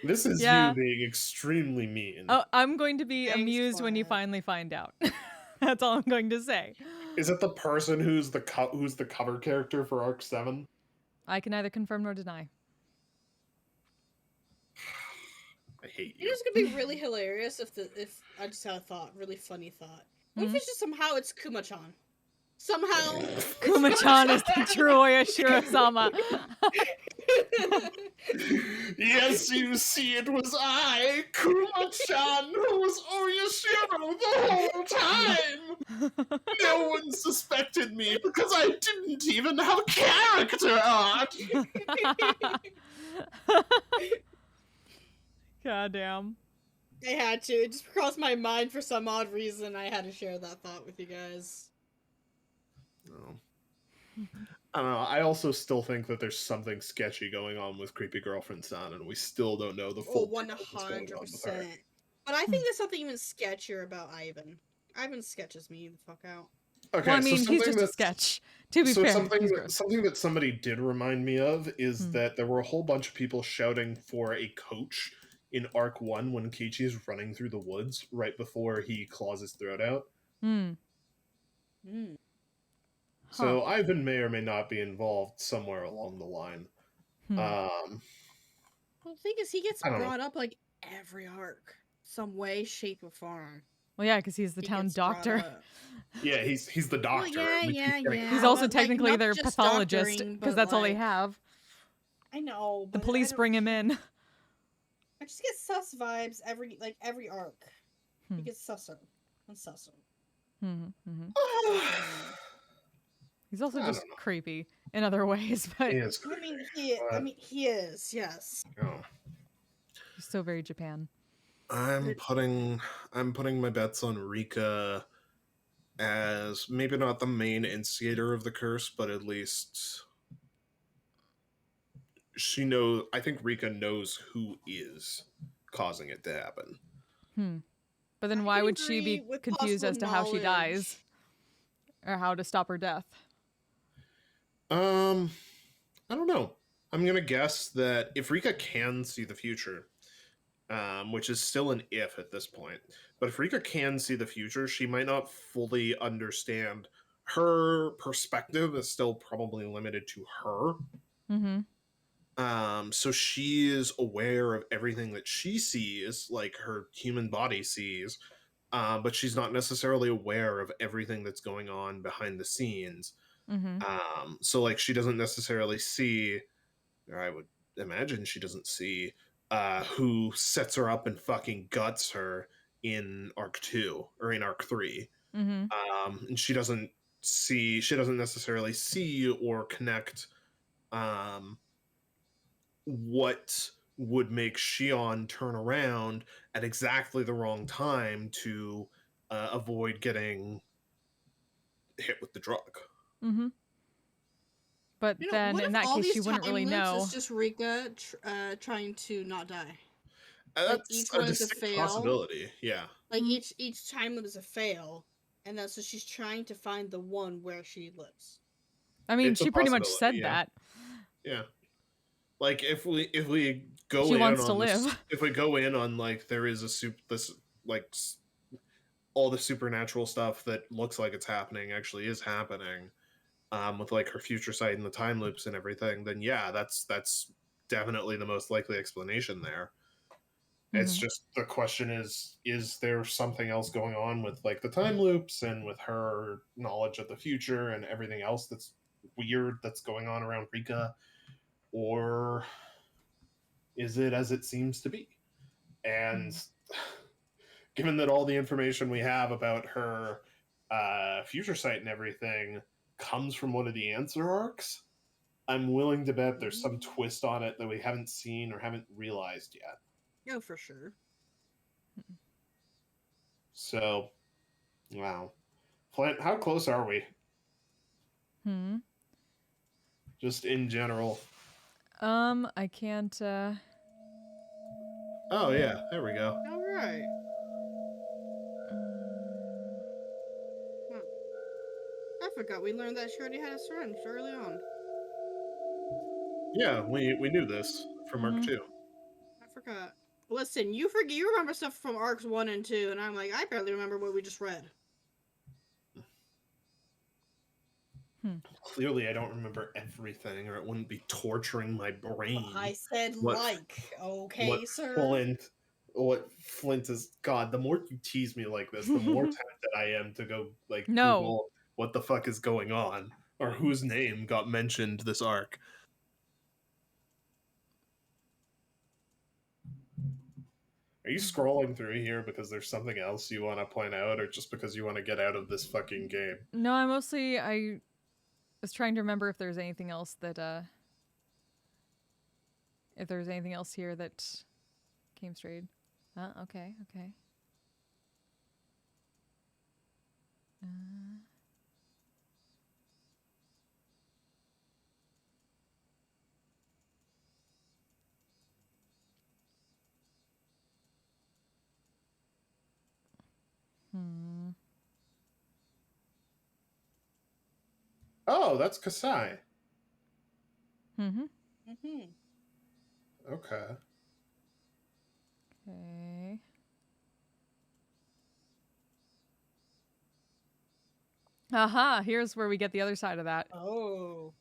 [SPEAKER 3] This is
[SPEAKER 2] Yeah.
[SPEAKER 3] you being extremely mean.
[SPEAKER 2] Oh, I'm going to be
[SPEAKER 4] Thanks,
[SPEAKER 2] amused when you
[SPEAKER 4] Vlad.
[SPEAKER 2] finally find out. That's all I'm going to say.
[SPEAKER 3] Is it the person who's the cover character for Arc 7?
[SPEAKER 2] I can neither confirm nor deny.
[SPEAKER 3] I hate
[SPEAKER 4] It
[SPEAKER 3] you.
[SPEAKER 4] is gonna be really hilarious if I just had a thought, really funny thought. What if it's just somehow it's Kuma-chan? Somehow.
[SPEAKER 2] Kuma-chan is the true Oyashiro-sama.
[SPEAKER 3] Yes, you see, it was I, Kuma-chan, who was Oyashiro the whole time! No one suspected me because I didn't even have character art!
[SPEAKER 2] Goddamn.
[SPEAKER 4] I had to. It just crossed my mind for some odd reason. I had to share that thought with you guys.
[SPEAKER 3] Oh. I don't know. I also still think that there's something sketchy going on with Creepy Girlfriend San, and we still don't know the full
[SPEAKER 4] Oh,
[SPEAKER 3] details of what's going on with her.
[SPEAKER 4] 100%. But I think there's something even sketchier about Ivan. Ivan sketches me the fuck out.
[SPEAKER 3] Okay,
[SPEAKER 2] Well, I mean,
[SPEAKER 3] so
[SPEAKER 2] he's
[SPEAKER 3] something
[SPEAKER 2] just a
[SPEAKER 3] that's-
[SPEAKER 2] sketch. To be
[SPEAKER 3] so
[SPEAKER 2] fair,
[SPEAKER 3] something
[SPEAKER 2] he's
[SPEAKER 3] that,
[SPEAKER 2] gross.
[SPEAKER 3] something that somebody did remind me of is that there were a whole bunch of people shouting for a coach in Arc 1 when Kichi is running through the woods right before he claws his throat out.
[SPEAKER 2] Hmm.
[SPEAKER 4] Hmm.
[SPEAKER 3] So Ivan may or may not be involved somewhere along the line.
[SPEAKER 2] Hmm.
[SPEAKER 4] Well, the thing is, he gets
[SPEAKER 3] I don't know.
[SPEAKER 4] brought up like every arc, some way, shape, or form.
[SPEAKER 2] Well, yeah, because he's the
[SPEAKER 4] He
[SPEAKER 2] town
[SPEAKER 4] gets brought
[SPEAKER 2] doctor.
[SPEAKER 4] up.
[SPEAKER 3] Yeah, he's the doctor.
[SPEAKER 4] yeah,
[SPEAKER 3] and we keep
[SPEAKER 4] yeah,
[SPEAKER 3] getting-
[SPEAKER 4] yeah.
[SPEAKER 2] He's also
[SPEAKER 4] but, like,
[SPEAKER 2] technically
[SPEAKER 4] not
[SPEAKER 2] their
[SPEAKER 4] just
[SPEAKER 2] pathologist
[SPEAKER 4] doctoring,
[SPEAKER 2] because
[SPEAKER 4] but,
[SPEAKER 2] that's all they
[SPEAKER 4] like,
[SPEAKER 2] have.
[SPEAKER 4] I know.
[SPEAKER 2] The
[SPEAKER 4] but
[SPEAKER 2] police
[SPEAKER 4] I
[SPEAKER 2] bring him in.
[SPEAKER 4] I just get sus vibes every arc.
[SPEAKER 2] Hmm.
[SPEAKER 4] He gets susser and susser.
[SPEAKER 2] He's also
[SPEAKER 3] I
[SPEAKER 2] just
[SPEAKER 3] don't know.
[SPEAKER 2] creepy in other ways, but
[SPEAKER 3] He is
[SPEAKER 4] I mean,
[SPEAKER 3] creepy,
[SPEAKER 4] he is. Yes.
[SPEAKER 3] but, oh.
[SPEAKER 2] he's so very Japan.
[SPEAKER 3] I'm putting my bets on Rika as maybe not the main instigator of the curse, but at least she knows. I think Rika knows who is causing it to happen.
[SPEAKER 2] But then
[SPEAKER 4] I
[SPEAKER 2] why
[SPEAKER 4] can
[SPEAKER 2] would she be
[SPEAKER 4] agree with
[SPEAKER 2] confused as to how she
[SPEAKER 4] possible
[SPEAKER 2] dies or how to stop her death?
[SPEAKER 3] I don't know. I'm gonna guess that if Rika can see the future, which is still an if at this point, but if Rika can see the future, she might not fully understand. Her perspective is still probably limited to her. So she is aware of everything that she sees, like her human body sees, but she's not necessarily aware of everything that's going on behind the scenes. So like she doesn't necessarily see, or I would imagine she doesn't see who sets her up and fucking guts her in Arc 2 or in Arc 3. And she doesn't necessarily see or connect what would make Shion turn around at exactly the wrong time to avoid getting hit with the drug.
[SPEAKER 2] But
[SPEAKER 4] You know,
[SPEAKER 2] then
[SPEAKER 4] what
[SPEAKER 2] in
[SPEAKER 4] if
[SPEAKER 2] that
[SPEAKER 4] all
[SPEAKER 2] case,
[SPEAKER 4] these
[SPEAKER 2] she wouldn't
[SPEAKER 4] time
[SPEAKER 2] really
[SPEAKER 4] loops
[SPEAKER 2] know.
[SPEAKER 4] Is just Rika trying to not die.
[SPEAKER 3] That's
[SPEAKER 4] each
[SPEAKER 3] a
[SPEAKER 4] one is a
[SPEAKER 3] distinct
[SPEAKER 4] fail.
[SPEAKER 3] possibility. Yeah.
[SPEAKER 4] Like each time loop is a fail, and that's so she's trying to find the one where she lives.
[SPEAKER 2] I mean,
[SPEAKER 3] It's a
[SPEAKER 2] she pretty much said
[SPEAKER 3] possibility, yeah.
[SPEAKER 2] that.
[SPEAKER 3] Yeah. Like if we go
[SPEAKER 2] She
[SPEAKER 3] in
[SPEAKER 2] wants to
[SPEAKER 3] on this,
[SPEAKER 2] live.
[SPEAKER 3] if we go in on like there is a this like all the supernatural stuff that looks like it's happening actually is happening, with like her future sight and the time loops and everything, then yeah, that's definitely the most likely explanation there. It's
[SPEAKER 2] Mhm.
[SPEAKER 3] just the question is there something else going on with like the time loops and with her knowledge of the future and everything else that's weird that's going on around Rika, or is it as it seems to be? And given that all the information we have about her future sight and everything comes from one of the answer arcs, I'm willing to bet there's some twist on it that we haven't seen or haven't realized yet.
[SPEAKER 4] Oh, for sure.
[SPEAKER 3] So, wow. Flint, how close are we?
[SPEAKER 2] Hmm.
[SPEAKER 3] Just in general.
[SPEAKER 2] I can't.
[SPEAKER 3] Oh, yeah, there we go.
[SPEAKER 4] All right. Huh. I forgot we learned that she already had a syringe early on.
[SPEAKER 3] Yeah, we knew this from Arc
[SPEAKER 2] Mhm.
[SPEAKER 3] 2.
[SPEAKER 4] I forgot. Listen, you remember stuff from arcs 1 and 2, and I'm like, I barely remember what we just read.
[SPEAKER 3] Clearly, I don't remember everything, or it wouldn't be torturing my brain.
[SPEAKER 6] I said
[SPEAKER 3] What-
[SPEAKER 6] okay, sir.
[SPEAKER 3] What Flint is, God, the more you tease me like this, the more tempted I am to go like
[SPEAKER 2] No.
[SPEAKER 3] Google what the fuck is going on or whose name got mentioned this arc. Are you scrolling through here because there's something else you want to point out, or just because you want to get out of this fucking game?
[SPEAKER 2] No, I was trying to remember if there's anything else that if there's anything else here that came straight. Okay. Hmm.
[SPEAKER 3] Oh, that's Kasai.
[SPEAKER 2] Mm-hmm.
[SPEAKER 3] Okay.
[SPEAKER 2] Okay. Aha, here's where we get the other side of that.
[SPEAKER 6] Oh.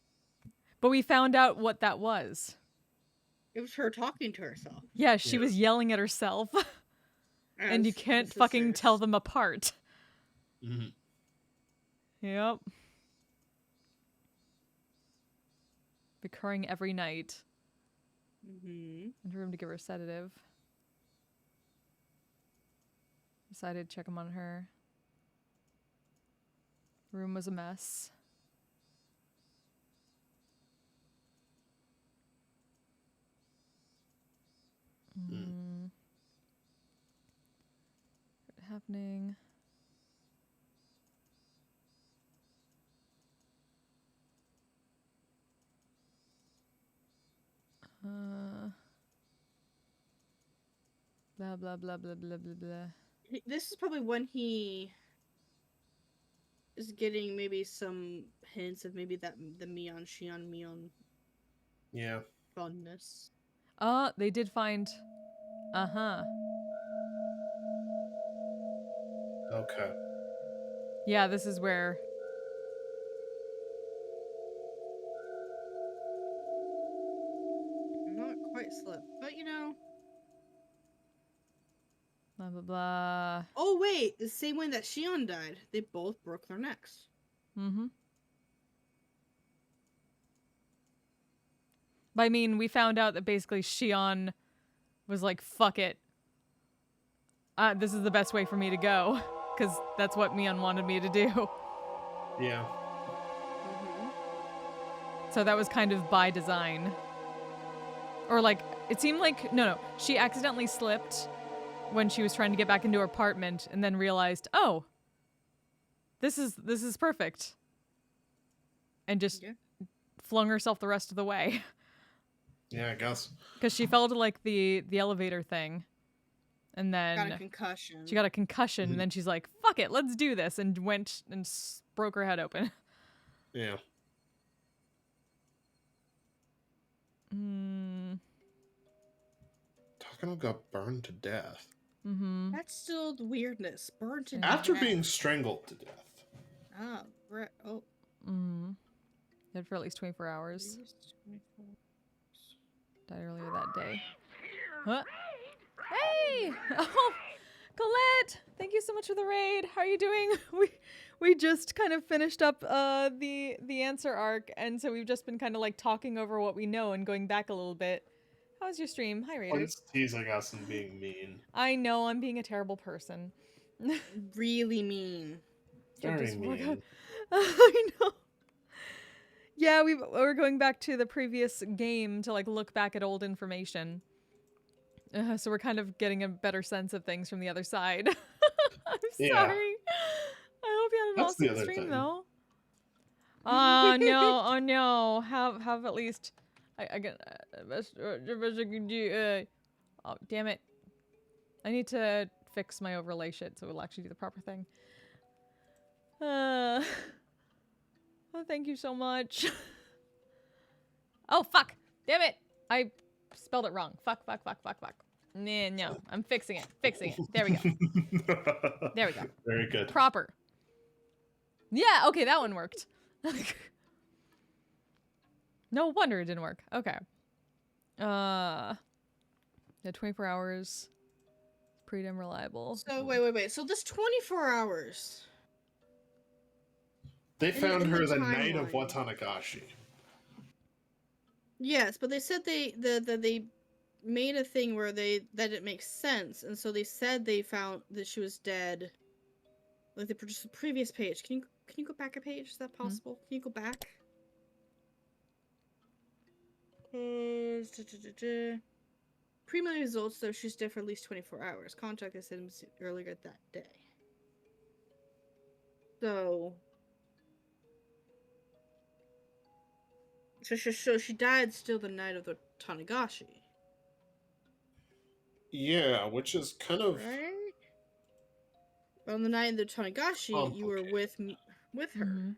[SPEAKER 2] But we found out what that was.
[SPEAKER 4] It was her talking to herself.
[SPEAKER 2] Yeah, she
[SPEAKER 3] Yeah.
[SPEAKER 2] was yelling at herself. And you
[SPEAKER 4] As
[SPEAKER 2] can't
[SPEAKER 4] the
[SPEAKER 2] fucking
[SPEAKER 4] sisters.
[SPEAKER 2] tell them apart.
[SPEAKER 3] Mm-hmm.
[SPEAKER 2] Yep. Recurring every night.
[SPEAKER 4] Mhm.
[SPEAKER 2] Into room to give her a sedative. Decided to check him on her. Room was a mess. What's happening? Blah blah blah blah blah blah blah.
[SPEAKER 4] This is probably when he is getting maybe some hints of maybe that the Mion Shion Mion
[SPEAKER 3] Yeah.
[SPEAKER 4] fondness.
[SPEAKER 2] They did find.
[SPEAKER 3] Okay.
[SPEAKER 2] Yeah, this is where.
[SPEAKER 4] Not quite slip, but you know.
[SPEAKER 2] Blah blah blah.
[SPEAKER 4] Oh wait, the same way that Shion died, they both broke their necks.
[SPEAKER 2] Mm-hmm. But I mean, we found out that basically Shion was like, fuck it. This is the best way for me to go. Because that's what Mion wanted me to do.
[SPEAKER 3] Yeah.
[SPEAKER 2] So that was kind of by design. Or like, it seemed like, no, she accidentally slipped when she was trying to get back into her apartment and then realized, oh, this is perfect. And just flung herself the rest of the way.
[SPEAKER 3] Yeah, I guess.
[SPEAKER 2] Because she fell to like the elevator thing. And then
[SPEAKER 4] Got a concussion.
[SPEAKER 2] she got a concussion, and then she's like, fuck it, let's do this, and went and broke her head open.
[SPEAKER 3] Yeah.
[SPEAKER 5] got burned to death.
[SPEAKER 2] Mm-hmm.
[SPEAKER 4] That's still the weirdness. Burned to
[SPEAKER 5] After
[SPEAKER 4] death.
[SPEAKER 5] being strangled to death.
[SPEAKER 4] Oh, right. Oh.
[SPEAKER 2] Mm. Dead for at least 24 hours. Died earlier that day. Huh? Hey! Oh, Colette! Thank you so much for the raid. How are you doing? We just kind of finished up the answer arc, and so we've just been kind of like talking over what we know and going back a little bit. How's your stream? Hi, Raiders.
[SPEAKER 3] Quinn's teasing us and being mean.
[SPEAKER 2] I know I'm being a terrible person.
[SPEAKER 4] Really mean.
[SPEAKER 5] Very mean.
[SPEAKER 2] I know. Yeah, we're going back to the previous game to like look back at old information. So we're kind of getting a better sense of things from the other side. I'm
[SPEAKER 5] Yeah.
[SPEAKER 2] sorry. I hope you had an
[SPEAKER 5] That's the
[SPEAKER 2] awesome
[SPEAKER 5] other
[SPEAKER 2] stream
[SPEAKER 5] thing.
[SPEAKER 2] though. Oh no! Oh no! Have at least I get oh damn it! I need to fix my overlay shit so it'll actually do the proper thing. Oh, thank you so much. Oh fuck! Damn it! I spelled it wrong. Fuck. Nah, no, I'm fixing it. There we go. There we go.
[SPEAKER 5] Very good.
[SPEAKER 2] Proper. Yeah, okay, that one worked. No wonder it didn't work. Okay. Yeah, 24 hours. Pretty damn reliable.
[SPEAKER 4] So wait. So this 24 hours.
[SPEAKER 5] They found
[SPEAKER 4] in
[SPEAKER 5] her
[SPEAKER 4] the
[SPEAKER 5] the night of
[SPEAKER 4] timeline.
[SPEAKER 5] Watanagashi.
[SPEAKER 4] Yes, but they said they made a thing where that it makes sense, and so they said they found that she was dead. Like they produced the previous page. Can you go back a page? Is that possible? Can you go back? Preliminary results, though she's dead for at least 24 hours. Contact I said earlier that day. So she died still the night of the Tanagashi.
[SPEAKER 5] Yeah, which is kind of
[SPEAKER 4] Right? On the night of the Tanagashi, you were with her.
[SPEAKER 2] Mm-hmm.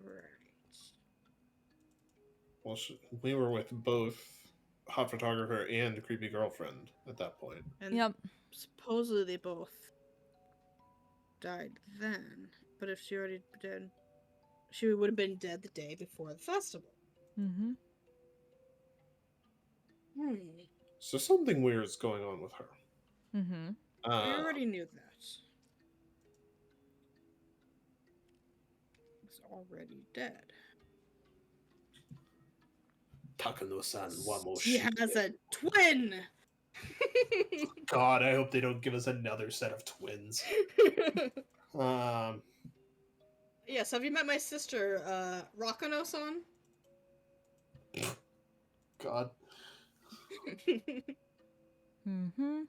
[SPEAKER 4] Right.
[SPEAKER 5] Well, we were with both hot photographer and creepy girlfriend at that point.
[SPEAKER 4] And
[SPEAKER 2] Yep.
[SPEAKER 4] supposedly they both died then. But if she already dead, she would have been dead the day before the festival.
[SPEAKER 2] Mm-hmm.
[SPEAKER 5] So something weird is going on with her.
[SPEAKER 2] Mm-hmm.
[SPEAKER 4] I already knew that. It's already dead.
[SPEAKER 5] Takano-san Wamoshi.
[SPEAKER 4] She has a twin!
[SPEAKER 3] God, I hope they don't give us another set of twins.
[SPEAKER 4] Yes, have you met my sister, Rakano-san?
[SPEAKER 5] God.
[SPEAKER 2] Mm-hmm.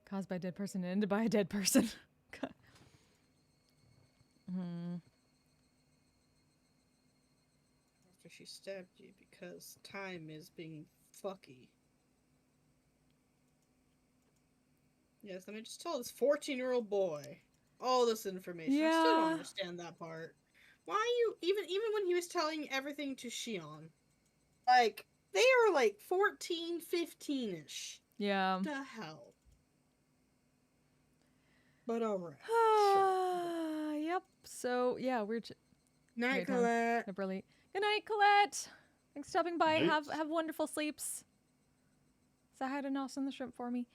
[SPEAKER 2] Caused by a dead person and ended by a dead person.
[SPEAKER 4] After she stabbed you because time is being fucky. Yes, let me just tell this 14-year-old boy all this information. I still don't
[SPEAKER 2] Yeah.
[SPEAKER 4] understand that part. Why you even when he was telling everything to Shion, like they are like 14, 15-ish.
[SPEAKER 2] Yeah.
[SPEAKER 4] What the hell? But alright.
[SPEAKER 2] Yep. So yeah, we're
[SPEAKER 4] Night,
[SPEAKER 2] Tom.
[SPEAKER 4] Colette.
[SPEAKER 2] Good night, Colette. Thanks for stopping by.
[SPEAKER 5] Night.
[SPEAKER 2] Have wonderful sleeps. Say hi to Nos on the shrimp for me.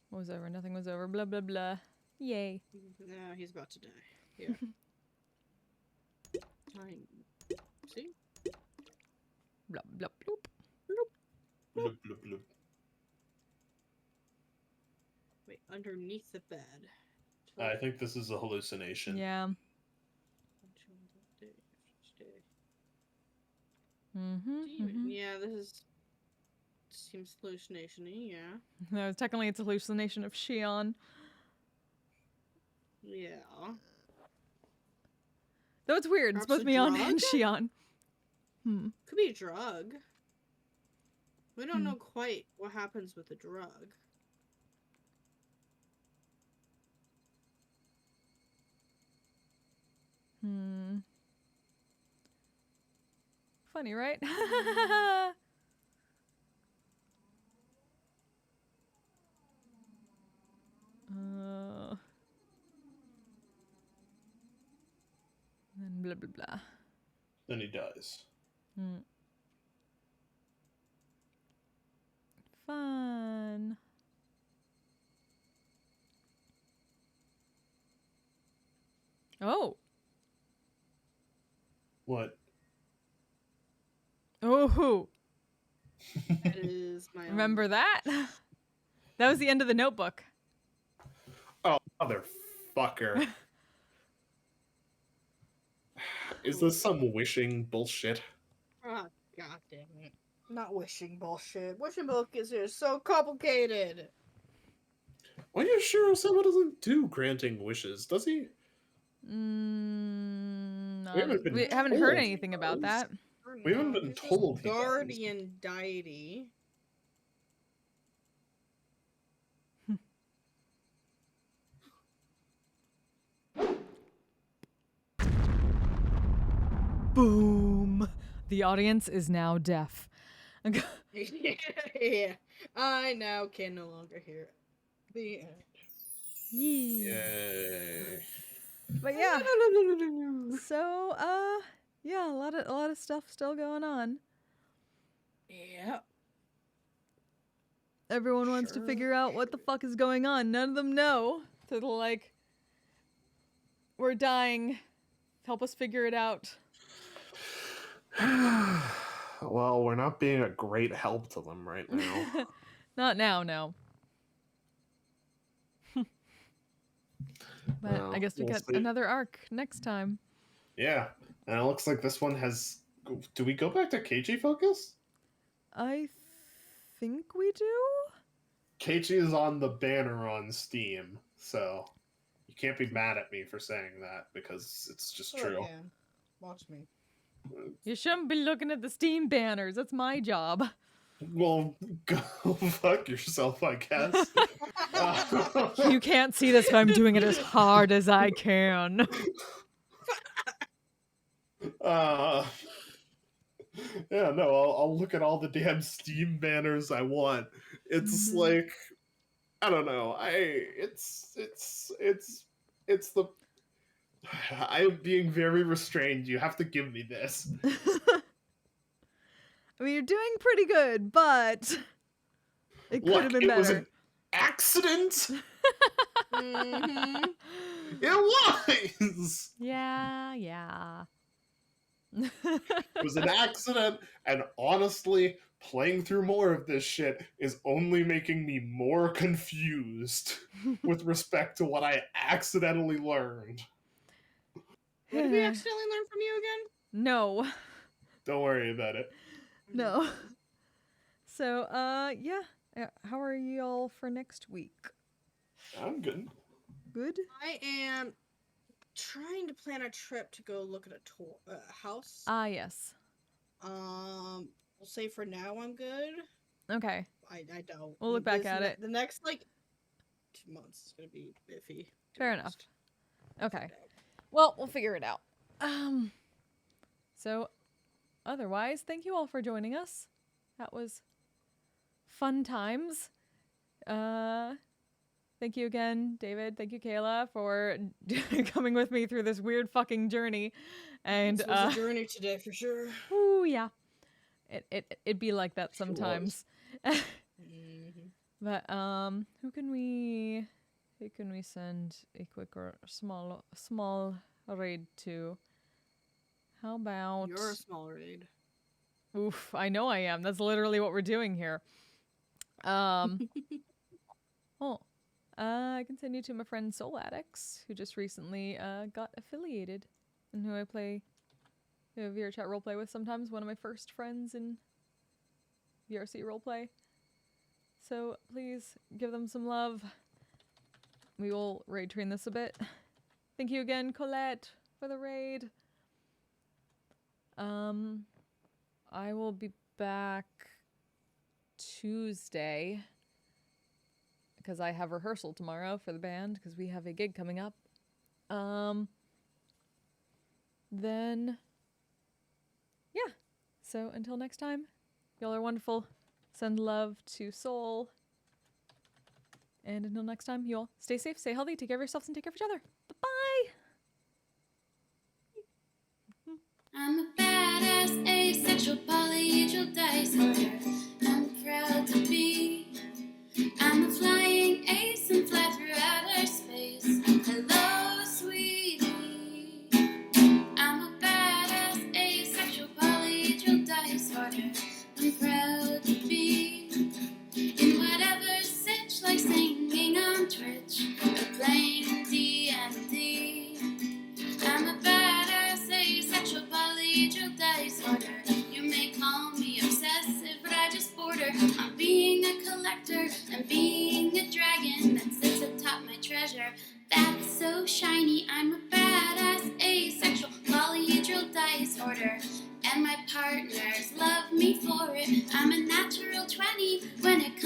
[SPEAKER 2] What was over? Nothing was over. Blah blah blah. Yay.
[SPEAKER 4] No, he's about to die. Here. Time. See?
[SPEAKER 2] Blah blah bloop.
[SPEAKER 3] Bloop, bloop, bloop.
[SPEAKER 4] Wait, underneath the bed.
[SPEAKER 3] I think this is a hallucination.
[SPEAKER 2] Yeah. Mm-hmm.
[SPEAKER 4] Yeah, this seems hallucination-y, yeah.
[SPEAKER 2] No, technically it's a hallucination of Shion.
[SPEAKER 4] Yeah.
[SPEAKER 2] Though it's weird. It's
[SPEAKER 4] Perhaps
[SPEAKER 2] both
[SPEAKER 4] a
[SPEAKER 2] Mion and
[SPEAKER 4] drug?
[SPEAKER 2] Shion.
[SPEAKER 4] Could be a drug. We don't
[SPEAKER 2] Hmm.
[SPEAKER 4] know quite what happens with the drug.
[SPEAKER 2] funny, right? And blah blah blah.
[SPEAKER 3] Then he dies.
[SPEAKER 2] Mm. Fun. Oh.
[SPEAKER 3] What?
[SPEAKER 2] Oh.
[SPEAKER 4] That is my
[SPEAKER 2] Remember that? That was the end of the Notebook.
[SPEAKER 3] Oh, motherfucker. Is this some wishing bullshit?
[SPEAKER 4] Oh, god dang it. Not wishing bullshit. Wishing book is just so complicated.
[SPEAKER 3] Are you sure Osama doesn't do granting wishes, does he?
[SPEAKER 2] We haven't heard
[SPEAKER 3] told
[SPEAKER 2] anything
[SPEAKER 3] he
[SPEAKER 2] about
[SPEAKER 3] does.
[SPEAKER 2] that.
[SPEAKER 3] We haven't been
[SPEAKER 4] He's just
[SPEAKER 3] told he does.
[SPEAKER 4] guardian deity.
[SPEAKER 2] Boom. The audience is now deaf.
[SPEAKER 4] Yeah, I now can no longer hear it. The end.
[SPEAKER 3] Yay.
[SPEAKER 2] But yeah. So yeah, a lot of stuff still going on.
[SPEAKER 4] Yeah.
[SPEAKER 2] Everyone wants to figure out what the fuck is going on. None of them know. So they're like, we're dying. Help us figure it out.
[SPEAKER 3] Well, we're not being a great help to them right now.
[SPEAKER 2] Not now, no. But
[SPEAKER 3] Well,
[SPEAKER 2] I guess we
[SPEAKER 3] we'll
[SPEAKER 2] got
[SPEAKER 3] see.
[SPEAKER 2] another arc next time.
[SPEAKER 3] Yeah, and it looks like this one has. Do we go back to Keiichi focus?
[SPEAKER 2] I think we do?
[SPEAKER 3] Keiichi is on the banner on Steam, so you can't be mad at me for saying that because it's just true.
[SPEAKER 4] Yeah. Watch me.
[SPEAKER 2] You shouldn't be looking at the Steam banners. That's my job.
[SPEAKER 3] Well, go fuck yourself, I guess.
[SPEAKER 2] You can't see this, but I'm doing it as hard as I can.
[SPEAKER 3] Yeah, no, I'll look at all the damn Steam banners I want. It's like, I don't know. It's the. I'm being very restrained. You have to give me this.
[SPEAKER 2] I mean, you're doing pretty good, but it could have been
[SPEAKER 3] It
[SPEAKER 2] better.
[SPEAKER 3] was an accident.
[SPEAKER 4] Mm-hmm.
[SPEAKER 3] It was.
[SPEAKER 2] Yeah.
[SPEAKER 3] It was an accident, and honestly, playing through more of this shit is only making me more confused with respect to what I accidentally learned.
[SPEAKER 4] What did we accidentally learn from you again?
[SPEAKER 2] No.
[SPEAKER 3] Don't worry about it.
[SPEAKER 2] No. So, yeah. How are you all for next week?
[SPEAKER 3] I'm good.
[SPEAKER 2] Good?
[SPEAKER 4] I am trying to plan a trip to go look at a house.
[SPEAKER 2] Ah, yes.
[SPEAKER 4] We'll say for now I'm good.
[SPEAKER 2] Okay.
[SPEAKER 4] I don't.
[SPEAKER 2] We'll look back at it.
[SPEAKER 4] The next 2 months is gonna be iffy.
[SPEAKER 2] Fair enough. Okay. Well, we'll figure it out. So, otherwise, thank you all for joining us. That was fun times. Thank you again, David. Thank you, Kayla, for coming with me through this weird fucking journey. And
[SPEAKER 4] This was a journey today for sure.
[SPEAKER 2] Ooh, yeah. It'd be like that sometimes. But who can we send a quick or small raid to? How about
[SPEAKER 4] You're a small raid.
[SPEAKER 2] Oof, I know I am. That's literally what we're doing here. I can send you to my friend Soul Addicts, who just recently got affiliated, and who I play VR chat roleplay with sometimes. One of my first friends in VRC roleplay. So please give them some love. We will raid train this a bit. Thank you again, Colette, for the raid. I will be back Tuesday because I have rehearsal tomorrow for the band because we have a gig coming up. Then, yeah. So until next time, y'all are wonderful. Send love to Soul. And until next time, you all stay safe, stay healthy, take care of yourselves, and take care of each other. Bye-bye!
[SPEAKER 1] I'm a badass, asexual, polyhedral dice holder. I'm proud to be. I'm a flying ace and fly through outer space. Hello, sweetie. I'm a badass, asexual, polyhedral dice holder. I'm proud to be in whatever sitch, like singing on Twitch or playing D&D. I'm a badass, asexual, polyhedral dice holder. You may call me obsessive, but I just border on being a collector and being a dragon that sits atop my treasure. That's so shiny. I'm a badass, asexual, polyhedral dice hoarder, and my partners love me for it. I'm a natural 20 when it